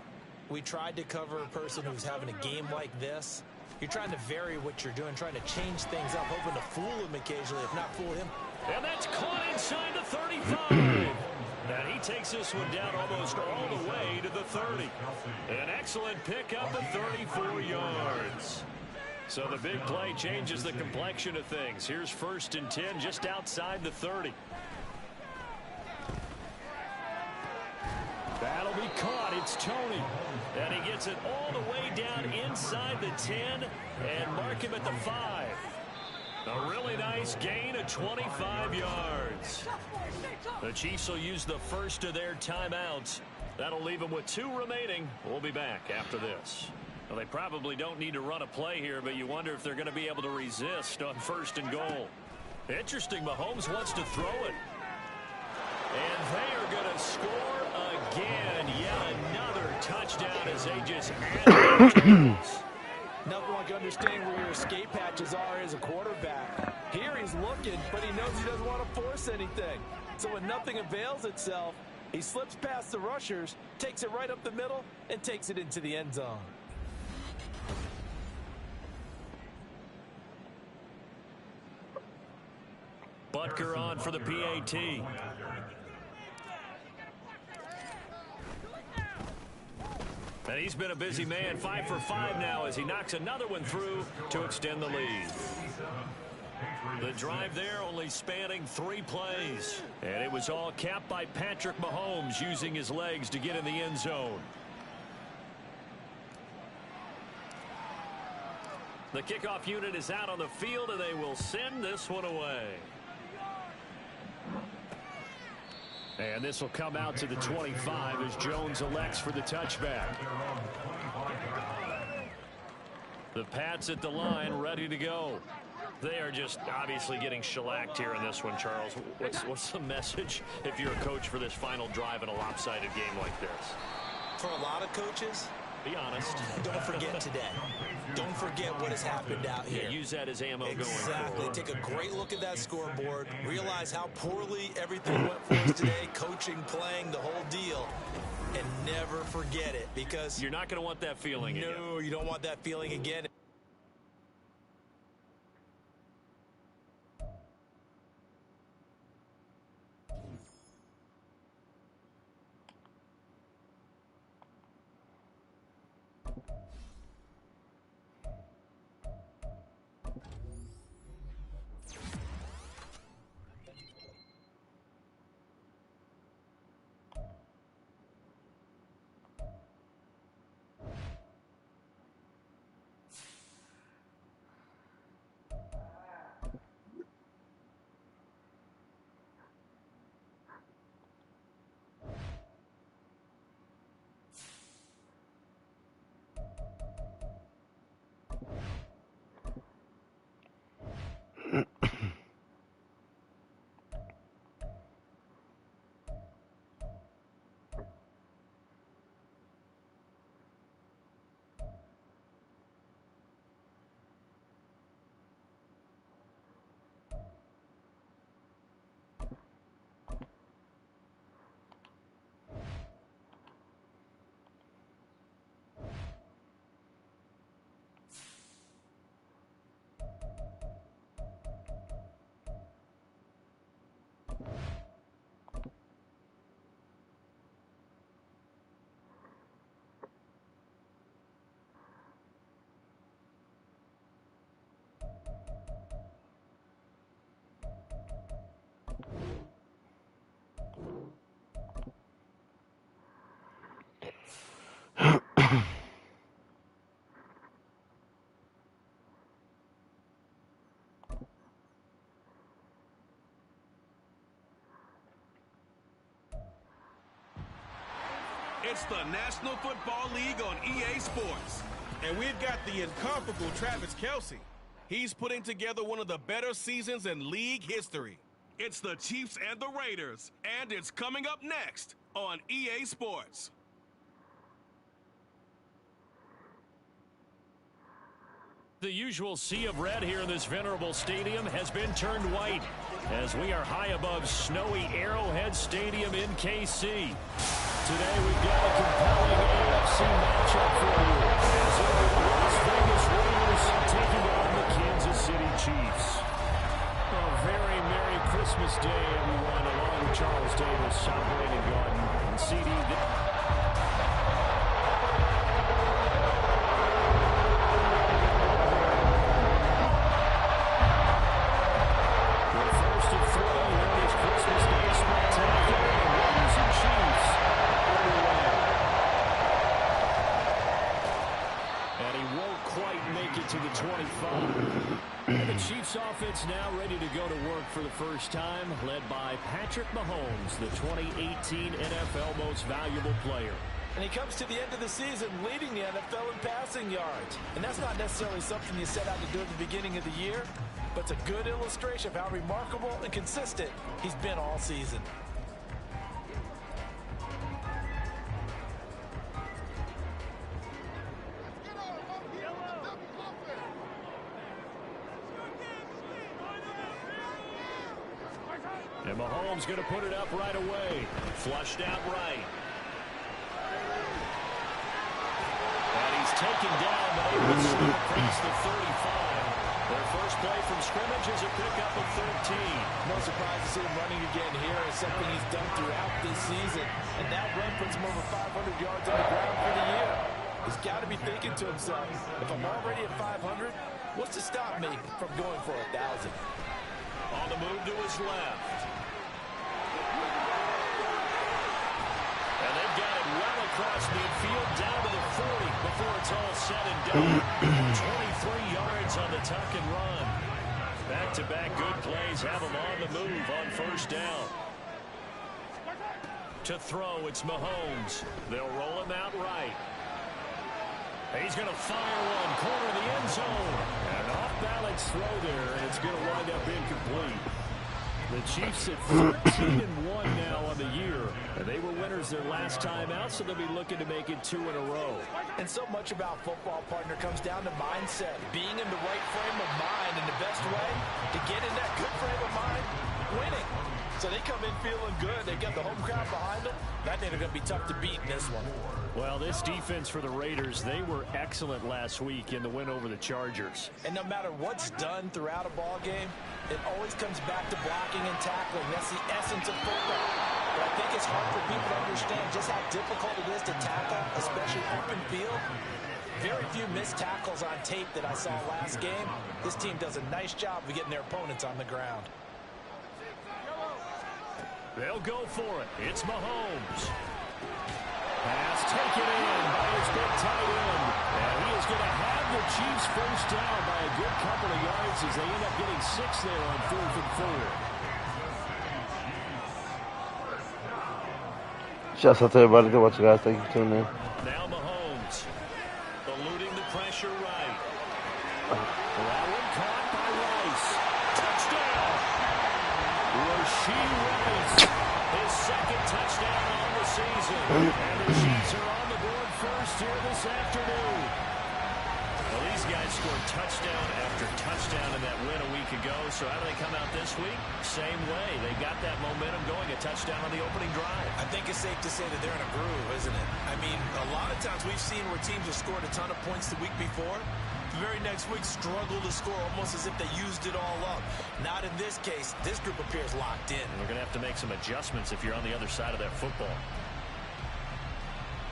we tried to cover a person who's having a game like this, you're trying to vary what you're doing, trying to change things up, hoping to fool him occasionally, if not fool him. And that's caught inside the 35. And he takes this one down almost all the way to the 30. An excellent pickup of 34 yards. So the big play changes the complexion of things. Here's 1st and 10 just outside the 30. caught. It's Tony. And he gets it all the way down inside the 10 and mark him at the 5. A really nice gain of 25 yards. The Chiefs will use the first of their timeouts. That'll leave them with 2 remaining. We'll be back after this. Well, they probably don't need to run a play here, but you wonder if they're going to be able to resist on 1st and goal. Interesting, Mahomes wants to throw it. And they are going to score again. Yet another touchdown as they just add. Nothing like understanding where your escape hatches are as a quarterback. Here he's looking, but he knows he doesn't want to force anything. So when nothing avails itself, he slips past the rushers, takes it right up the middle, and takes it into the end zone. Butker on for the PAT. And he's been a busy man, 5 for 5 now as he knocks another one through to extend the lead. The drive there only spanning 3 plays. And it was all capped by Patrick Mahomes using his legs to get in the end zone. The kickoff unit is out on the field, and they will send this one away. And this will come out to the 25 as Jones elects for the touchback. The Pats at the line, ready to go. They are just obviously getting shellacked here in this one, Charles. What's the message if you're a coach for this final drive in a lopsided game like this? For a lot of coaches, be honest. Don't forget today. Don't forget what has happened out here. Yeah, use that as ammo going Exactly. forward. Take a great look at that scoreboard. Realize how poorly everything went for us today. Coaching, playing, the whole deal. And never forget it, because you're not going to want that feeling again. No, you don't want that feeling again. It's the National Football League on EA Sports. And we've got the incomparable Travis Kelce. He's putting together one of the better seasons in league history. It's the Chiefs and the Raiders, and it's coming up next on EA Sports. The usual sea of red here in this venerable stadium has been turned white as we are high above snowy Arrowhead Stadium in KC. Today we've got a compelling AFC matchup for you as the Las Vegas Raiders taking on the Kansas City Chiefs. A very Merry Christmas Day, everyone, along with Charles Davis, Sean Brandon Garden, and CD. quite make it to the 25. And the Chiefs offense now ready to go to work for the first time, led by Patrick Mahomes, the 2018 NFL Most Valuable Player. And he comes to the end of the season leading the NFL in passing yards. And that's not necessarily something you set out to do at the beginning of the year, but it's a good illustration of how remarkable and consistent he's been all season. And Mahomes going to put it up right away. Flushed out right. And he's taken down, but able to slip across the 35. Their first play from scrimmage is a pickup of 13. No surprise to see him running again here. It's something he's done throughout this season. And that run puts him over 500 yards on the ground for the year. He's got to be thinking to himself, if I'm already at 500, what's to stop me from going for 1,000? On the move to his left. And they've got it well across midfield down to the 40 before it's all said and done. 23 yards on the tuck and run. Back-to-back good plays have him on the move on first down. To throw, it's Mahomes. They'll roll him out right. He's going to fire one, corner of the end zone. An off-balance throw there, and it's going to wind up incomplete. The Chiefs at 13-1 now on the year. And they were winners their last time out, so they'll be looking to make it 2 in a row. And so much about football, partner, comes down to mindset. Being in the right frame of mind, and the best way to get in that good frame of mind, winning. So they come in feeling good. They got the home crowd behind them. I think they're going to be tough to beat in this one. Well, this defense for the Raiders, they were excellent last week in the win over the Chargers. And no matter what's done throughout a ball game, it always comes back to blocking and tackling. That's the essence of football. But I think it's hard for people to understand just how difficult it is to tackle, especially open field. Very few missed tackles on tape that I saw last game. This team does a nice job of getting their opponents on the ground. They'll go for it. It's Mahomes. Pass taken in by his big tight end. And he is going to have the Chiefs first down by a good couple of yards as they end up getting 6 there on 4th and 4. Shouts out to everybody that watch, guys. Thank you for tuning in. Now Mahomes eluding the pressure right. That one caught by Rice. Touchdown. Rasheed Rice. His second touchdown on the season. And the Chiefs are on the board first here this afternoon. Well, these guys scored touchdown after touchdown in that win a week ago. So how do they come out this week? Same way. They got that momentum going, a touchdown on the opening drive. I think it's safe to say that they're in a groove, isn't it? I mean, a lot of times we've seen where teams have scored a ton of points the week before. The very next week struggle to score almost as if they used it all up. Not in this case. This group appears locked in. We're going to have to make some adjustments if you're on the other side of that football.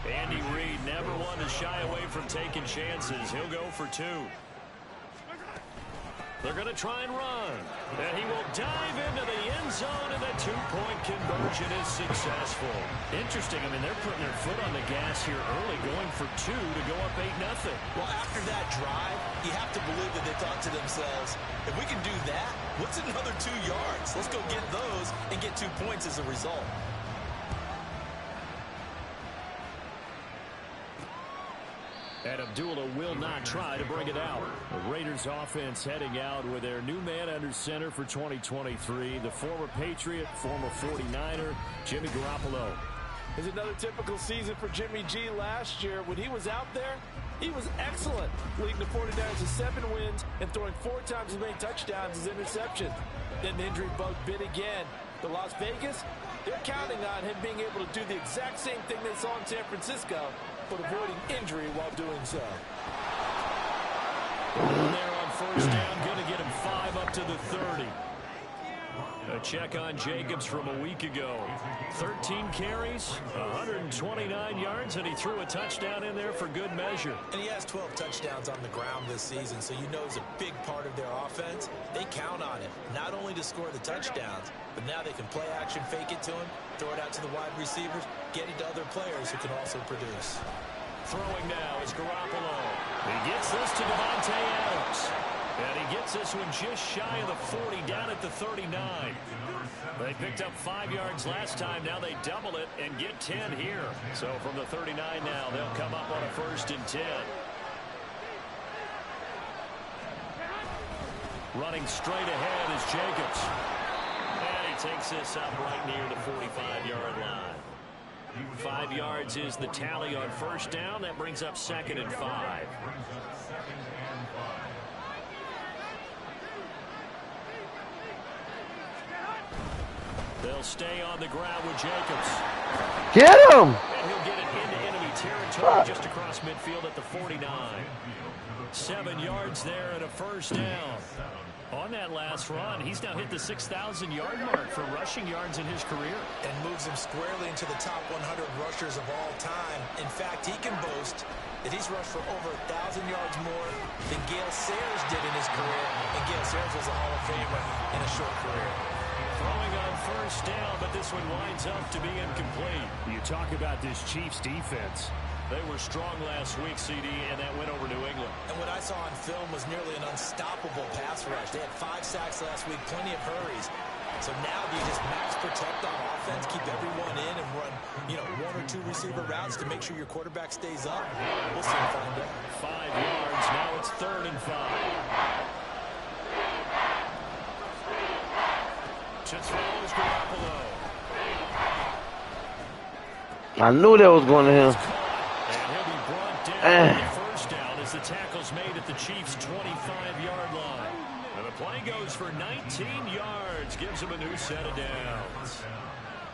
Andy Reid never one to shy away from taking chances. He'll go for 2. They're going to try and run. And he will dive into the end zone, and the 2-point conversion is successful. Interesting. I mean, they're putting their foot on the gas here early, going for 2 to go up 8-0. Well, after that drive, you have to believe that they thought to themselves, if we can do that, what's another 2 yards? Let's go get those and get 2 points as a result. And Abdullah will not try to bring it out. The Raiders offense heading out with their new man under center for 2023, the former Patriot, former 49er, Jimmy Garoppolo. It's another typical season for Jimmy G last year. When he was out there, he was excellent, leading the 49ers to 7 wins and throwing 4 times as many touchdowns as interceptions. Then the injury bug bit again. But Las Vegas, they're counting on him being able to do the exact same thing they saw in San Francisco, but avoiding injury while doing so. And there on first down, going to get him 5 up to the 30. A check on Jacobs from a week ago. 13 carries, 129 yards, and he threw a touchdown in there for good measure. And he has 12 touchdowns on the ground this season, so you know he's a big part of their offense. They count on him, not only to score the touchdowns, but now they can play action, fake it to him, throw it out to the wide receivers, get it to other players who can also produce. throwing now is Garoppolo. He gets this to Devontae Adams. And he gets this one just shy of the 40, down at the 39. They picked up 5 yards last time. Now they double it and get 10 here. So from the 39 now, they'll come up on a 1st and 10. Running straight ahead is Jacobs. And he takes this up right near the 45-yard line. 5 yards is the tally on 1st down. That brings up 2nd and 5. They'll stay on the ground with Jacobs. Get him! And he'll get it into enemy territory just across midfield at the 49. 7 yards there and a 1st down. On that last run, he's now hit the 6,000-yard mark for rushing yards in his career. And moves him squarely into the top 100 rushers of all time. In fact, he can boast that he's rushed for over 1,000 yards more than Gale Sayers did in his career. And Gale Sayers was a Hall of Famer in a short career. Throwing on 1st down, but this one winds up to be incomplete. You talk about this Chiefs defense. They were strong last week, CD, and that went over New England. And what I saw on film was nearly an unstoppable pass rush. They had 5 sacks last week, plenty of hurries. So now do you just max protect on offense, keep everyone in, and run, 1 or 2 receiver routes to make sure your quarterback stays up? We'll soon find out. 5 yards. Now it's 3rd and 5. To throw is Garoppolo. I knew that was going to him. And he'll be brought down on the 1st down as the tackle's made at the Chiefs' 25-yard line. And the play goes for 19 yards, gives him a new set of downs.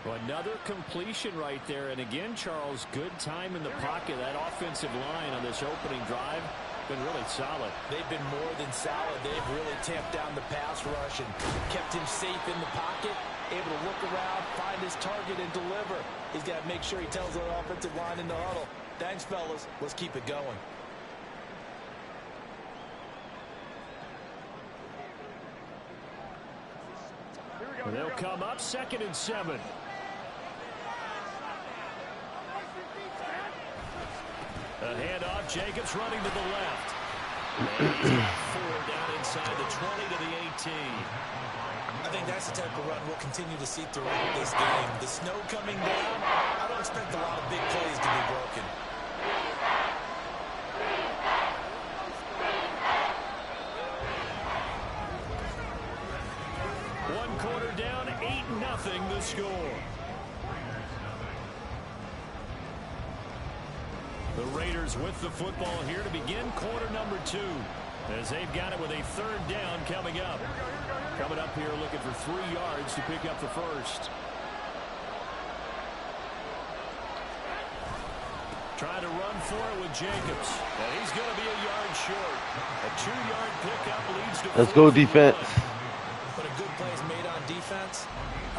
Well, another completion right there. And again, Charles, good time in the pocket. That offensive line on this opening drive been really solid. They've been more than solid. They've really tamped down the pass rush and kept him safe in the pocket, able to look around, find his target, and deliver. He's got to make sure he tells the offensive line in the huddle, thanks, fellas. Let's keep it going. They'll come up 2nd and 7. A handoff, Jacobs running to the left. And 4 down inside the 20 to the 18. I think that's the type of run we'll continue to see throughout this game. The snow coming down, I don't expect a lot of big plays to be broken. One quarter down, 8-0 the score. The Raiders with the football here to begin quarter number 2. As they've got it with a 3rd down coming up. Coming up here looking for 3 yards to pick up the 1st. Trying to run for it with Jacobs. And he's going to be a yard short. A 2-yard pickup leads to... Let's go, defense. But a good play is made on defense.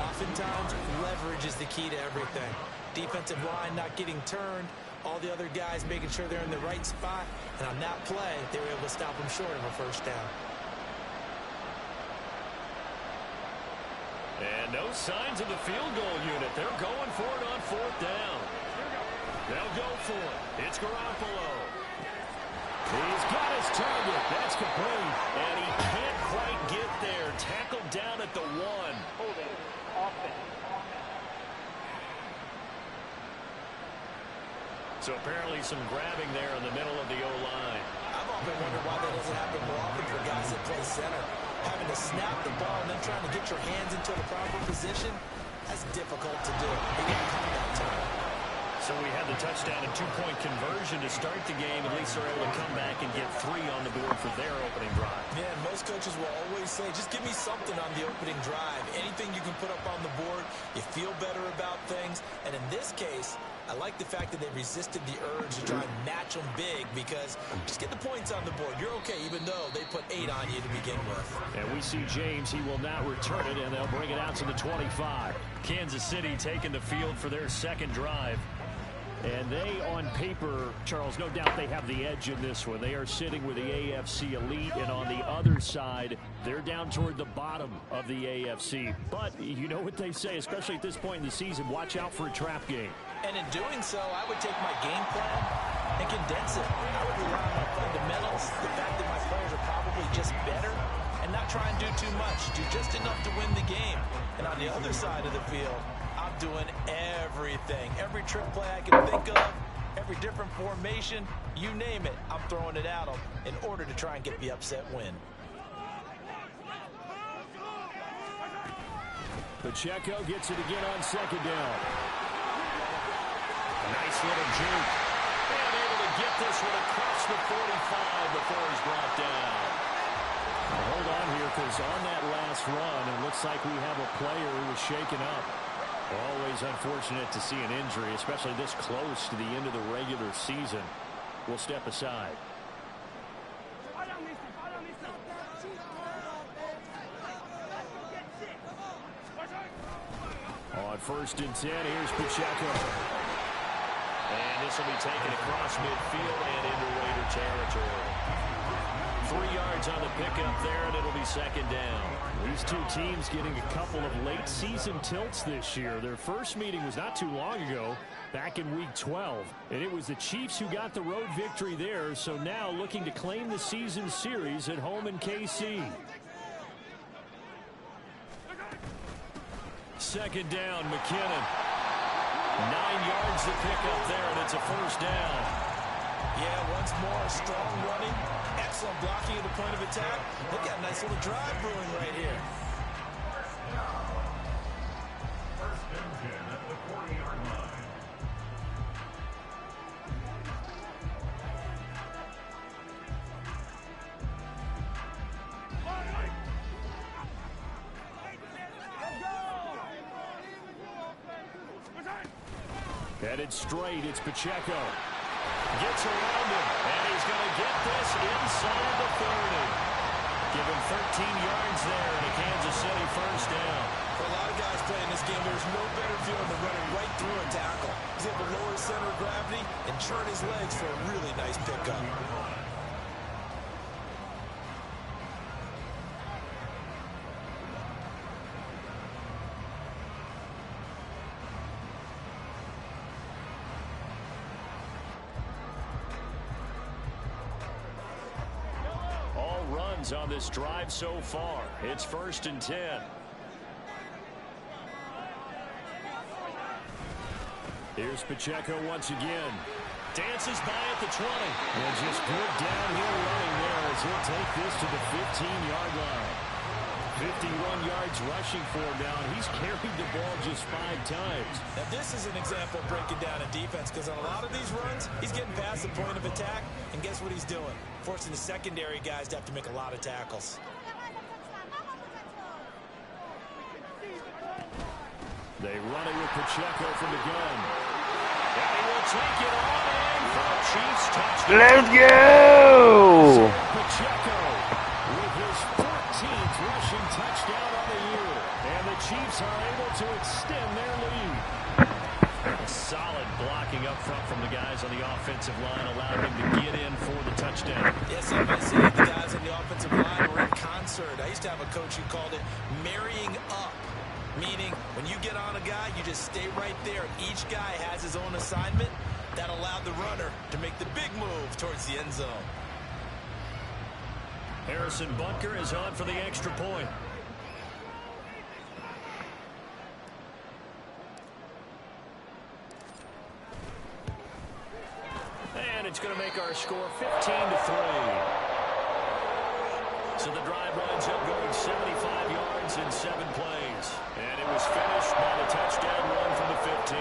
Oftentimes, leverage is the key to everything. Defensive line not getting turned. All the other guys making sure they're in the right spot. And on that play, they were able to stop him short of a 1st down. And no signs of the field goal unit. They're going for it on 4th down. They'll go for it. It's Garoppolo. He's got his target. That's complete. And he can't quite get there. Tackled down at the 1. Holding offense. So apparently some grabbing there in the middle of the O-line. I've often wondered why that doesn't happen more often for guys that play center. Having to snap the ball and then trying to get your hands into the proper position, that's difficult to do. They didn't come that time. So we had the touchdown and 2-point conversion to start the game. At least they're able to come back and get 3 on the board for their opening drive. Yeah, and most coaches will always say, just give me something on the opening drive. Anything you can put up on the board, you feel better about things. And in this case, I like the fact that they resisted the urge to try and match them big because just get the points on the board. You're okay, even though they put 8 on you to begin with. And we see James. He will not return it, and they'll bring it out to the 25. Kansas City taking the field for their 2nd drive. And they, on paper, Charles, no doubt they have the edge in this one. They are sitting with the AFC elite, and on the other side, they're down toward the bottom of the AFC. But you know what they say, especially at this point in the season, watch out for a trap game. And in doing so, I would take my game plan and condense it. I would rely on my fundamentals, the fact that my players are probably just better, and not try and do too much. Do just enough to win the game. And on the other side of the field, I'm doing everything. Every trick play I can think of, every different formation, you name it, I'm throwing it at them in order to try and get the upset win. Pacheco gets it again on second down. Nice little juke. And able to get this one across the 45 before he's brought down. Now hold on here, because on that last run, it looks like we have a player who was shaken up. Always unfortunate to see an injury, especially this close to the end of the regular season. We'll step aside. On 1st and 10, here's Pacheco. And this will be taken across midfield and into Raider territory. 3 yards on the pickup there, and it'll be second down. These two teams getting a couple of late season tilts this year. Their first meeting was not too long ago, back in week 12. And it was the Chiefs who got the road victory there, so now looking to claim the season series at home in KC. Second down, McKinnon. 9 yards to pick up there, and it's a first down. Yeah, once more, strong running, excellent blocking at the point of attack. Look at a nice little drive brewing right here. First and 10 at the 40-yard line. Headed straight, it's Pacheco. Gets around him, and he's going to get this inside the 30. Give him 13 yards there, and a Kansas City first down. For a lot of guys playing this game, there's no better feeling than running right through a tackle. He's able to lower his center of gravity and churn his legs for a really nice pickup. On this drive so far. It's 1st and 10. Here's Pacheco once again. Dances by at the 20. And just good downhill running there as he'll take this to the 15-yard line. 51 yards rushing for him now, and he's carried the ball just 5 times. Now this is an example of breaking down in defense, because on a lot of these runs, he's getting past the point of attack, and guess what he's doing? Forcing the secondary guys to have to make a lot of tackles. They run it with Pacheco from the gun. And he will take it on in for a Chiefs touchdown. Let's go! Pacheco with his 14th rushing touchdown on the year. And the Chiefs are able to extend their lead. Solid blocking up front from the guys on the offensive line allowed him to get in for the touchdown. Yes, MSC, the guys on the offensive line were in concert. I used to have a coach who called it marrying up, meaning when you get on a guy, you just stay right there. Each guy has his own assignment. That allowed the runner to make the big move towards the end zone. Harrison Butker is on for the extra point. And it's going to make our score 15-3. So the drive winds up going 75 yards in 7 plays. And it was finished by the touchdown run from the 15.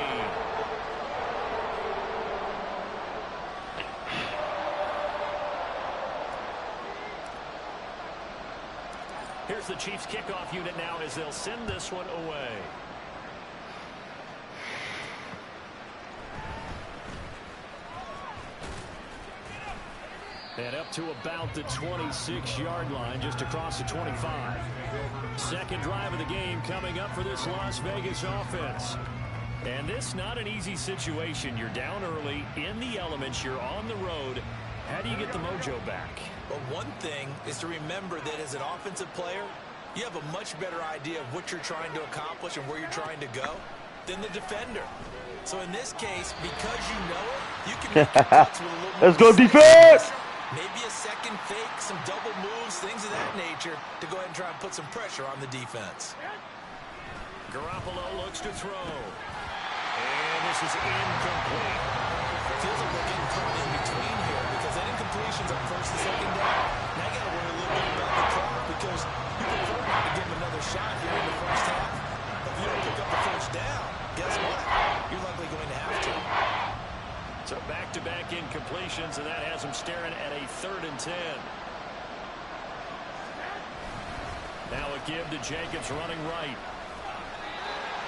Here's the Chiefs kickoff unit now as they'll send this one away. And up to about the 26-yard line, just across the 25. Second drive of the game coming up for this Las Vegas offense. And this not an easy situation. You're down early, in the elements, you're on the road. How do you get the mojo back? But one thing is to remember that as an offensive player, you have a much better idea of what you're trying to accomplish and where you're trying to go. than the defender. So in this case, because you know it, you can make your cuts with a little more. Let's go defense! Maybe a second fake, some double moves, things of that nature to go ahead and try and put some pressure on the defense. Garoppolo looks to throw. And this is incomplete. Feels like we're getting caught in between here because that incompletion's on first and second down. Now you got to worry a little bit about the clock because you prefer not to give him another shot here in the first half. But if you don't pick up the first down, guess what? You're likely going to have to. So back-to-back incompletions, and that has him staring at a 3rd and 10. Now a give to Jacobs running right.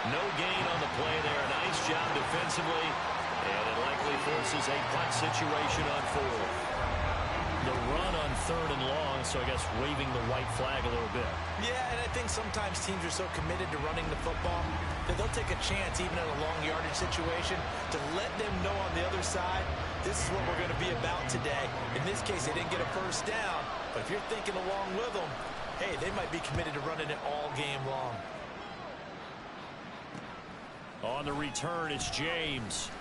No gain on the play there. Nice job defensively. And it likely forces a punt situation on 4th. The run on 3rd and long, so I guess waving the white flag a little bit. Yeah, and I think sometimes teams are so committed to running the football that they'll take a chance, even in a long yardage situation, to let them know on the other side, this is what we're going to be about today. In this case, they didn't get a first down, but if you're thinking along with them, hey, they might be committed to running it all game long. On the return, it's James.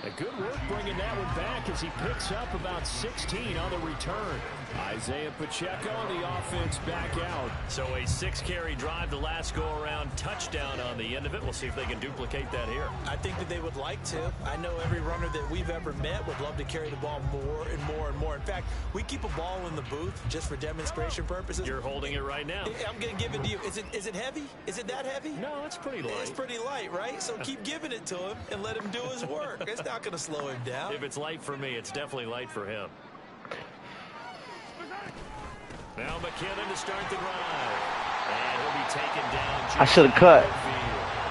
A good work bringing that one back as he picks up about 16 on the return. Isaiah Pacheco and the offense back out. So a 6-carry drive the last go-around, touchdown on the end of it. We'll see if they can duplicate that here. I think that they would like to. I know every runner that we've ever met would love to carry the ball more and more and more. In fact, we keep a ball in the booth just for demonstration purposes. You're holding it right now. I'm going to give it to you. Is it heavy? Is it that heavy? No, it's pretty light. It's pretty light, right? So keep giving it to him and let him do his work. It's not going to slow him down. If it's light for me, it's definitely light for him. Now McKinnon to start the drive. And he'll be taken down. I should have cut.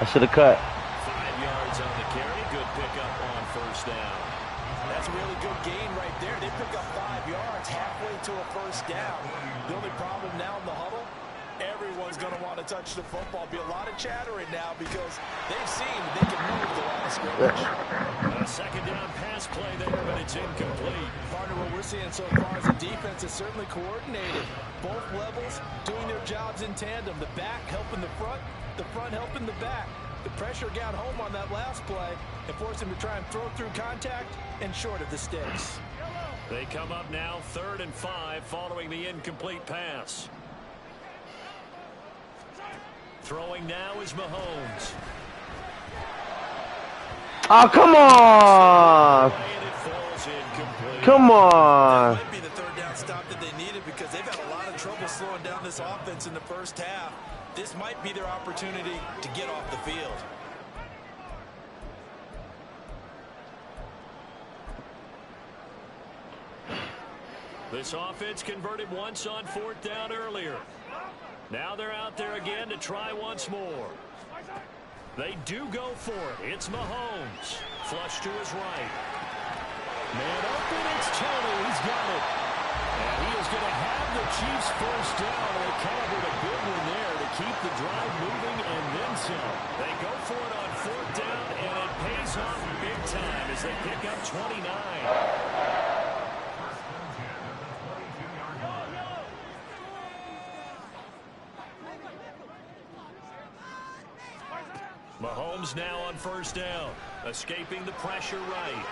I should have cut. 5 yards on the carry. Good pickup on first down. That's a really good gain right there. They pick up 5 yards halfway to a first down. The only problem now in the huddle, everyone's going to want to touch the football. Be a lot of chattering now because they've seen they can move the line of scrimmage. A second down pass play there, but it's incomplete. Partner, what we're seeing so far is the defense is certainly coordinated. Both levels doing their jobs in tandem. The back helping the front helping the back. The pressure got home on that last play and forced him to try and throw through contact and short of the sticks. They come up now 3rd and 5 following the incomplete pass. Throwing now is Mahomes. Oh, come on! Come on! That might be the 3rd down stop that they needed because they've had a lot of trouble slowing down this offense in the first half. This might be their opportunity to get off the field. This offense converted once on 4th down earlier. Now they're out there again to try once more. They do go for it. It's Mahomes. Flush to his right. Man open, it's Tony. He's got it. And he is going to have the Chiefs first down. They come up with a big one there to keep the drive moving and then some. They go for it on 4th down, and it pays off big time as they pick up 29. Mahomes now on first down, escaping the pressure right.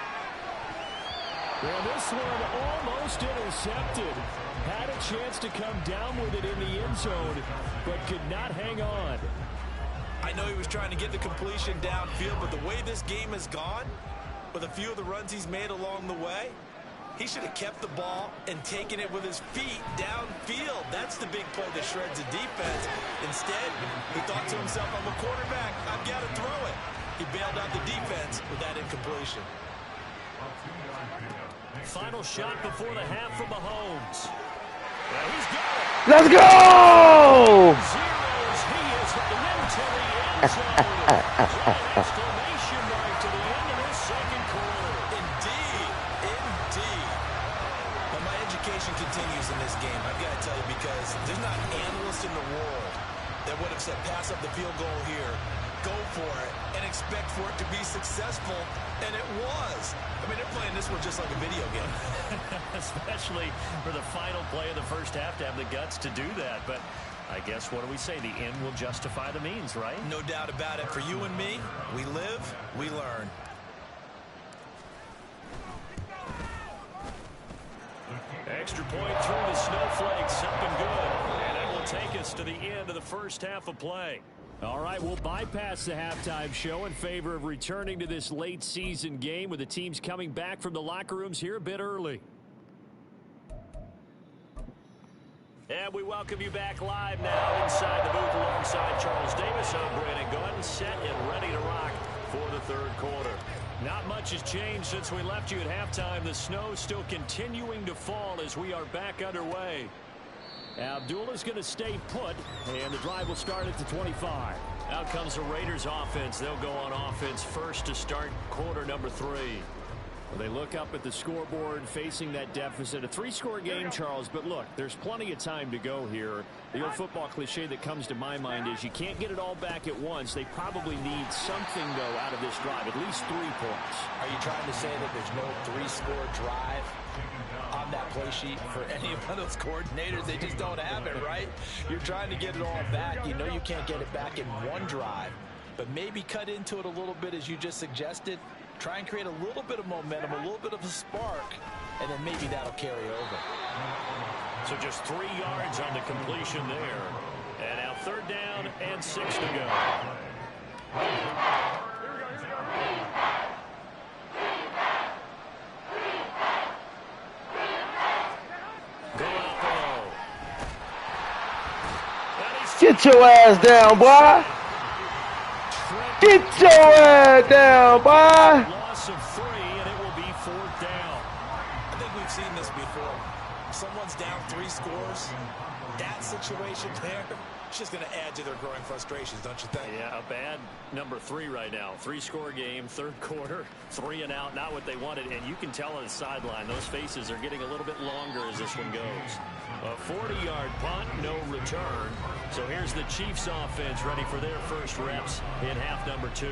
Well, this one almost intercepted. Had a chance to come down with it in the end zone, but could not hang on. I know he was trying to get the completion downfield, but the way this game has gone, with a few of the runs he's made along the way, he should have kept the ball and taken it with his feet downfield. That's the big play that shreds the defense. Instead, he thought to himself, I'm a quarterback, I've got to throw it. He bailed out the defense with that incompletion. Final shot before the half from Mahomes. Well, he's got it. Let's go! Zeros, he is into the end zone. Exclamation mark to the end of this second quarter. Indeed. But my education continues in this game, I've got to tell you, because there's not an analyst in the world that would have said pass up the field goal here, go for it, and expect for it to be successful, and it was. I mean, they're playing this one just like a video game. Especially for the final play of the first half to have the guts to do that. But I guess, what do we say? The end will justify the means, right? No doubt about it. For you and me, we live, we learn. Extra point through the snowflakes. Up and good. And that will take us to the end of the first half of play. All right, we'll bypass the halftime show in favor of returning to this late season game with the teams coming back from the locker rooms here a bit early. And we welcome you back live now inside the booth alongside Charles Davis. I'm Brandon Gunn, set and ready to rock for the third quarter. Not much has changed since we left you at halftime. The snow still continuing to fall as we are back underway. Abdullah's going to stay put, and the drive will start at the 25. Out comes the Raiders offense. They'll go on offense first to start quarter number 3. Well, they look up at the scoreboard facing that deficit. A 3-score game, Charles, but look, there's plenty of time to go here. The old football cliche that comes to my mind is you can't get it all back at once. They probably need something, though, out of this drive, at least 3 points. Are you trying to say that there's no 3-score drive on that play sheet for any of those coordinators? They just don't have it, right? You're trying to get it all back. You know you can't get it back in one drive, but maybe cut into it a little bit as you just suggested. Try and create a little bit of momentum, a little bit of a spark, and then maybe that'll carry over. So just 3 yards on the completion there. And now 3rd down and 6 to go. Get your ass down, boy. Get your ass down, boy. Loss of 3, and it will be 4th down. I think we've seen this before. If someone's down 3 scores, that situation there, it's just going to add to their growing frustrations, don't you think? Yeah, a bad number 3 right now. 3-score game, 3rd quarter, 3 and out, not what they wanted. And you can tell on the sideline, those faces are getting a little bit longer as this one goes. A 40-yard punt, no return. So here's the Chiefs offense ready for their first reps in half number 2.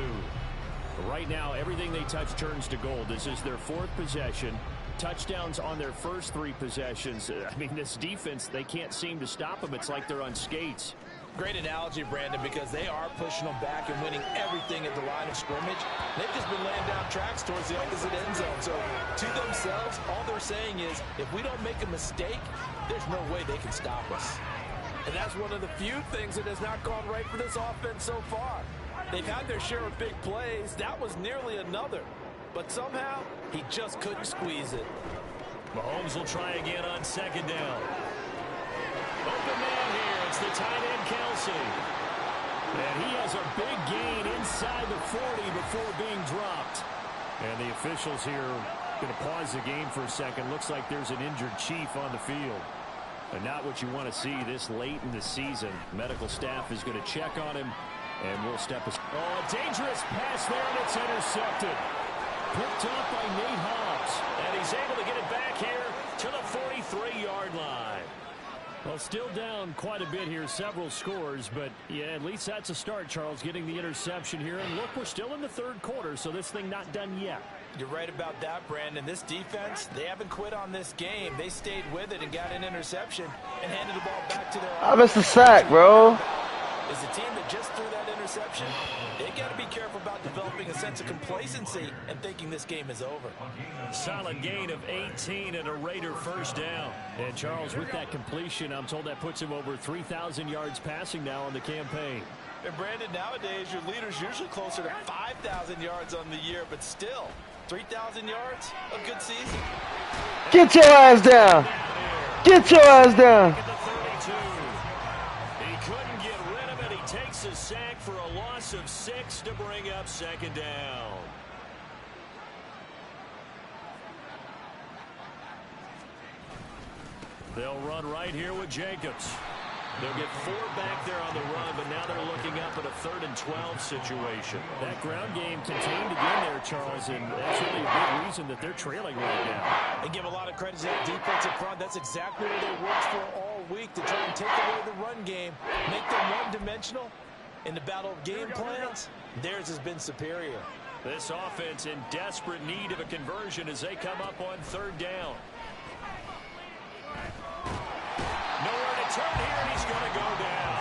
Right now, everything they touch turns to gold. This is their 4th possession. Touchdowns on their first 3 possessions. I mean, this defense, they can't seem to stop them. It's like they're on skates. Great analogy, Brandon, because they are pushing them back and winning everything at the line of scrimmage. They've just been laying down tracks towards the opposite end zone. So to themselves, all they're saying is, if we don't make a mistake, there's no way they can stop us. And that's one of the few things that has not gone right for this offense so far. They've had their share of big plays. That was nearly another. But somehow, he just couldn't squeeze it. Mahomes will try again on 2nd down. Open man here. It's the tight end, Kelsey. And he has a big gain inside the 40 before being dropped. And the officials here going to pause the game for a second. Looks like there's an injured Chief on the field. And not what you want to see this late in the season. Medical staff is going to check on him, and we'll step aside. Oh, a dangerous pass there, and it's intercepted. Picked up by Nate Hobbs. And he's able to get it back here to the 43-yard line. Well, still down quite a bit here, several scores, but yeah, at least that's a start, Charles, getting the interception here. And look, we're still in the 3rd quarter, so this thing not done yet. You're right about that, Brandon. This defense, they haven't quit on this game. They stayed with it and got an interception and handed the ball back to their I missed the sack, bro. Is the team that just threw that interception, they got to be careful about developing a sense of complacency and thinking this game is over. Solid gain of 18 and a Raider 1st down. And Charles, with that completion, I'm told that puts him over 3,000 yards passing now on the campaign. And Brandon, nowadays your leader's usually closer to 5,000 yards on the year, but still, 3,000 yards, a good season. Get your ass down. Get your ass down. He couldn't get rid of it. He takes a sack for a loss of 6 to bring up 2nd down. They'll run right here with Jacobs. They'll get 4 back there on the run, but now they're looking up at a 3rd and 12 situation. That ground game contained again there, Charles, and that's really a big reason that they're trailing right now. They give a lot of credit to that defensive front. That's exactly what they worked for all week, to try and take away the run game, make them one-dimensional. In the battle of game plans, theirs has been superior. This offense in desperate need of a conversion as they come up on 3rd down. Nowhere to turn here, and he's going to go down.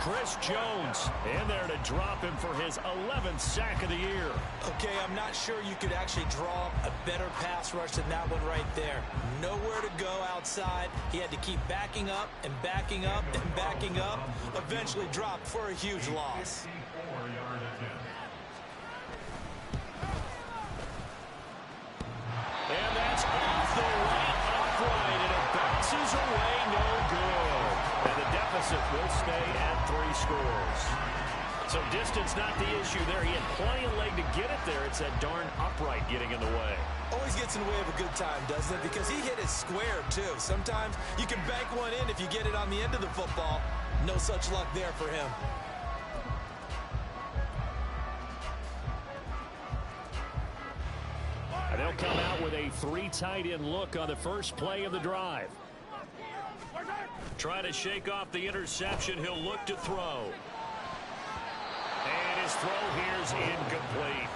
Chris Jones in there to drop him for his 11th sack of the year. Okay, I'm not sure you could actually draw a better pass rush than that one right there. Nowhere to go outside. He had to keep backing up and backing up and backing up. Eventually dropped for a huge loss. And that's off the right upright, and it bounces away, no good. And the deficit will stay at 3 scores. So distance not the issue there. He had plenty of leg to get it there. It's that darn upright getting in the way. Always gets in the way of a good time, doesn't it? Because he hit it square, too. Sometimes you can bank one in if you get it on the end of the football. No such luck there for him. And they'll come out with a 3 tight end look on the first play of the drive. Trying to shake off the interception. He'll look to throw. And his throw here's incomplete.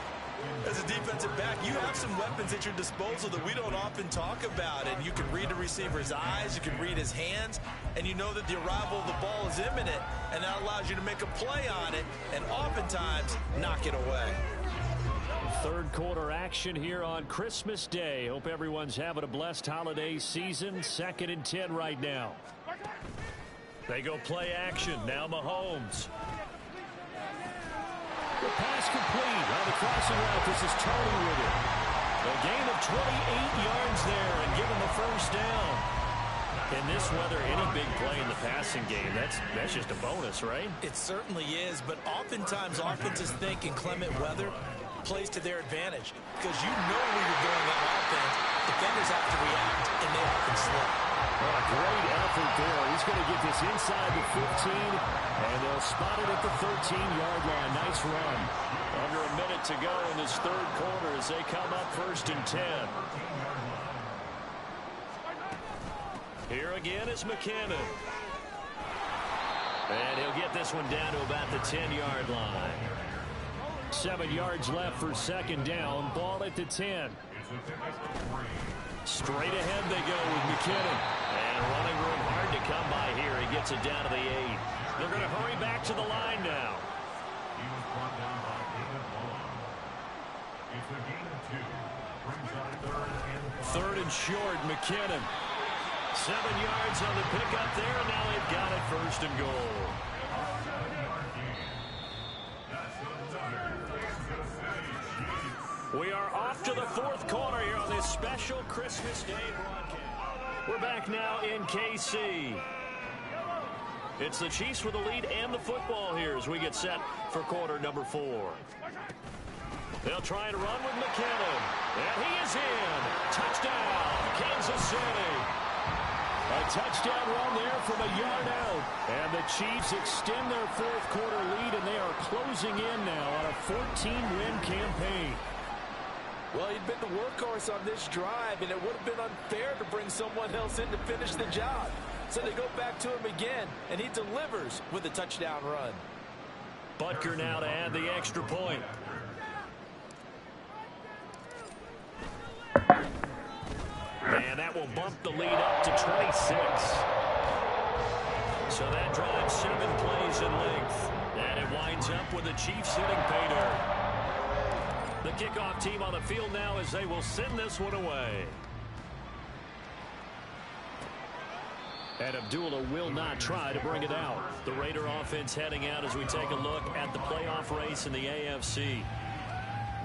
As a defensive back, you have some weapons at your disposal that we don't often talk about. And you can read the receiver's eyes, you can read his hands, and you know that the arrival of the ball is imminent. And that allows you to make a play on it and oftentimes knock it away. Third quarter action here on Christmas Day. Hope everyone's having a blessed holiday season. 2nd and 10 right now. They go play action. Now Mahomes. The pass complete on the crossing route. This is Tony with it. A gain of 28 yards there and give him the first down. In this weather, any big play in the passing game, that's just a bonus, right? It certainly is, but oftentimes offenses think in clement weather plays to their advantage because you know where you're going on offense. Defenders have to react, and they often slip. Well, a great effort there. He's going to get this inside the 15, and they'll spot it at the 13-yard line. Nice run. Under a minute to go in this third quarter as they come up 1st and 10. Here again is McKinnon. And he'll get this one down to about the 10-yard line. 7 yards left for 2nd down. Ball at the 10. Straight ahead they go with McKinnon. And running room hard to come by here. He gets it down to the 8. They're going to hurry back to the line now. He was brought down by David Long. It's a gain of 2. Brings up 3rd and 5. 3rd and short, McKinnon. 7 yards on the pickup there. Now they've got it 1st and goal. We are off to the 4th quarter here on this special Christmas Day broadcast. We're back now in KC. It's the Chiefs with the lead and the football here as we get set for quarter number 4. They'll try and run with McKinnon. And he is in. Touchdown, Kansas City. A touchdown run there from a yard out. And the Chiefs extend their 4th quarter lead, and they are closing in now on a 14-win campaign. Well, he'd been the workhorse on this drive, and it would have been unfair to bring someone else in to finish the job. So they go back to him again, and he delivers with a touchdown run. Butker now to add the extra point. And that will bump the lead up to 26. So that drives 7 plays in length. And it winds up with the Chiefs hitting pay dirt. The kickoff team on the field now as they will send this one away. And Abdullah will not try to bring it out. The Raider offense heading out as we take a look at the playoff race in the AFC.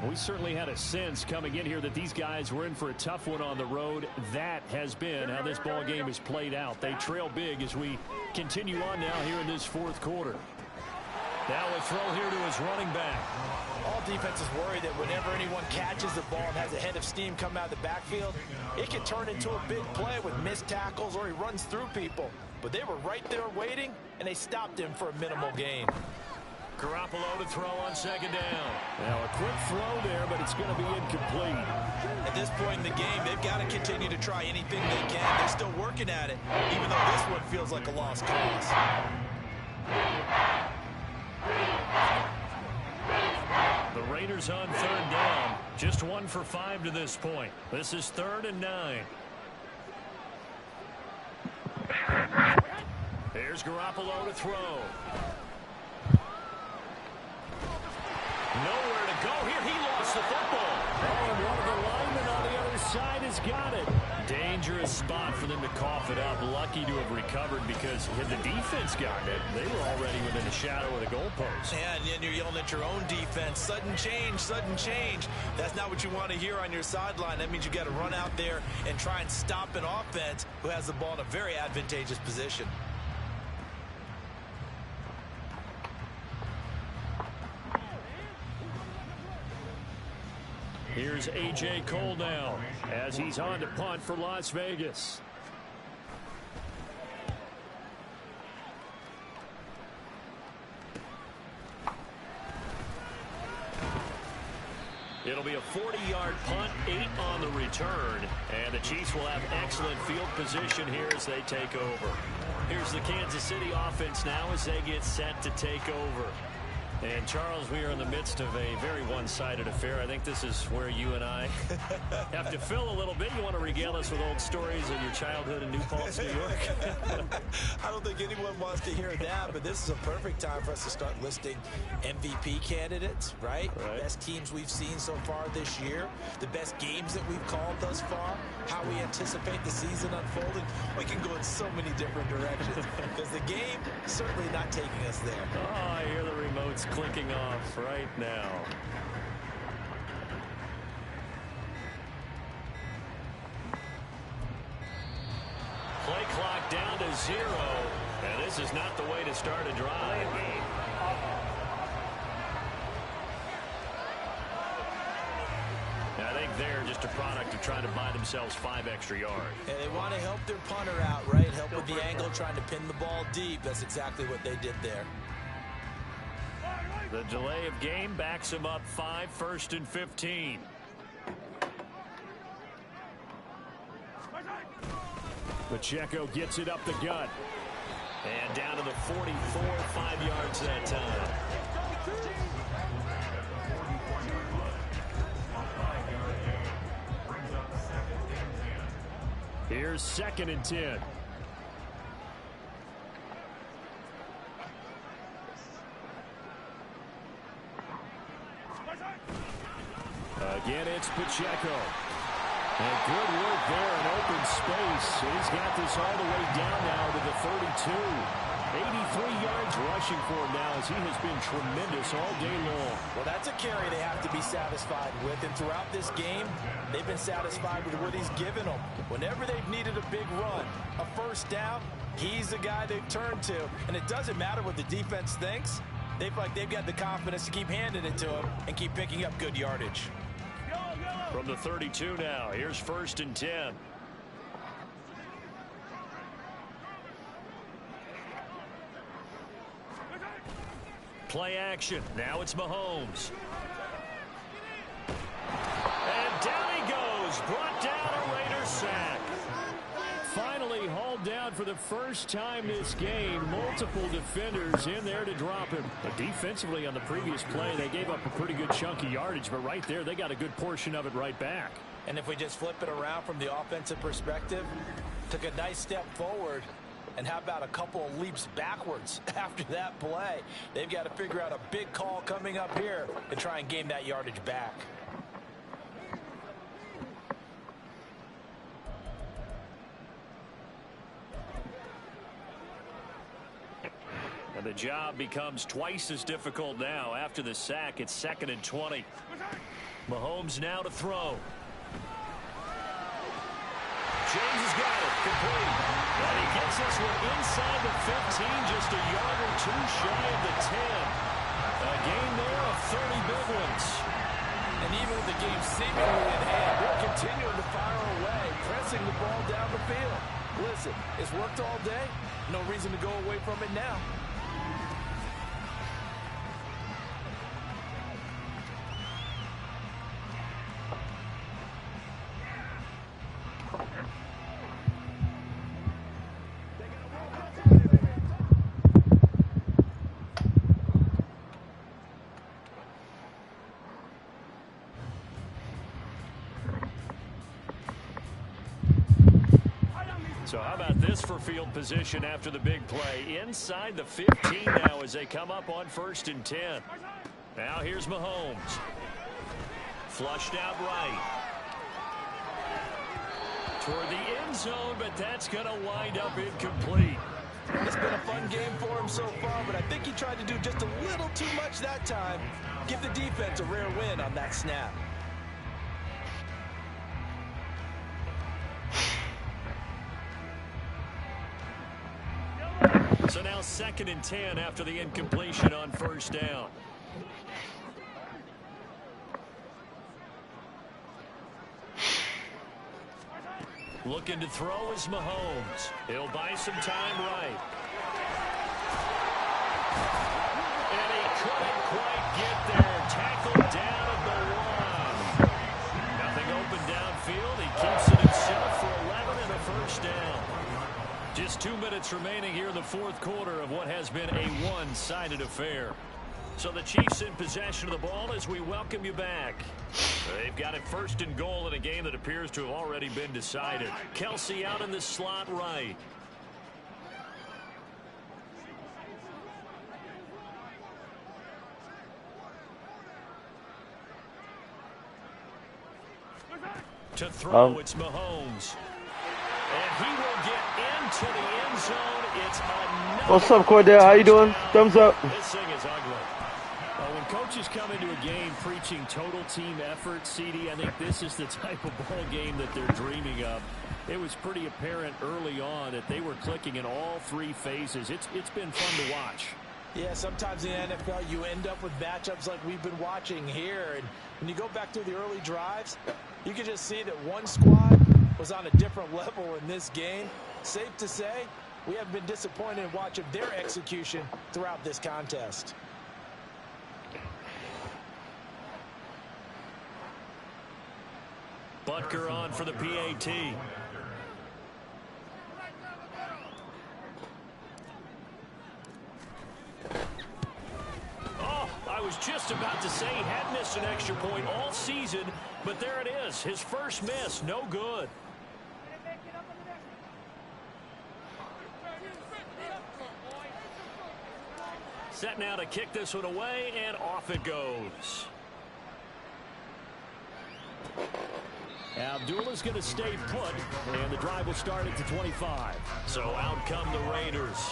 We certainly had a sense coming in here that these guys were in for a tough one on the road. That has been how this ball game is played out. They trail big as we continue on now here in this 4th quarter. Now a throw here to his running back. All defenses worry that whenever anyone catches the ball and has a head of steam come out of the backfield, it can turn into a big play with missed tackles or he runs through people. But they were right there waiting, and they stopped him for a minimal gain. Garoppolo to throw on 2nd down. Now a quick throw there, but it's going to be incomplete. At this point in the game, they've got to continue to try anything they can. They're still working at it, even though this one feels like a lost cause. The Raiders on 3rd down. Just 1 for 5 to this point. This is 3rd and 9. Here's Garoppolo to throw. Nowhere to go here. He lost the football. Oh, and one of the linemen on the other side has got it. Dangerous spot for them to cough it up. Lucky to have recovered because had the defense gotten it, they were already within the shadow of the goalpost. Yeah, and then you're yelling at your own defense. Sudden change, sudden change. That's not what you want to hear on your sideline. That means you got to run out there and try and stop an offense who has the ball in a very advantageous position. Here's A.J. Cole now as he's on to punt for Las Vegas. It'll be a 40-yard punt, 8 on the return, and the Chiefs will have excellent field position here as they take over. Here's the Kansas City offense now as they get set to take over. And, Charles, we are in the midst of a very one-sided affair. I think this is where you and I have to fill a little bit. You want to regale us with old stories of your childhood in New Paltz, New York? I don't think anyone wants to hear that, but this is a perfect time for us to start listing MVP candidates, right? Best teams we've seen so far this year, the best games that we've called thus far, how we anticipate the season unfolding. We can go in so many different directions because the game certainly not taking us there. Oh, I hear the remotes clicking off right now. Play clock down to 0, and this is not the way to start a drive. I think they're just a product of trying to buy themselves 5 extra yards. And they want to help their punter out, right? Help with the angle, trying to pin the ball deep. That's exactly what they did there. The delay of game backs him up 5, 1st and 15. Pacheco gets it up the gut. And down to the 44, 5 yards that time. Here's 2nd and 10. Again, it's Pacheco. And good work there in open space. He's got this all the way down now to the 32. 83 yards rushing for him now as he has been tremendous all day long. Well, that's a carry they have to be satisfied with. And throughout this game, they've been satisfied with what he's given them. Whenever they've needed a big run, a first down, he's the guy they've turned to. And it doesn't matter what the defense thinks. They feel like they've got the confidence to keep handing it to him and keep picking up good yardage. From the 32 now, here's 1st and 10. Play action. Now it's Mahomes. And down he goes. Brought down a Raider sack. Finally hauled down for the first time this game. Multiple defenders in there to drop him. But defensively on the previous play, they gave up a pretty good chunk of yardage. But right there, they got a good portion of it right back. And if we just flip it around from the offensive perspective, took a nice step forward. And how about a couple of leaps backwards after that play? They've got to figure out a big call coming up here to try and gain that yardage back. And the job becomes twice as difficult now. After the sack, it's 2nd and 20. Mahomes now to throw. James has got it. Complete. And he gets this one inside the 15, just a yard or 2 shy of the 10. A gain there of 30 big ones. And even with the game seemingly in hand, they're continuing to fire away, pressing the ball down the field. Listen, it's worked all day. No reason to go away from it now. So how about this for field position after the big play? Inside the 15 now as they come up on 1st and 10. Now here's Mahomes. Flushed out right. Toward the end zone, but that's going to wind up incomplete. It's been a fun game for him so far, but I think he tried to do just a little too much that time. Give the defense a rare win on that snap. So now 2nd and 10 after the incompletion on 1st down. Looking to throw is Mahomes. He'll buy some time right. And he couldn't quite get there. Tackled down at the 1. Nothing open downfield. He keeps it himself for 11 and a 1st down. Just 2 minutes remaining here in the 4th quarter of what has been a one-sided affair. So the Chiefs in possession of the ball as we welcome you back. They've got it 1st and goal in a game that appears to have already been decided. Kelsey out in the slot right. To throw, it's Mahomes. And he will get into the end zone. It's another. What's up, Cordell? How you doing? Thumbs up. This thing is ugly. When coaches come into a game preaching total team effort, CD, I think this is the type of ball game that they're dreaming of. It was pretty apparent early on that they were clicking in all 3 phases. It's been fun to watch. Yeah, sometimes in the NFL you end up with matchups like we've been watching here. And when you go back through the early drives, you can just see that one squad was on a different level in this game. Safe to say, we have been disappointed in watching their execution throughout this contest. Butker on for the PAT. Oh, I was just about to say he had missed an extra point all season, but there it is. His first miss, no good. Set now to kick this one away, and off it goes. Abdullah's going to stay put, and the drive will start at the 25. So out come the Raiders.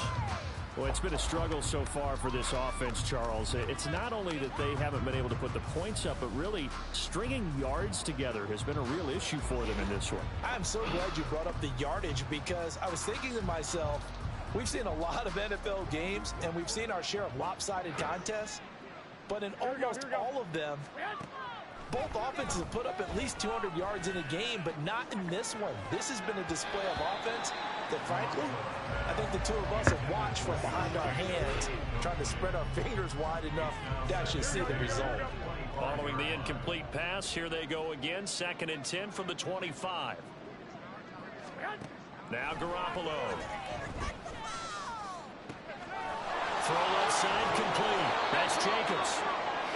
Well, it's been a struggle so far for this offense, Charles. It's not only that they haven't been able to put the points up, but really stringing yards together has been a real issue for them in this one. I'm so glad you brought up the yardage because I was thinking to myself, we've seen a lot of NFL games, and we've seen our share of lopsided contests, but in almost all of them, both offenses have put up at least 200 yards in a game, but not in this one. This has been a display of offense that, frankly, I think the two of us have watched from behind our hands, trying to spread our fingers wide enough to actually see the result. Following the incomplete pass, here they go again. 2nd and 10 from the 25. Now Garoppolo. Throw left side complete. That's Jacobs.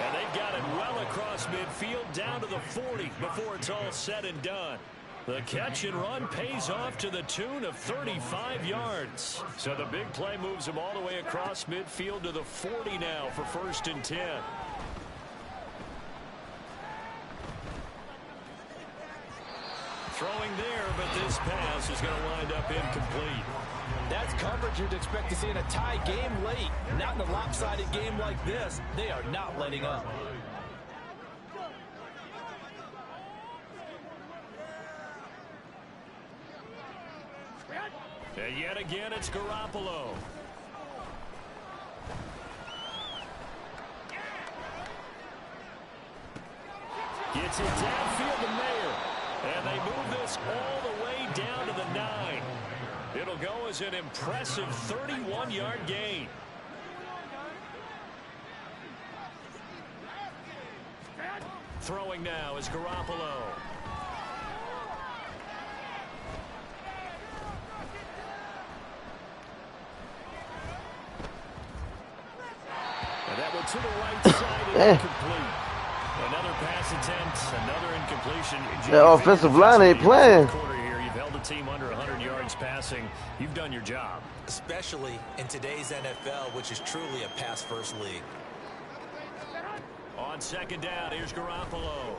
And they've got it well across midfield down to the 40 before it's all said and done. The catch and run pays off to the tune of 35 yards. So the big play moves him all the way across midfield to the 40 now for 1st and 10. Throwing there, but this pass is going to wind up incomplete. That's coverage you'd expect to see in a tie game late. Not in a lopsided game like this. They are not letting up. And yet again, it's Garoppolo. Gets it downfield to Mayer. And they move this all the way down to the 9. It'll go as an impressive 31-yard gain. Throwing now is Garoppolo. And that one to the right side, incomplete. Another pass attempt, another incompletion. That offensive line ain't playing. You've held the team under 100 yards passing. You've done your job. Especially in today's NFL, which is truly a pass-first league. On second down, here's Garoppolo.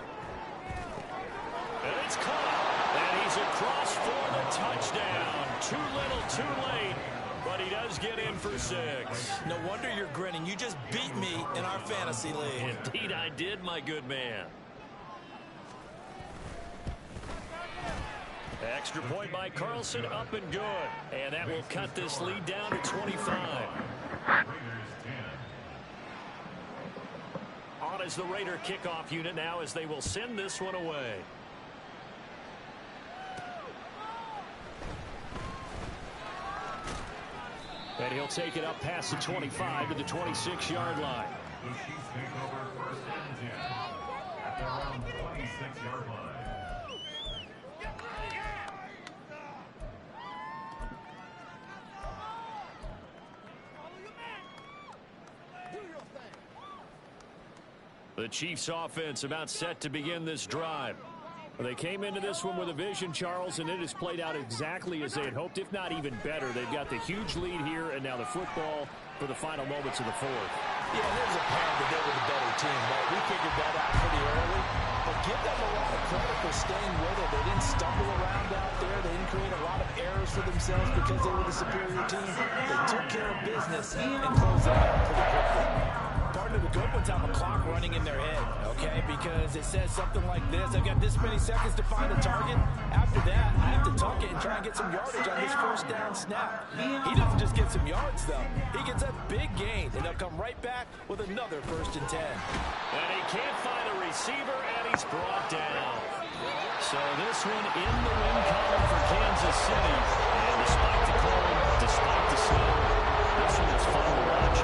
And it's caught. And he's across for the touchdown. Too little, too late. But he does get in for 6. No wonder you're grinning. You just beat me in our fantasy league. Indeed I did, my good man. Extra point by Carlson, up and good. And that will cut this lead down to 25. On as the Raider kickoff unit now as they will send this one away. And he'll take it up past the 25 to the 26-yard line. The Chiefs take over 1st and 10 at their own 26-yard line. The Chiefs offense about set to begin this drive. They came into this one with a vision, Charles, and it has played out exactly as they had hoped, if not even better. They've got the huge lead here, and now the football for the final moments of the 4th. Yeah, there's a plan that they were the better team, but we figured that out pretty early. But give them a lot of credit for staying with it. They didn't stumble around out there. They didn't create a lot of errors for themselves because they were the superior team. They took care of business and closed it out pretty quickly. Part of the good ones have a clock running in their head, okay? Because it says something like this. I've got this many seconds to find a target. After that, I have to tuck it and try and get some yardage on this 1st down snap. He doesn't just get some yards, though. He gets a big gain, and they'll come right back with another 1st and 10. And he can't find a receiver, and he's brought down. So this one in the win column for Kansas City. And despite the cold, despite the snow, this one was fun to watch.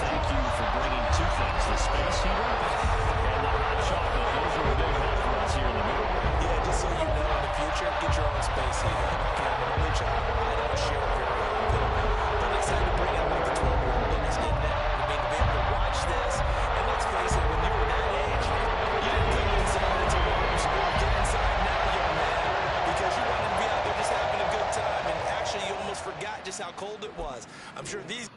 Thank you for bringing 2 things, the space heater and the hot chocolate. Those are a big help for us here in the middle. Yeah, just so you know, in the future, get your own space heater. Okay, I'm an only child. I don't share it very often. But I'm excited to bring out like the 12-year-old and he's getting out. I mean, to be able to watch this, and let's face it, when you were that age, you didn't come inside until water school. Get inside now, young man, because you wanted to be out there just having a good time, and actually you almost forgot just how cold it was. I'm sure these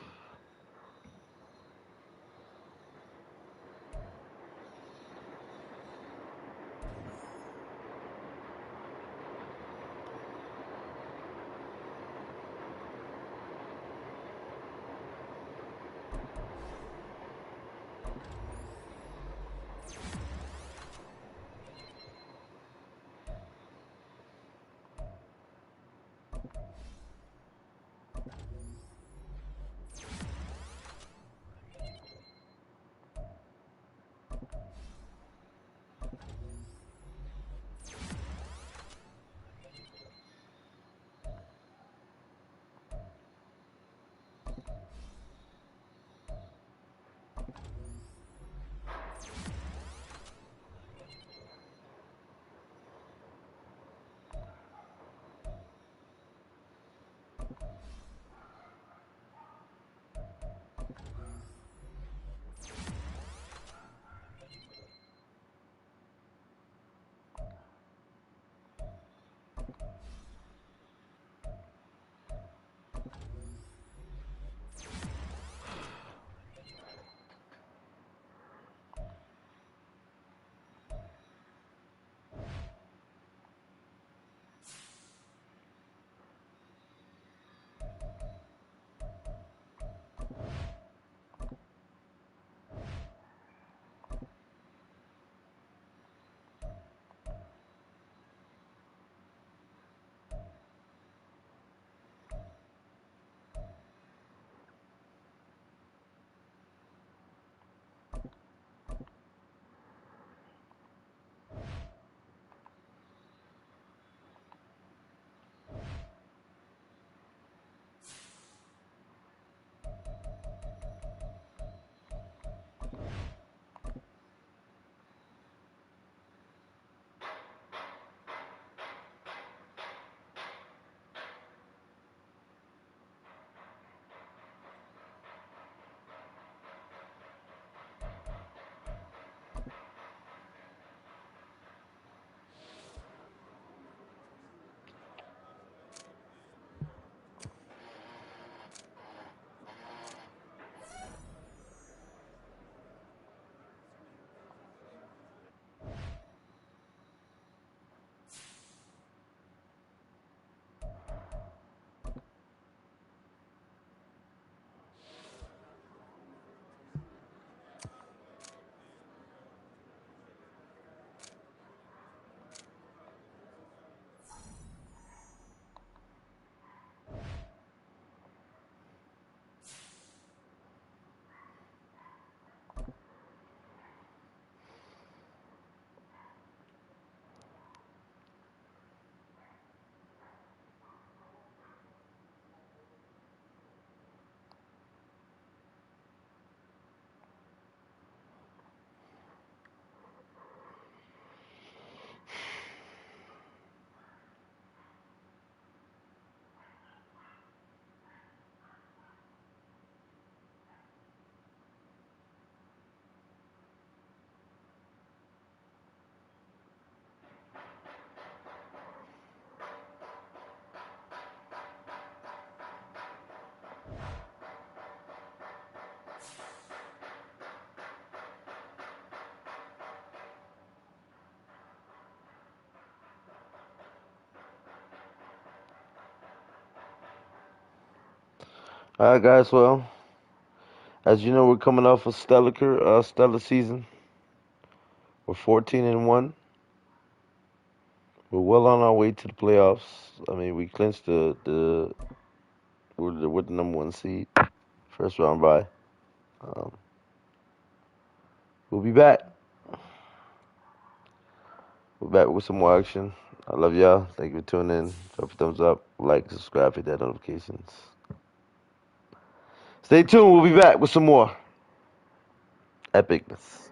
All right, guys. Well, as you know, we're coming off a stellar season. We're 14-1. We're well on our way to the playoffs. I mean, we clinched we're the number one seed, first round bye. Um, we'll be back. We're back with some more action. I love y'all. Thank you for tuning in. Drop a thumbs up, like, subscribe, hit that notifications. Stay tuned. We'll be back with some more epicness.